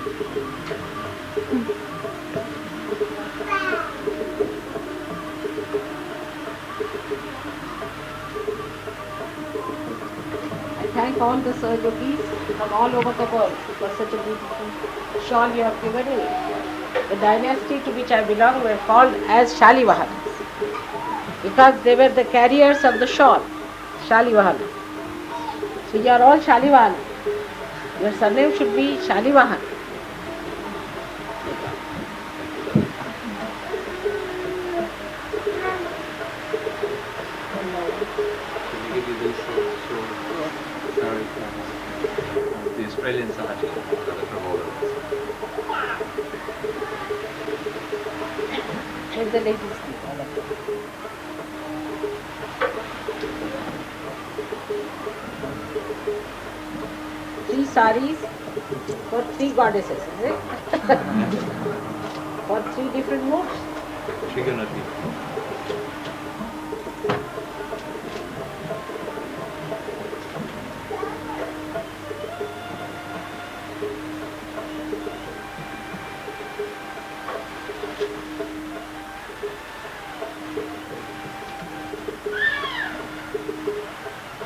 I thank all the Sahajogis from all over the world for such a beautiful shawl you have given me. The dynasty to which I belong were called as Shalivahan because they were the carriers of the shawl, Shalivahan. So you are all Shalivahan. Your surname should be Shalivahan. Can we give you this sorry, the Australian Sahaji, the promoter. Let the ladies speak, all of them. Three saris for three goddesses, is it? For three different moods. Shiganati.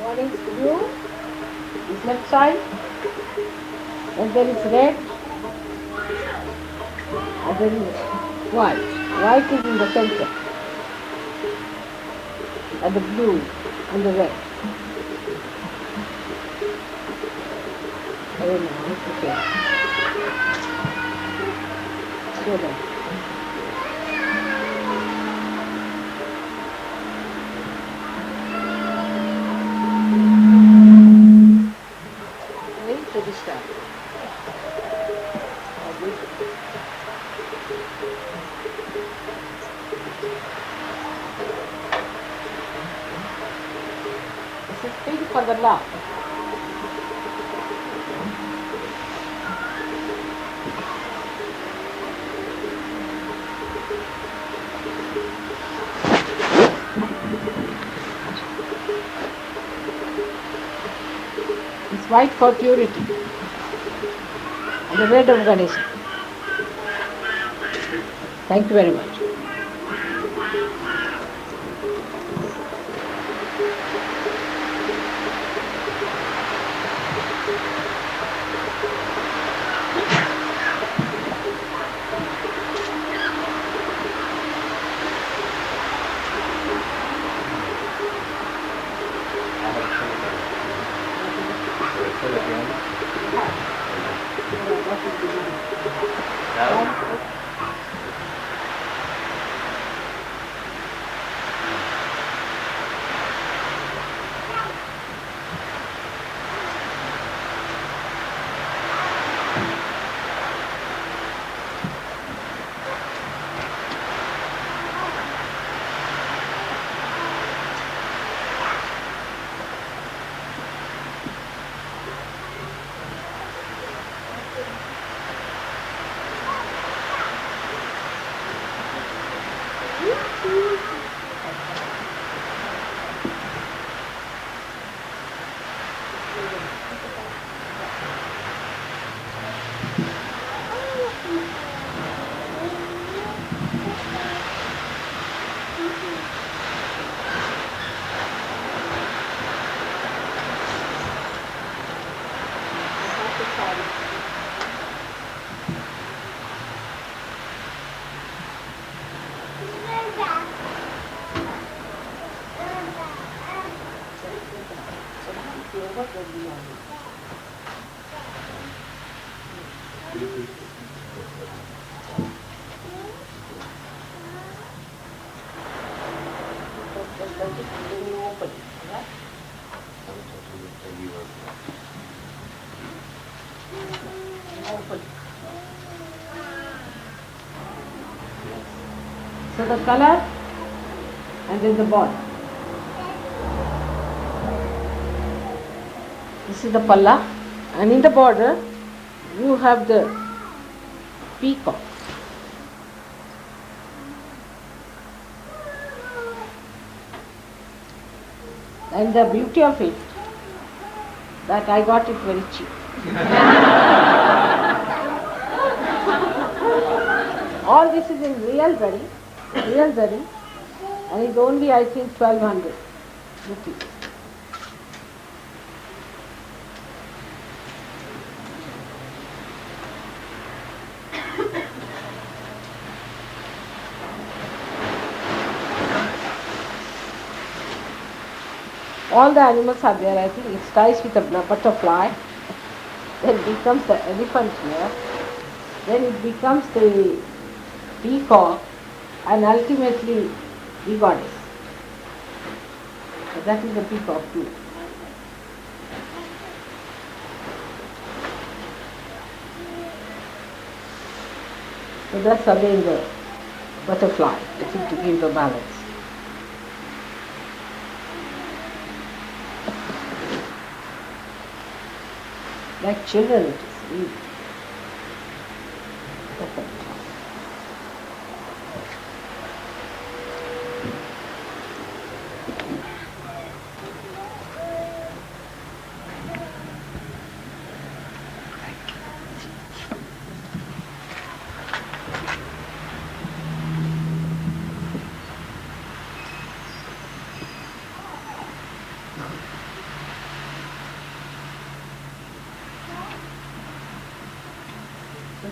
One is blue, is left side, and then it's red, and then white. White is in the center, and the blue and the red. I don't know, it's okay. So then. for the love. It's white for purity. And the red of Ganesha. Thank you very much. So the color and then the border. This is the palla, and in the border you have the peacock. And the beauty of it, that I got it very cheap. All this is in real zari, and it's only, I think, 1200 rupees. All the animals are there. I think it starts with a butterfly, then becomes the elephant here, then it becomes the peacock, and ultimately the goddess. So that is the peacock too. So that's again the butterfly, I think, to give the balance. Like children it is, really. Okay.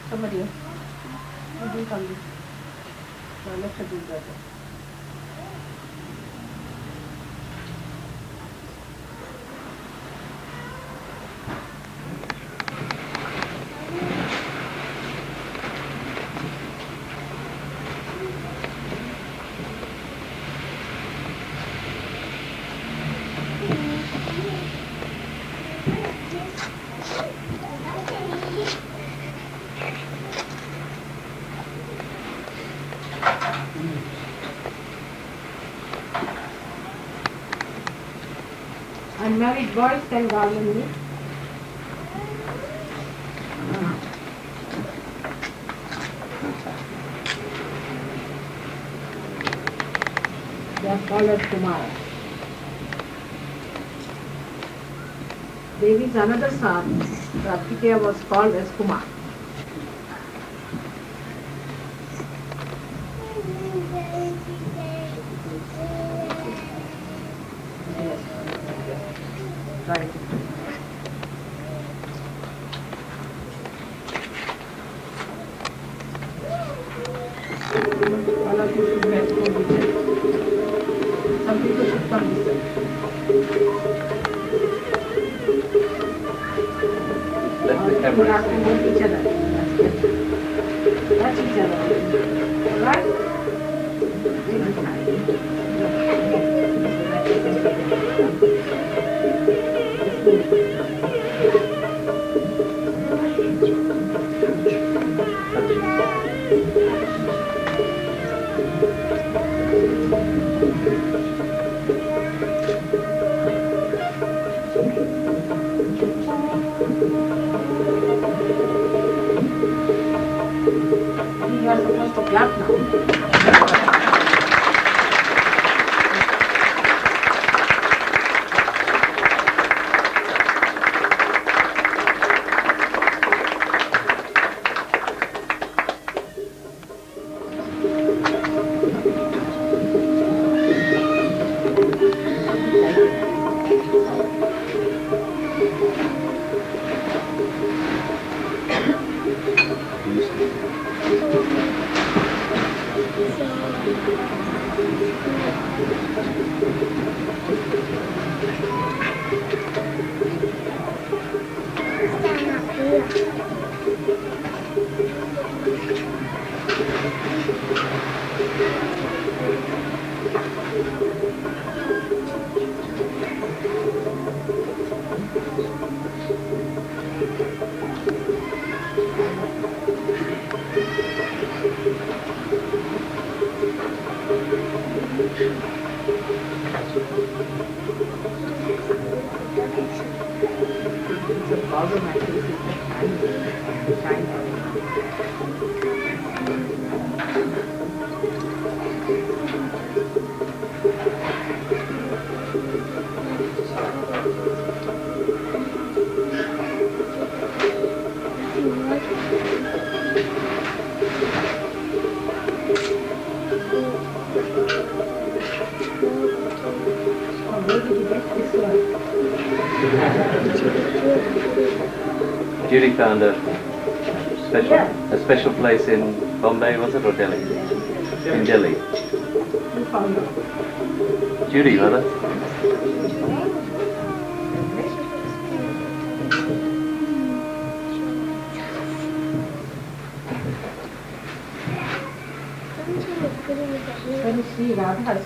Somebody else. You do something. So let her do that. boys can garland me. They are called as Kumara. Devi's another son, Kartikeya, was called as Kumar. Right. All of you should have to listen. Some people should come listen. Let the camera have to see. hold each other. Touch each other. Right? You are supposed to clap now. It's a problem actually. It's a time. Oh, where did you get this one? Judy found Yeah. a special place in Bombay, was it, or Delhi? In Delhi. You found it. Judy, mother. Let me see Radha's.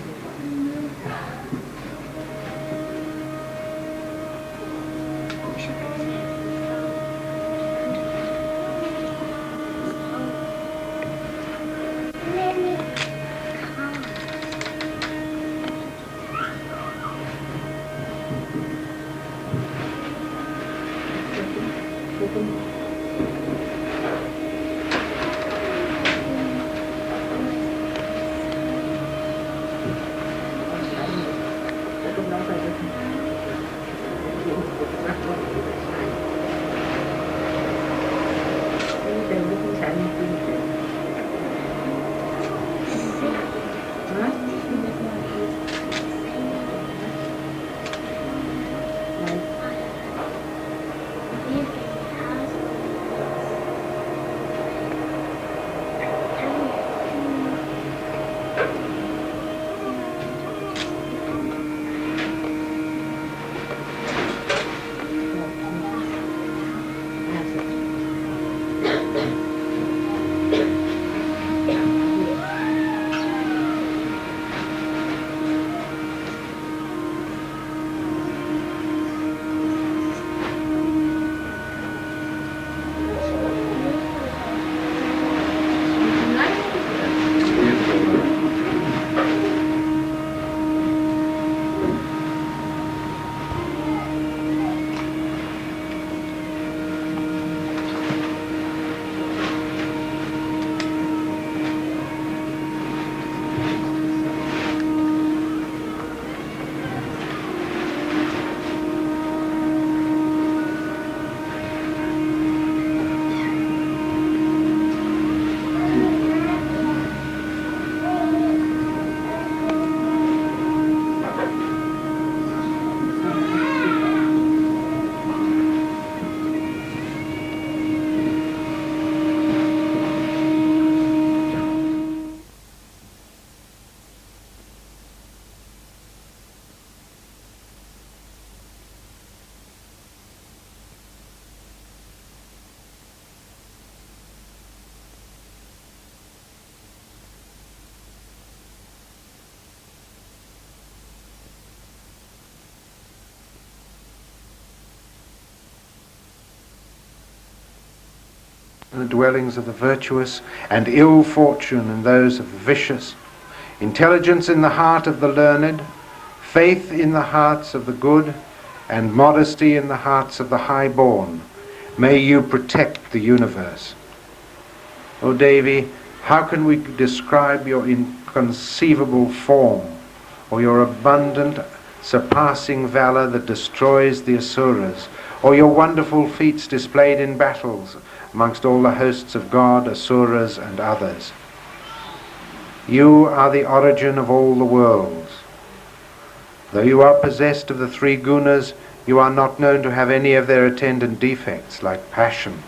in the dwellings of the virtuous, and ill fortune in those of the vicious, intelligence in the heart of the learned, faith in the hearts of the good, and modesty in the hearts of the high-born. May you protect the universe. O Devi, how can we describe your inconceivable form, or your abundant, surpassing valor that destroys the Asuras, or your wonderful feats displayed in battles amongst all the hosts of God, Asuras, and others? You are the origin of all the worlds. Though you are possessed of the three gunas, you are not known to have any of their attendant defects, like passion.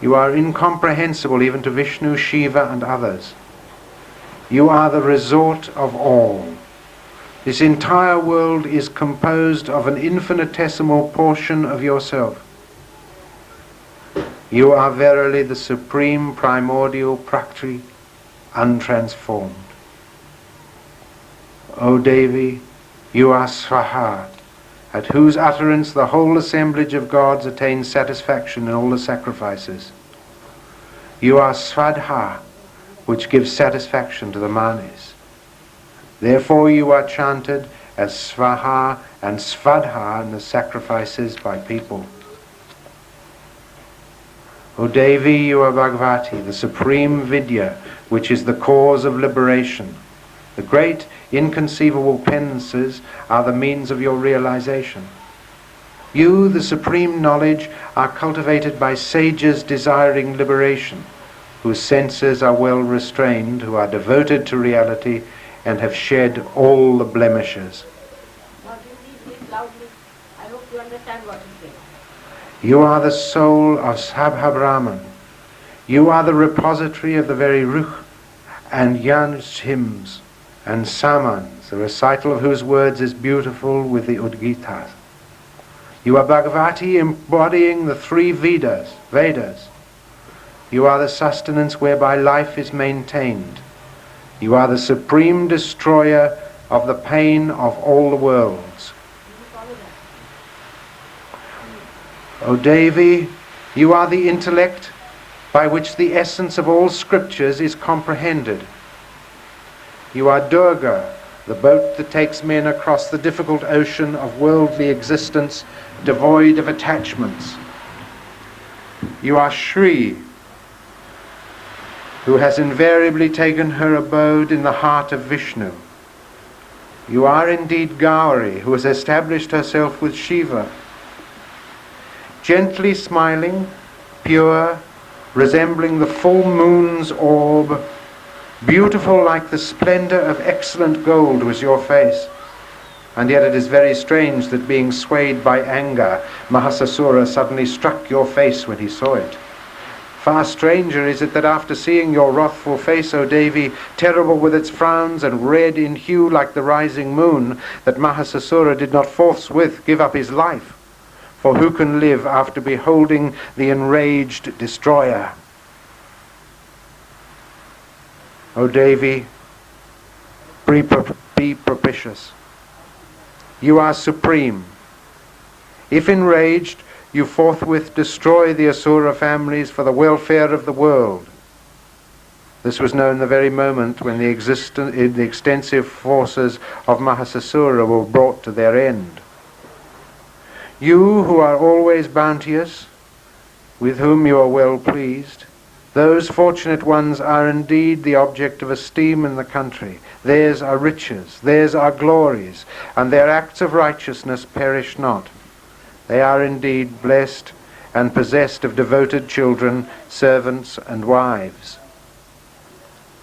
You are incomprehensible even to Vishnu, Shiva, and others. You are the resort of all. This entire world is composed of an infinitesimal portion of yourself. You are verily the supreme primordial Prakriti, untransformed. O Devi, you are Swaha, at whose utterance the whole assemblage of gods attains satisfaction in all the sacrifices. You are Svadha, which gives satisfaction to the manis. Therefore you are chanted as Svaha and Svadha in the sacrifices by people. O Devi, you are Bhagavati, the supreme Vidya, which is the cause of liberation. The great inconceivable penances are the means of your realization. You, the supreme knowledge, are cultivated by sages desiring liberation, whose senses are well restrained, who are devoted to reality, and have shed all the blemishes. Now, please loudly. I hope you understand what he's saying. You are the soul of Sabha Brahman. You are the repository of the very Ruh and Yan's hymns and Samans, the recital of whose words is beautiful with the Udgitas. You are Bhagavati, embodying the three Vedas. You are the sustenance whereby life is maintained. You are the supreme destroyer of the pain of all the worlds. O Devi, you are the intellect by which the essence of all scriptures is comprehended. You are Durga, the boat that takes men across the difficult ocean of worldly existence, devoid of attachments. You are Shri, who has invariably taken her abode in the heart of Vishnu. You are indeed Gauri, who has established herself with Shiva. Gently smiling, pure, resembling the full moon's orb, beautiful like the splendor of excellent gold was your face. And yet it is very strange that, being swayed by anger, Mahasasura suddenly struck your face when he saw it. Far stranger is it that after seeing your wrathful face, O Devi, terrible with its frowns and red in hue like the rising moon, that Mahasasura did not forthwith give up his life. For who can live after beholding the enraged destroyer? O Devi, be propitious. You are supreme. If enraged, you forthwith destroy the Asura families for the welfare of the world. This was known the very moment when the extensive forces of Mahasasura were brought to their end. You who are always bounteous, with whom you are well pleased, those fortunate ones are indeed the object of esteem in the country. Theirs are riches, theirs are glories, and their acts of righteousness perish not. They are indeed blessed and possessed of devoted children, servants, and wives.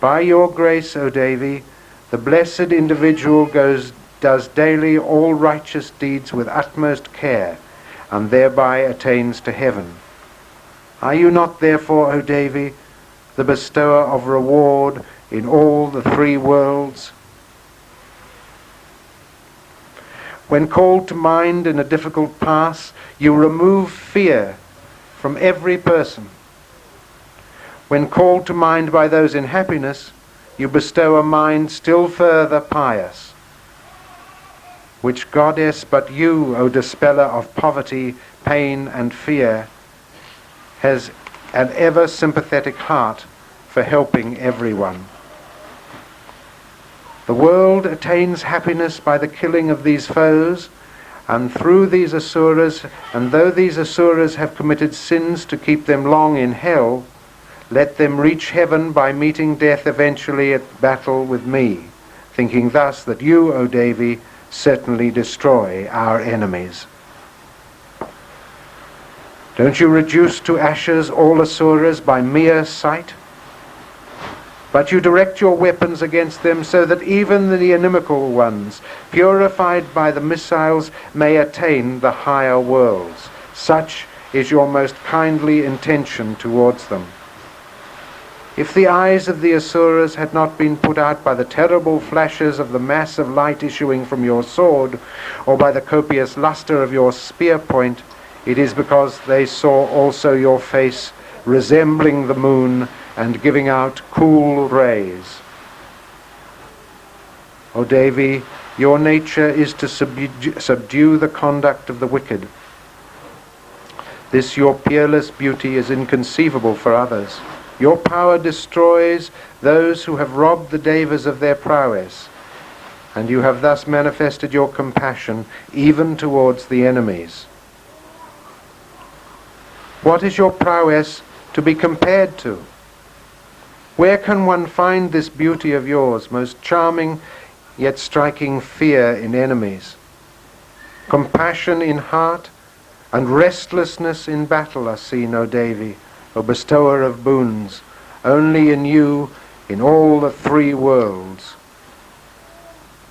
By your grace, O Devi, the blessed individual does daily all righteous deeds with utmost care, and thereby attains to heaven. Are you not therefore, O Devi, the bestower of reward in all the three worlds? When called to mind in a difficult pass, you remove fear from every person. When called to mind by those in happiness, you bestow a mind still further pious. Which goddess but you, O dispeller of poverty, pain, and fear, has an ever sympathetic heart for helping everyone. The world attains happiness by the killing of these foes, and through these asuras, and though these asuras have committed sins to keep them long in hell, let them reach heaven by meeting death eventually at battle with me, thinking thus that you, O Devi, certainly destroy our enemies. Don't you reduce to ashes all asuras by mere sight? But you direct your weapons against them so that even the inimical ones, purified by the missiles, may attain the higher worlds. Such is your most kindly intention towards them. If the eyes of the asuras had not been put out by the terrible flashes of the mass of light issuing from your sword, or by the copious luster of your spear point, it is because they saw also your face resembling the moon and giving out cool rays. O Devi, your nature is to subdue the conduct of the wicked. This your peerless beauty is inconceivable for others. Your power destroys those who have robbed the Devas of their prowess, and you have thus manifested your compassion even towards the enemies. What is your prowess to be compared to? Where can one find this beauty of yours, most charming yet striking fear in enemies? Compassion in heart and restlessness in battle are seen, O Devi, O bestower of boons, only in you in all the three worlds.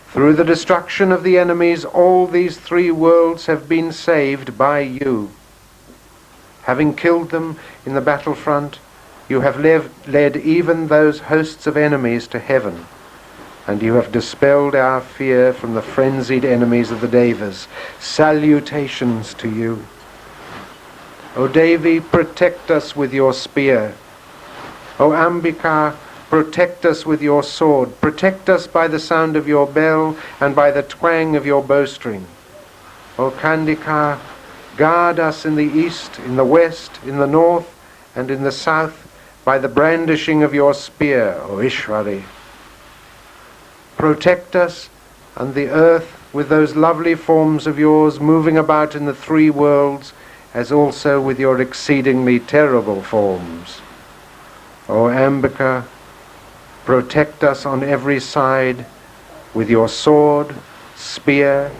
Through the destruction of the enemies, all these three worlds have been saved by you. Having killed them in the battlefront, you have led even those hosts of enemies to heaven, and you have dispelled our fear from the frenzied enemies of the Devas. Salutations to you. O Devi, protect us with your spear. O Ambika, protect us with your sword. Protect us by the sound of your bell and by the twang of your bowstring. O Kandika, guard us in the east, in the west, in the north, and in the south by the brandishing of your spear, O Ishwari. Protect us and the earth with those lovely forms of yours moving about in the three worlds, as also with your exceedingly terrible forms. O Ambika, protect us on every side with your sword, spear,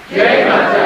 Jai Mata